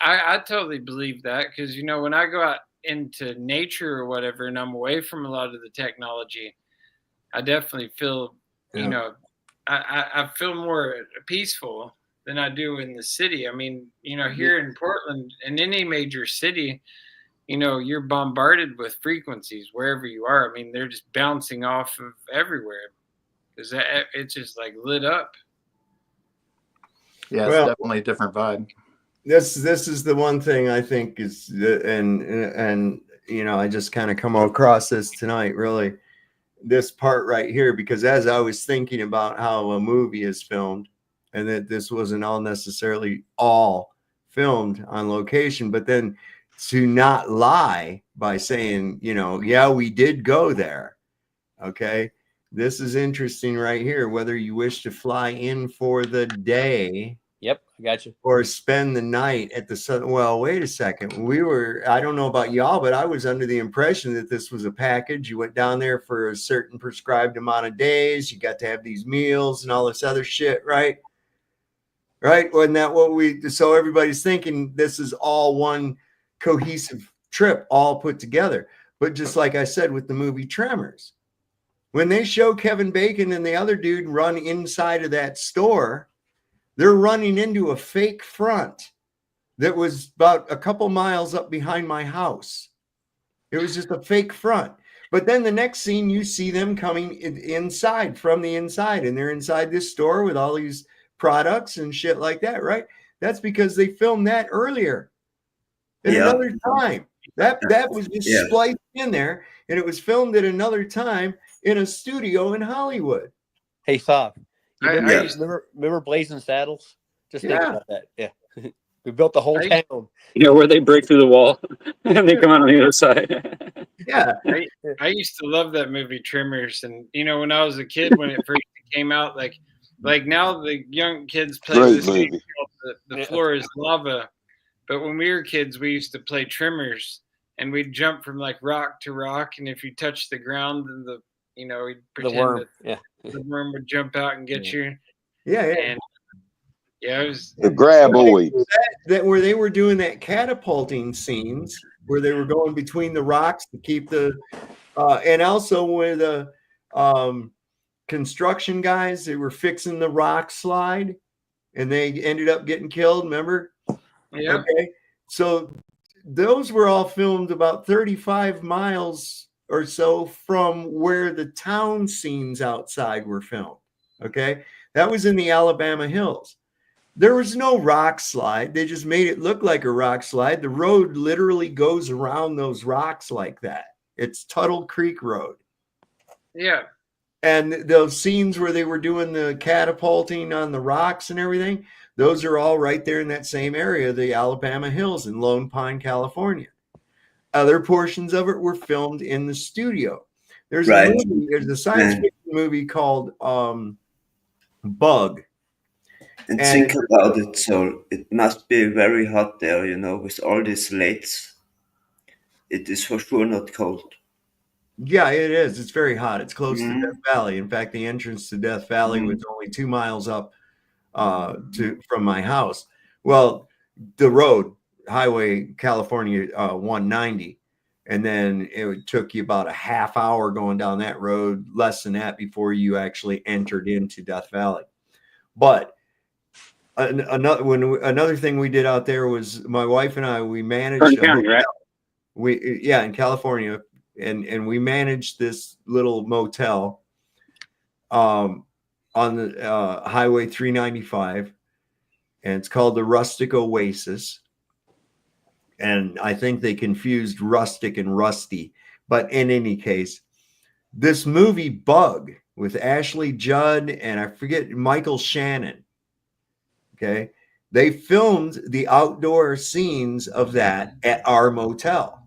I totally believe that, because when I go out into nature or whatever, and I'm away from a lot of the technology, I definitely feel I feel more peaceful than I do in the city. I mean, here in Portland, in any major city, you're bombarded with frequencies wherever you are. I mean, they're just bouncing off of everywhere, because it's just like lit up. Yeah, it's definitely a different vibe. This is the one thing I think is, and I just kind of come across this tonight, really, this part right here, because as I was thinking about how a movie is filmed, and that this wasn't all necessarily all filmed on location, but then to not lie by saying, yeah, we did go there. Okay. This is interesting right here. Whether you wish to fly in for the day. Yep, I got you. Or spend the night at the sun. Well, wait a second. I don't know about y'all, but I was under the impression that this was a package. You went down there for a certain prescribed amount of days. You got to have these meals and all this other shit, right? Right? Wasn't that so everybody's thinking this is all one cohesive trip, all put together. But just like I said with the movie Tremors, when they show Kevin Bacon and the other dude run inside of that store, they're running into a fake front that was about a couple miles up behind my house. It was just a fake front. But then the next scene, you see them coming inside, from the inside, and they're inside this store with all these products and shit like that, right? That's because they filmed that earlier at another time. That was just spliced in there, and it was filmed at another time in a studio in Hollywood. Hey, Sob. Remember Blazing Saddles? Just think about that. Yeah. We built the whole town. Where they break through the wall and they come out on the other side. Yeah. I used to love that movie Tremors. And, when I was a kid, when it first came out, like now the young kids play this game called The Floor is Lava. But when we were kids, we used to play Tremors, and we'd jump from like rock to rock. And if you touch the ground, then we'd pretend that the worm would jump out and get you. Yeah. And it was the graboid. That where they were doing that catapulting scenes where they were going between the rocks to keep the and also with the construction guys, they were fixing the rock slide and they ended up getting killed, remember? Yeah. Okay. So those were all filmed about 35 miles or so from where the town scenes outside were filmed. Okay. That was in the Alabama hills. There was no rock slide. They just made it look like a rock slide. The road literally goes around those rocks like that. It's Tuttle Creek Road. Yeah. And those scenes where they were doing the catapulting on the rocks and everything, those are all right there in that same area, the Alabama hills in Lone Pine, California. other portions of it were filmed in the studio. There's a Right. movie, there's a science And- fiction movie called Bug. And think about it, so it must be very hot there, you know, with all these lakes. It is for sure not cold. Yeah, it is. It's very hot. It's close Mhm. to Death Valley. In fact, the entrance to Death Valley was only 2 miles up from my house. Well, the road, Highway California 190, and then it took you about a half hour going down that road, less than that, before you actually entered into Death Valley. But another thing we did out there was my wife and I, we managed Kern County, right? in California, and we managed this little motel on the Highway 395, and it's called the Rustic Oasis. And I think they confused rustic and rusty, but in any case, this movie Bug with Ashley Judd and I forget Michael Shannon. Okay, they filmed the outdoor scenes of that at our motel.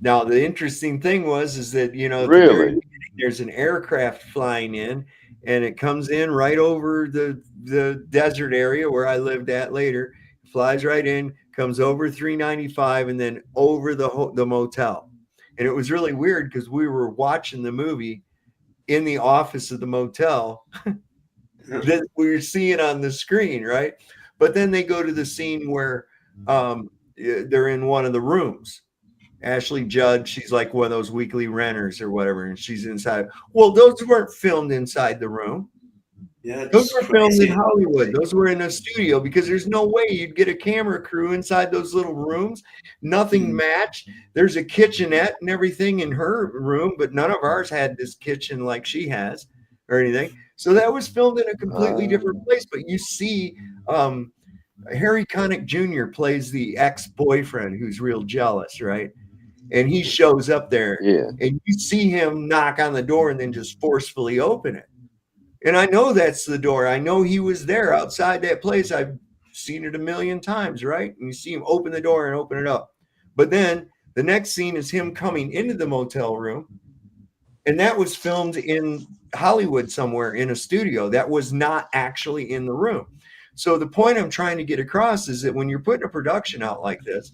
Now, the interesting thing is that, you know, at the very Really? beginning, there's an aircraft flying in, and it comes in right over the desert area where I lived at later, flies right in, comes over 395, and then over the motel. And it was really weird because we were watching the movie in the office of the motel that we were seeing on the screen, right? But then they go to the scene where they're in one of the rooms. Ashley Judd, she's like one of those weekly renters or whatever, and she's inside. Well, those weren't filmed inside the room. Yeah, Those were filmed in crazy. Hollywood. Those were in a studio, because there's no way you'd get a camera crew inside those little rooms. Nothing matched. There's a kitchenette and everything in her room, but none of ours had this kitchen like she has or anything. So that was filmed in a completely different place. But you see Harry Connick Jr. plays the ex-boyfriend who's real jealous, right? And he shows up there, and you see him knock on the door and then just forcefully open it. And I know that's the door. I know he was there outside that place. I've seen it a million times, right? And you see him open the door and open it up. But then the next scene is him coming into the motel room. And that was filmed in Hollywood somewhere in a studio. That was not actually in the room. So the point I'm trying to get across is that when you're putting a production out like this,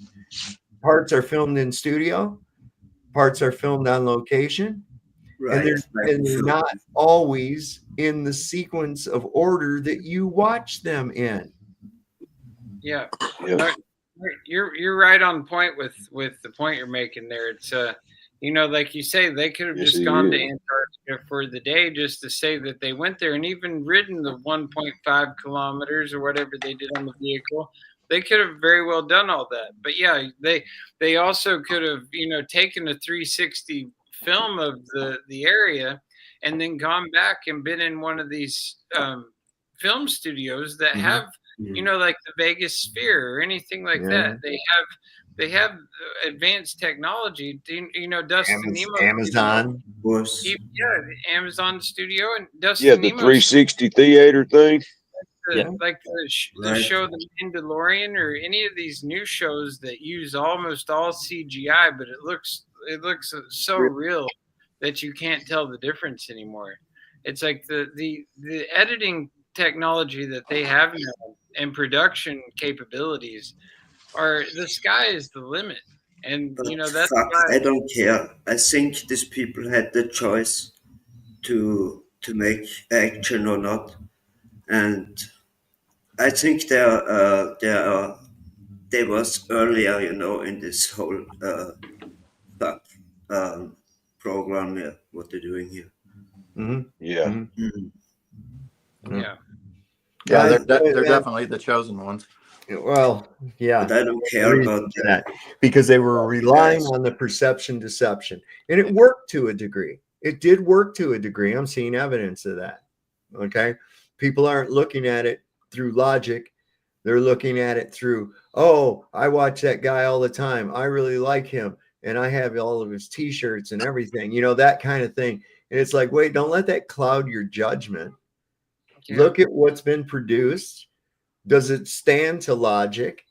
parts are filmed in studio, parts are filmed on location, Right. and they're not always in the sequence of order that you watch them in. Yeah. No, you're right on point with the point you're making there. It's you know, like you say, they could have Yes, just he gone to is. Antarctica for the day just to say that they went there, and even ridden the 1.5 kilometers or whatever they did on the vehicle. They could have very well done all that. But yeah, they also could have, you know, taken a 360 film of the area and then gone back and been in one of these film studios that have, you know, like the Vegas Sphere or anything like that. They have advanced technology. You know, Dustin Nemo. Amazon. Yeah, the Amazon Studio and Dustin Yeah, the Nemo. 360 theater thing. Like the show The Mandalorian, or any of these new shows that use almost all CGI, but it looks so real that you can't tell the difference anymore. It's like the editing technology that they have now and production capabilities are, the sky is the limit. And you know, that's Fuck, why I don't care. I think these people had the choice to make action or not, and I think they was earlier, you know, in this whole fuck program here, what they're doing here. Yeah. Yeah. Yeah, they're definitely the chosen ones. Well, yeah. But I don't care about that, because they were relying on the perception deception, and it worked to a degree. It did work to a degree. I'm seeing evidence of that. Okay. People aren't looking at it through logic. They're looking at it through, oh, I watch that guy all the time. I really like him. And I have all of his t-shirts and everything, you know, that kind of thing. And it's like, wait, don't let that cloud your judgment. Look at what's been produced. Does it stand to logic?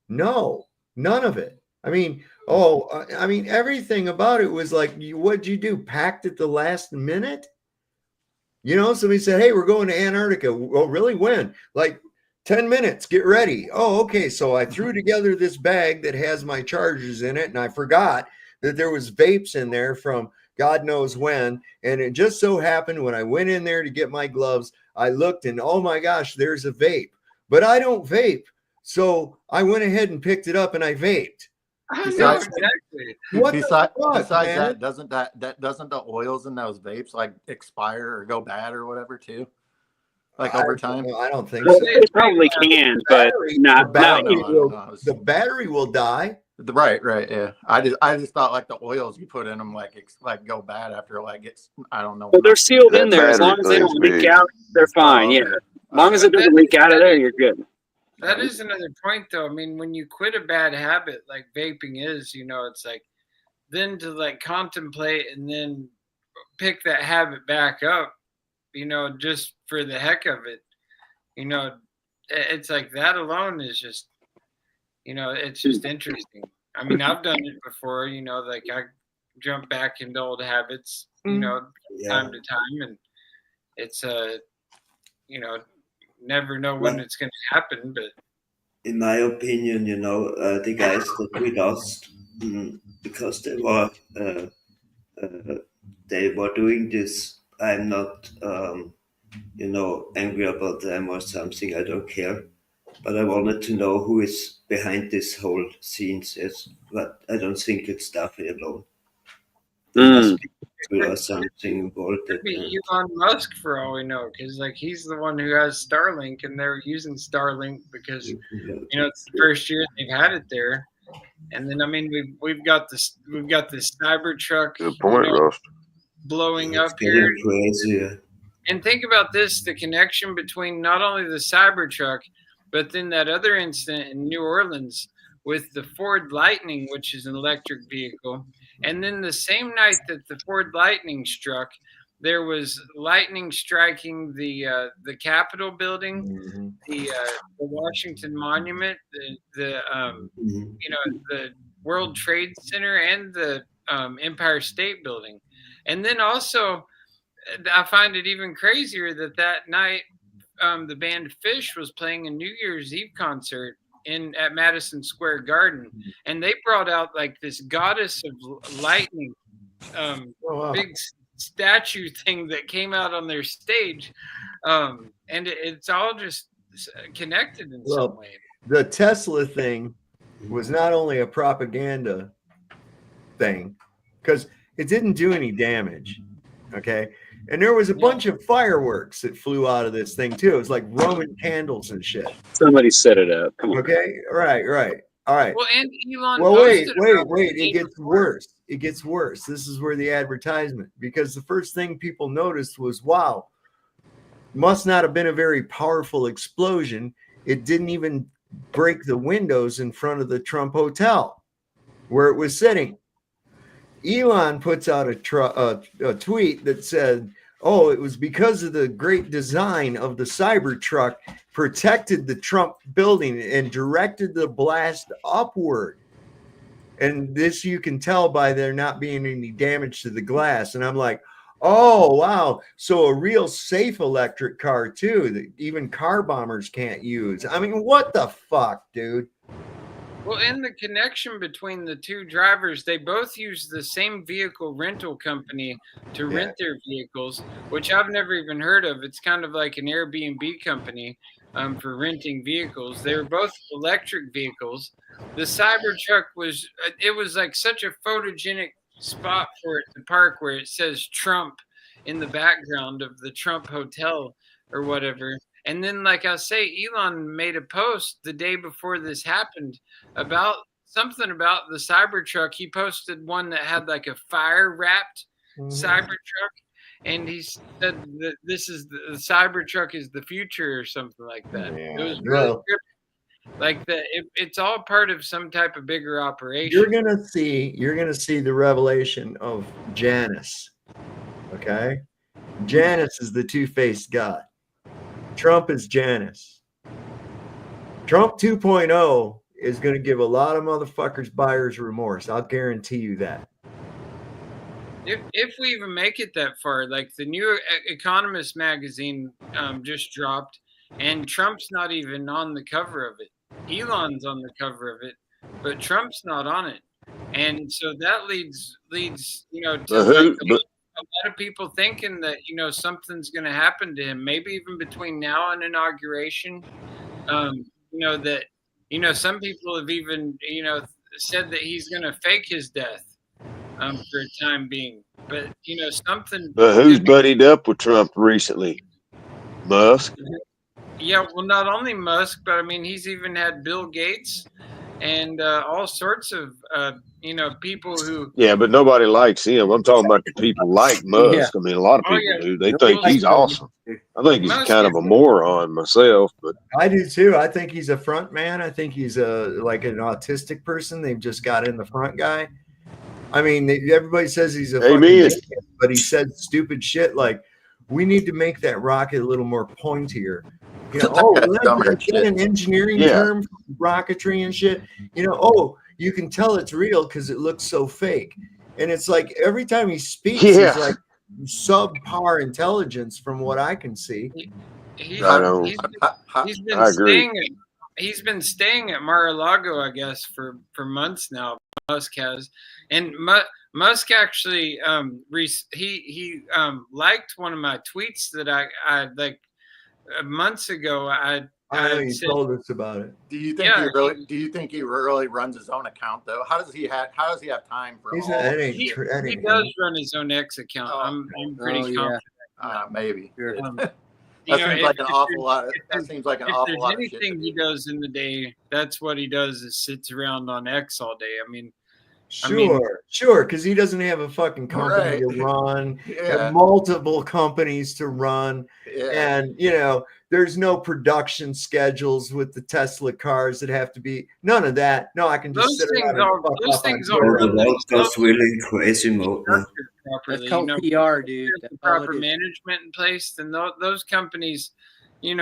No, none of it. I mean, Oh, I mean, everything about it was like, what'd you do? Packed at the last minute? You know, somebody said, hey, we're going to Antarctica. Oh, really? When? Like 10 minutes, get ready. Oh, okay. So I threw together this bag that has my chargers in it, and I forgot that there was vapes in there from God knows when. And it just so happened when I went in there to get my gloves, I looked and oh my gosh, there's a vape. But I don't vape. So I went ahead and picked it up and I vaped. Besides, exactly. besides man? that, doesn't the oils in those vapes like expire or go bad or whatever too? Like over time? I don't think Well, so. it probably can, but not. The battery will die. Right, yeah. I just thought like the oils you put in them like go bad after like it's I don't know. Well, they're sealed in there. As long as they don't leak out, they're fine. Yeah, as long as it doesn't leak out of there, you're good. That is another point, though. I mean, when you quit a bad habit like vaping is, you know, it's like then to like contemplate and then pick that habit back up, you know, just for the heck of it, you know, it's like that alone is just, you know, it's just interesting. I mean, I've done it before, you know, like I jump back into old habits, you know, time to time, and it's you know, never know when it's going to happen, but in my opinion, you know, the guys that we lost because they were doing this. I'm not, you know, angry about them or something. I don't care, but I wanted to know who is behind this whole scene. Yes, but I don't think it's Duffy alone. There must be people or something involved. Could be Elon Musk for all we know, because like he's the one who has Starlink, and they're using Starlink because you know it's the first year they've had it there, and then I mean we've got this Cybertruck blowing up here. Crazy. And think about this: the connection between not only the Cybertruck, but then that other incident in New Orleans with the Ford Lightning, which is an electric vehicle. And then the same night that the Ford Lightning struck, there was lightning striking the Capitol building, the Washington Monument, the you know, the World Trade Center, and the Empire State Building. And then also, I find it even crazier that night the band Fish was playing a New Year's Eve concert at Madison Square Garden, and they brought out like this goddess of lightning, big statue thing that came out on their stage, and it's all just connected in some way. The Tesla thing was not only a propaganda thing because it didn't do any damage, okay? And there was a bunch of fireworks that flew out of this thing too. It was like Roman candles and shit. Somebody set it up. Come on. Okay, right. All right. Well, and Elon. Well, wait. It gets worse. It gets worse. This is where the advertisement, because the first thing people noticed was, wow, must not have been a very powerful explosion. It didn't even break the windows in front of the Trump Hotel where it was sitting. Elon puts out a tweet that said, oh, it was because of the great design of the Cybertruck protected the Trump building and directed the blast upward. And this you can tell by there not being any damage to the glass. And I'm like, oh, wow. So a real safe electric car, too, that even car bombers can't use. I mean, what the fuck, dude? Well, in the connection between the two drivers, they both use the same vehicle rental company to rent their vehicles, which I've never even heard of. It's kind of like an Airbnb company for renting vehicles. They were both electric vehicles. The Cybertruck was like such a photogenic spot for it to park where it says Trump in the background of the Trump Hotel or whatever. And then, like I say, Elon made a post the day before this happened about something about the Cybertruck. He posted one that had like a fire-wrapped Cybertruck, and he said that the Cybertruck is the future or something like that. It was really good. Like that, it's all part of some type of bigger operation. You're gonna see the revelation of Janus. Okay, Janus is the two-faced god. Trump is Janus. Trump 2.0 is going to give a lot of motherfuckers buyer's remorse. I'll guarantee you that. If we even make it that far, like the new Economist magazine just dropped, and Trump's not even on the cover of it. Elon's on the cover of it, but Trump's not on it, and so that leads to like a lot of people thinking that something's going to happen to him, maybe even between now and inauguration. That some people have even said that he's going to fake his death for a time being, but something. But who's buddied up with Trump recently? Musk. Yeah, well, not only Musk, but I mean, he's even had Bill Gates and all sorts of people who. Yeah, but nobody likes him. I'm talking about the people like Musk. Yeah. I mean, a lot of people do. They think he's awesome. I think he's Musk kind of a moron myself, but I do too. I think he's a front man. I think he's like an autistic person. They've just got in the front guy. I mean, everybody says he's a fucking genius, but he said stupid shit like, "We need to make that rocket a little more pointier." That's an engineering term for rocketry and shit. You can tell it's real because it looks so fake. And it's like every time he speaks, he's like subpar intelligence from what I can see. He's been staying at Mar-a-Lago, I guess, for months now. Musk has, and Musk actually he liked one of my tweets that I like months ago. I know you told us about it. Do you think he really runs his own account though? How does he have time for all this he shit? does run his own X account. I'm pretty confident. Maybe. That seems like an awful lot. That seems like an awful lot of shit. If there's anything he does in the day, that's what he does, is sits around on X all day. I mean, Sure, because he doesn't have a fucking company to run, multiple companies to run, and there's no production schedules with the Tesla cars that have to be none of that. No, I can just sit around and fuck those off things on are Twitter. That's really crazy mode. That's called PR, dude. That's proper management in place, then those companies, you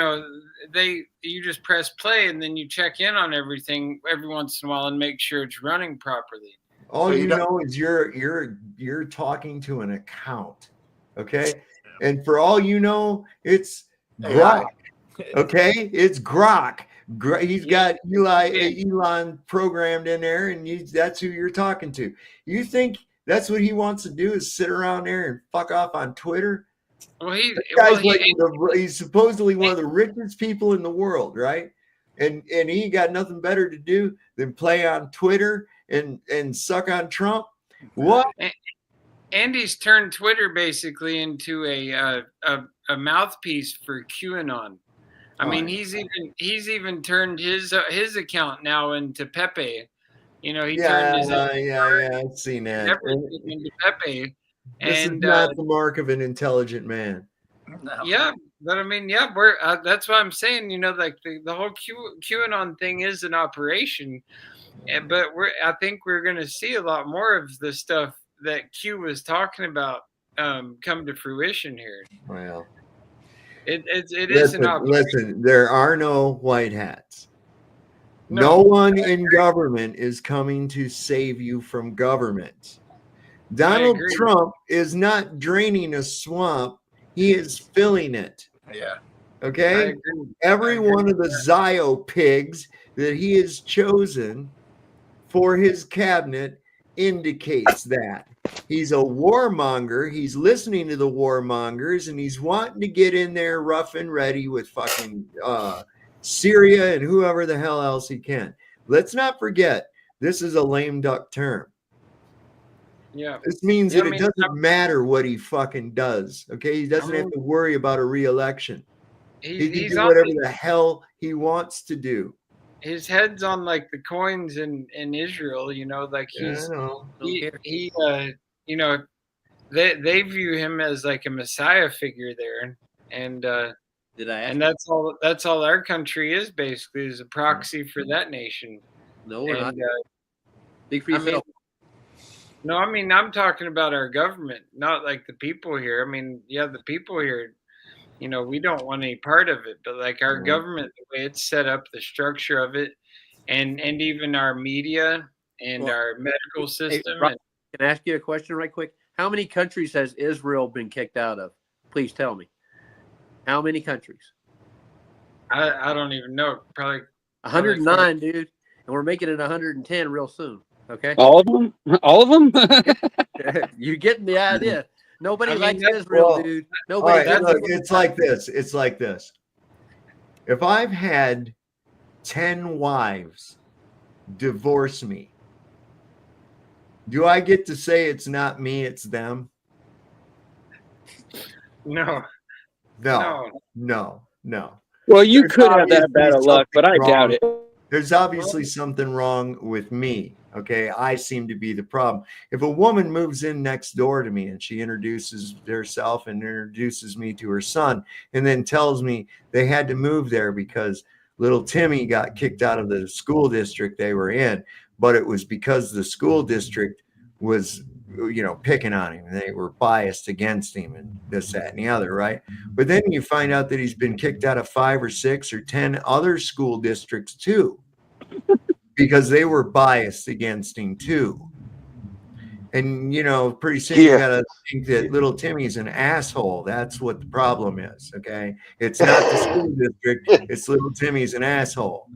just press play and then you check in on everything every once in a while and make sure it's running properly. All you know is you're talking to an account, okay? And for all you know, it's Grok, okay? It's Grok. He's got Elon programmed in there, and that's who you're talking to. You think that's what he wants to do, is sit around there and fuck off on Twitter? Well, he's supposedly one of the richest people in the world, right? And he got nothing better to do than play on Twitter and suck on Trump. What? And he's turned Twitter basically into a mouthpiece for QAnon. I mean, he's even turned his account now into Pepe. He turned his I've seen that. Everything into Pepe. This is not the mark of an intelligent man. No. Yeah, but I mean, that's what I'm saying. Like the whole QAnon thing is an operation, but I think we're going to see a lot more of the stuff that Q was talking about come to fruition here. Well, it is an operation. Listen, there are no white hats. No one in government is coming to save you from government. Donald Trump is not draining a swamp. He is filling it. Yeah. Okay. Every one of the Zio pigs that he has chosen for his cabinet indicates that. He's a warmonger. He's listening to the warmongers, and he's wanting to get in there rough and ready with fucking Syria and whoever the hell else he can. Let's not forget, this is a lame duck term. Yeah. This means that it doesn't matter what he fucking does. Okay. He doesn't have to worry about a re-election. He can do whatever the hell he wants to do. His head's on like the coins in Israel, like they view him as like a messiah figure there. And that's all our country is, basically, is a proxy for that nation. No, we're not. Big for yourself. No, I mean, I'm talking about our government, not like the people here. I mean, the people here, we don't want any part of it, but like our government, the way it's set up, the structure of it, and even our media and Well, our medical Hey, system. Rob, And can I ask you a question right quick? How many countries has Israel been kicked out of? Please tell me. How many countries? I don't even know. Probably 109, dude. And we're making it 110 real soon. Okay. All of them? All of them? You're getting the idea. Nobody I mean, likes that's- Israel, Well, dude. All Nobody. right, look, it's like this. It's like this. If I've had 10 wives divorce me, do I get to say it's not me, it's them? No. No. Well, you There's could have that bad obviously of luck, but I something doubt wrong. it. There's obviously something wrong with me. Okay. I seem to be the problem. If a woman moves in next door to me and she introduces herself and introduces me to her son and then tells me they had to move there because little Timmy got kicked out of the school district they were in, but it was because the school district was, picking on him and they were biased against him and this, that, and the other, right? But then you find out that he's been kicked out of 5 or 6 or 10 other school districts too, because they were biased against him too. And pretty soon you got to think that little Timmy's an asshole. That's what the problem is. Okay, it's not the school district; it's little Timmy's an asshole.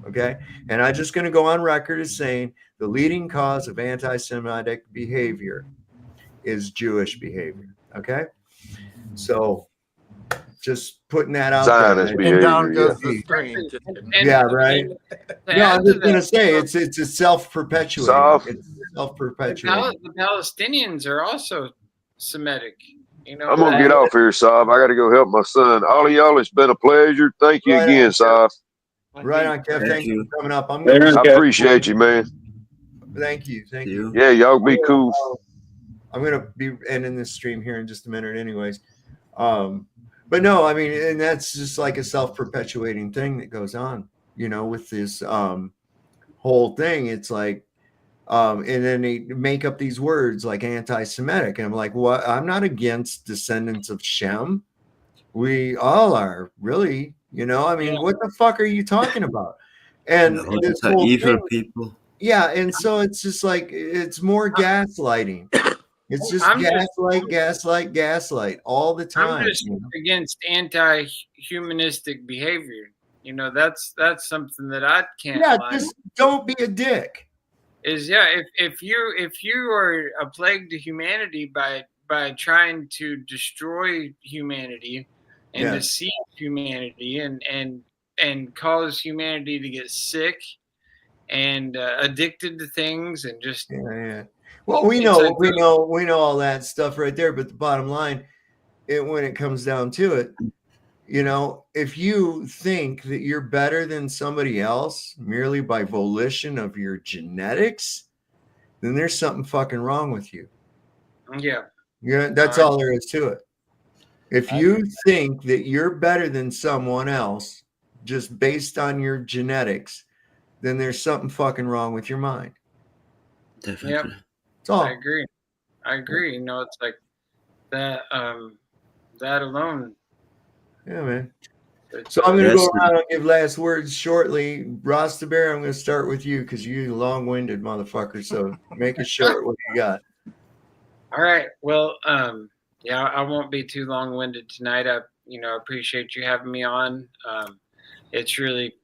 Okay, and I'm just going to go on record as saying the leading cause of anti-Semitic behavior is Jewish behavior. Okay, so just putting that out Zionist there. behavior. And down Yeah. goes the stream. Yeah, right. No, I'm just going to say it's a self-perpetuating. It's self-perpetuating. The Palestinians are also Semitic. I'm gonna get off here, Saab. I got to go help my son. All of y'all, it's been a pleasure. Thank you again, Saab. Right on, Kev. Thank you for coming up. I appreciate you, man. Thank you. Yeah, y'all be cool. I'm gonna be ending this stream here in just a minute, anyways. But no, I mean, and that's just like a self-perpetuating thing that goes on, with this whole thing. It's like, and then they make up these words like anti-Semitic, and I'm like, what? I'm not against descendants of Shem. We all are, really. I mean, what the fuck are you talking about? And this whole evil thing, people. yeah, and so it's just like it's more gaslighting. It's just gaslight all the time. I'm just against anti-humanistic behavior. That's something that I can't. Yeah, like. just don't be a dick. If you are a plague to humanity by trying to destroy humanity and deceive humanity and cause humanity to get sick and addicted to things and just Well, we know all that stuff right there. But the bottom line, when it comes down to it, if you think that you're better than somebody else merely by volition of your genetics, then there's something fucking wrong with you. Yeah. That's all there is to it. If you think that you're better than someone else just based on your genetics, then there's something fucking wrong with your mind. Definitely. Yep. That's all. I agree. It's like that. That alone. Yeah, man. So I'm going to go around and give last words shortly. Ross the Bear, I'm going to start with you because you're long-winded motherfucker. So make it short. What do you got? All right. Well, yeah, I won't be too long-winded tonight. I appreciate you having me on. It's really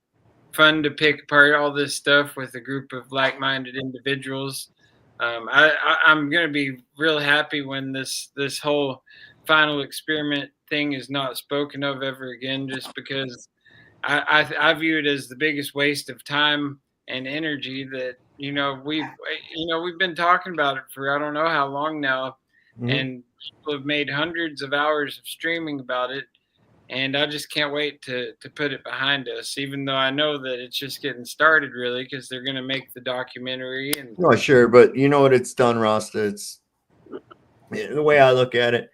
fun to pick apart all this stuff with a group of like-minded individuals. I'm going to be real happy when this whole final experiment thing is not spoken of ever again, just because I view it as the biggest waste of time and energy that we've been talking about it for I don't know how long now, and people have made hundreds of hours of streaming about it, and I just can't wait to put it behind us, even though I know that it's just getting started, really, because they're going to make the documentary. And No, sure, but you know what it's done, Rasta? It's the way I look at it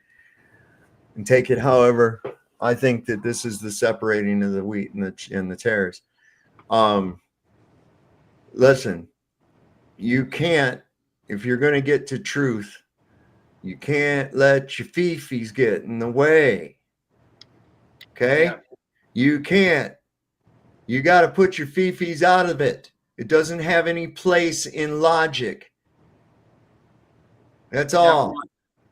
and take it. However, I think that this is the separating of the wheat and the tares. Listen, you can't, if you're going to get to truth, you can't let your fifis get in the way. Okay? Yeah. You can't. You got to put your fifis out of it. It doesn't have any place in logic. That's all.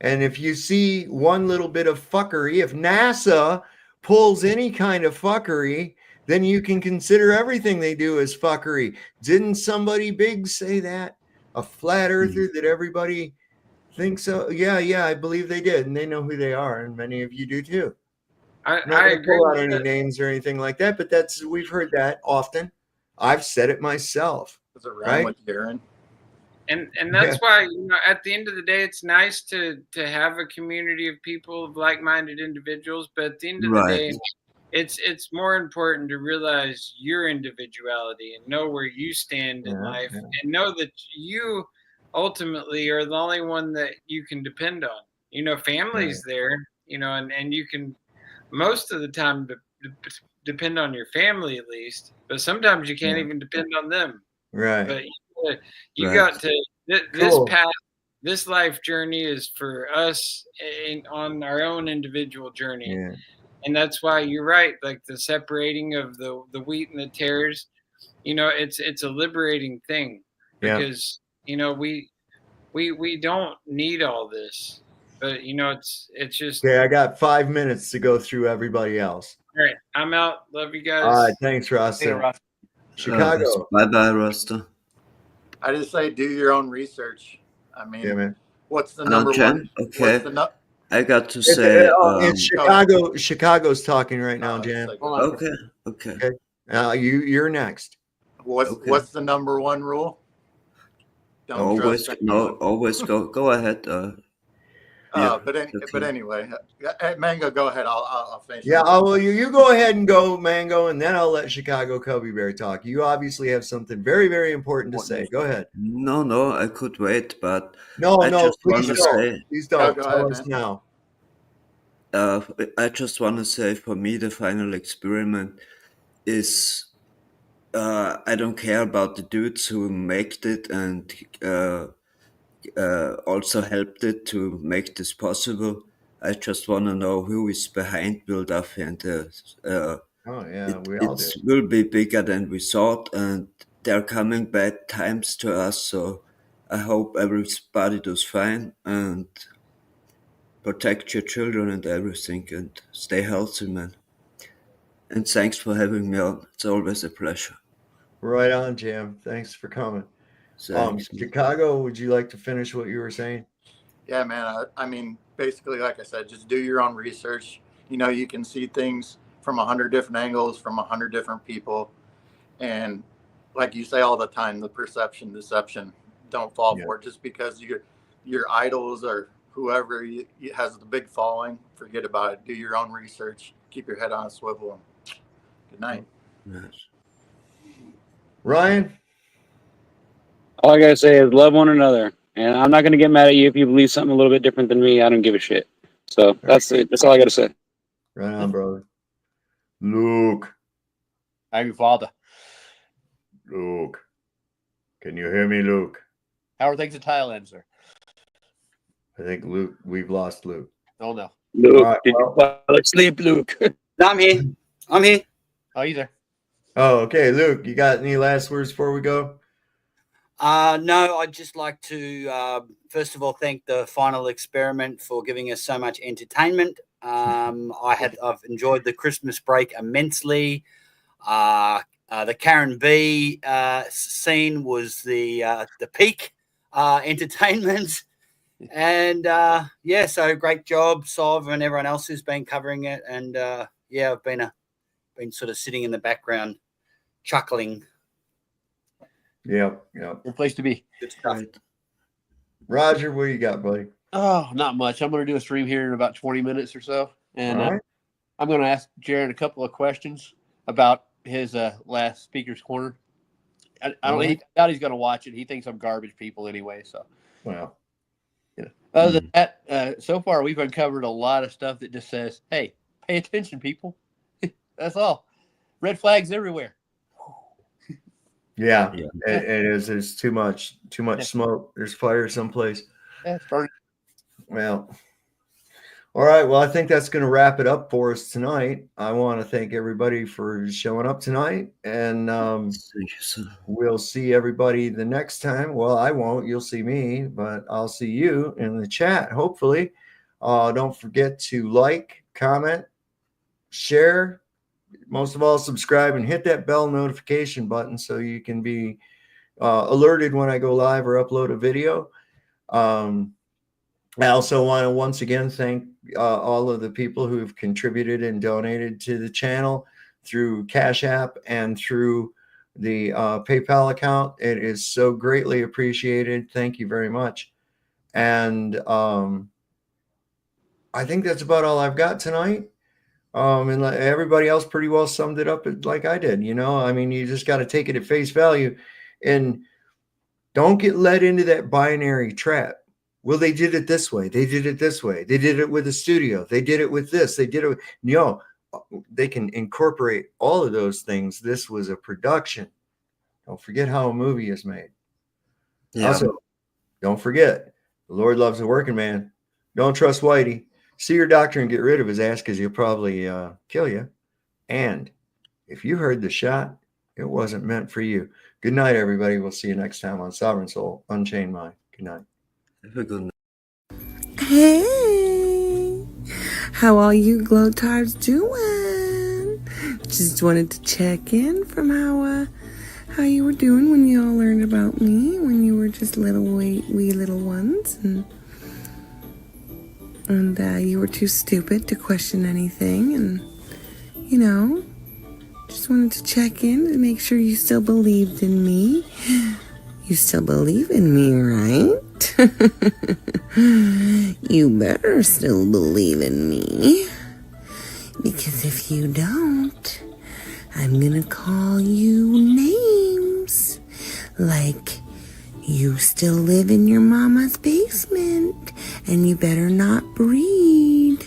And if you see one little bit of fuckery, if NASA pulls any kind of fuckery, then you can consider everything they do as fuckery. Didn't somebody big say that? A flat earther that everybody thinks so? Yeah, I believe they did. And they know who they are. And many of you do too. I I'm not going to agree pull out with any that. names or anything like that, but we've heard that often. I've said it myself. Does it rhyme right? with Darren? And that's why, you know, at the end of the day, it's nice to have a community of people, of like-minded individuals. But at the end of the day, it's more important to realize your individuality and know where you stand in life, and know that you ultimately are the only one that you can depend on. You know, family's there, you know, and you can most of the time depend on your family at least, but sometimes you can't even depend on them. Right. But you got to this path, this life journey is for us on our own individual journey. Yeah. And that's why you're right, like the separating of the wheat and the tares, you know, it's a liberating thing, because you know we don't need all this, but you know it's just Okay, I got 5 minutes to go through everybody else. all right. I'm out. Love you guys. All right, thanks, Ross. Chicago. Bye-bye, Roster. I just say do your own research. I mean, what's the number Jen, one? okay. What's I got to say, it's Chicago. Chicago's talking right now, Jan. Okay. You're next. What's the number one rule? Don't trust anyone. Always go ahead. But anyway, Mango, go ahead. I'll finish. Yeah, you go ahead and go, Mango, and then I'll let Chicago Cubby Bear talk. You obviously have something very, very important to say. Go ahead. No, I could wait, but No, just please wanna don't. say, Please don't. Go Tell ahead, us man. now. I just want to say, for me, the final experiment is I don't care about the dudes who made it and also helped it to make this possible. I just want to know who is behind Bill Duffy, and we all do. it will be bigger than we thought, and there are coming bad times to us, so I hope everybody does fine, and protect your children and everything, and stay healthy, man. And thanks for having me on. It's always a pleasure. Right on, Jam. Thanks for coming. Thanks. Chicago, would you like to finish what you were saying? Yeah, man. I mean, basically, like I said, just do your own research. You know, you can see things from 100 different angles, from 100 different people. And like you say all the time, the perception, deception, don't fall for it. Just because your idols or whoever has the big following, forget about it. Do your own research. Keep your head on a swivel. Good night. Ryan? All I gotta say is love one another, and I'm not gonna get mad at you if you believe something a little bit different than me. I don't give a shit. So that's it. That's all I gotta say. Right on, brother. Luke. I'm your father. Luke. Can you hear me, Luke? How are things in Thailand, sir? I think Luke, we've lost Luke. Oh no. Luke, right, did you fall asleep, Luke? I'm here. Oh, you there? Oh, okay. Luke, you got any last words before we go? No, I'd just like to, first of all, thank the final experiment for giving us so much entertainment. I've enjoyed the Christmas break immensely. The Karen B scene was the peak entertainment. And so great job, Sov, and everyone else who's been covering it. And I've been sort of sitting in the background chuckling. Yeah. Good place to be. Good stuff. Roger, what you got, buddy? Oh, not much. I'm going to do a stream here in about 20 minutes or so. And All right. I'm going to ask Jaron a couple of questions about his last Speaker's Corner. I doubt he's going to watch it. He thinks I'm garbage people anyway. So, well, other than that, so far we've uncovered a lot of stuff that just says, hey, pay attention, people. That's all. Red flags everywhere. Yeah, it is. There's too much smoke. There's fire someplace. Yeah, it's burning. Well, All right. Well, I think that's going to wrap it up for us tonight. I want to thank everybody for showing up tonight. And we'll see everybody the next time. Well, I won't. You'll see me, but I'll see you in the chat, hopefully. Don't forget to like, comment, share. Most of all, subscribe and hit that bell notification button so you can be alerted when I go live or upload a video. I also want to once again thank all of the people who've contributed and donated to the channel through Cash App and through the PayPal account. It is so greatly appreciated. Thank you very much. And I think that's about all I've got tonight. And everybody else pretty well summed it up like I did. You know, I mean, you just got to take it at face value and don't get led into that binary trap. Well, they did it this way. They did it this way. They did it with a studio. They did it with this. They did it with, they can incorporate all of those things. This was a production. Don't forget how a movie is made. Yeah. Also, don't forget, the Lord loves a working man. Don't trust Whitey. See your doctor and get rid of his ass because he'll probably kill you. And if you heard the shot, it wasn't meant for you. Good night, everybody. We'll see you next time on Sovereign Soul, Unchained Mind. Good night. Have a good night. Hey, how all you glow-tards doing? Just wanted to check in from how you were doing when you all learned about me when you were just little wee little ones, and you were too stupid to question anything, and just wanted to check in to make sure you still believed in me. You still believe in me, right? You better still believe in me. Because if you don't, I'm gonna call you names. Like, you still live in your mama's basement, and you better not breed.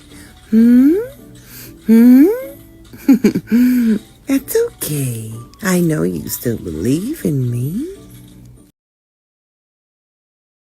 That's okay. I know you still believe in me.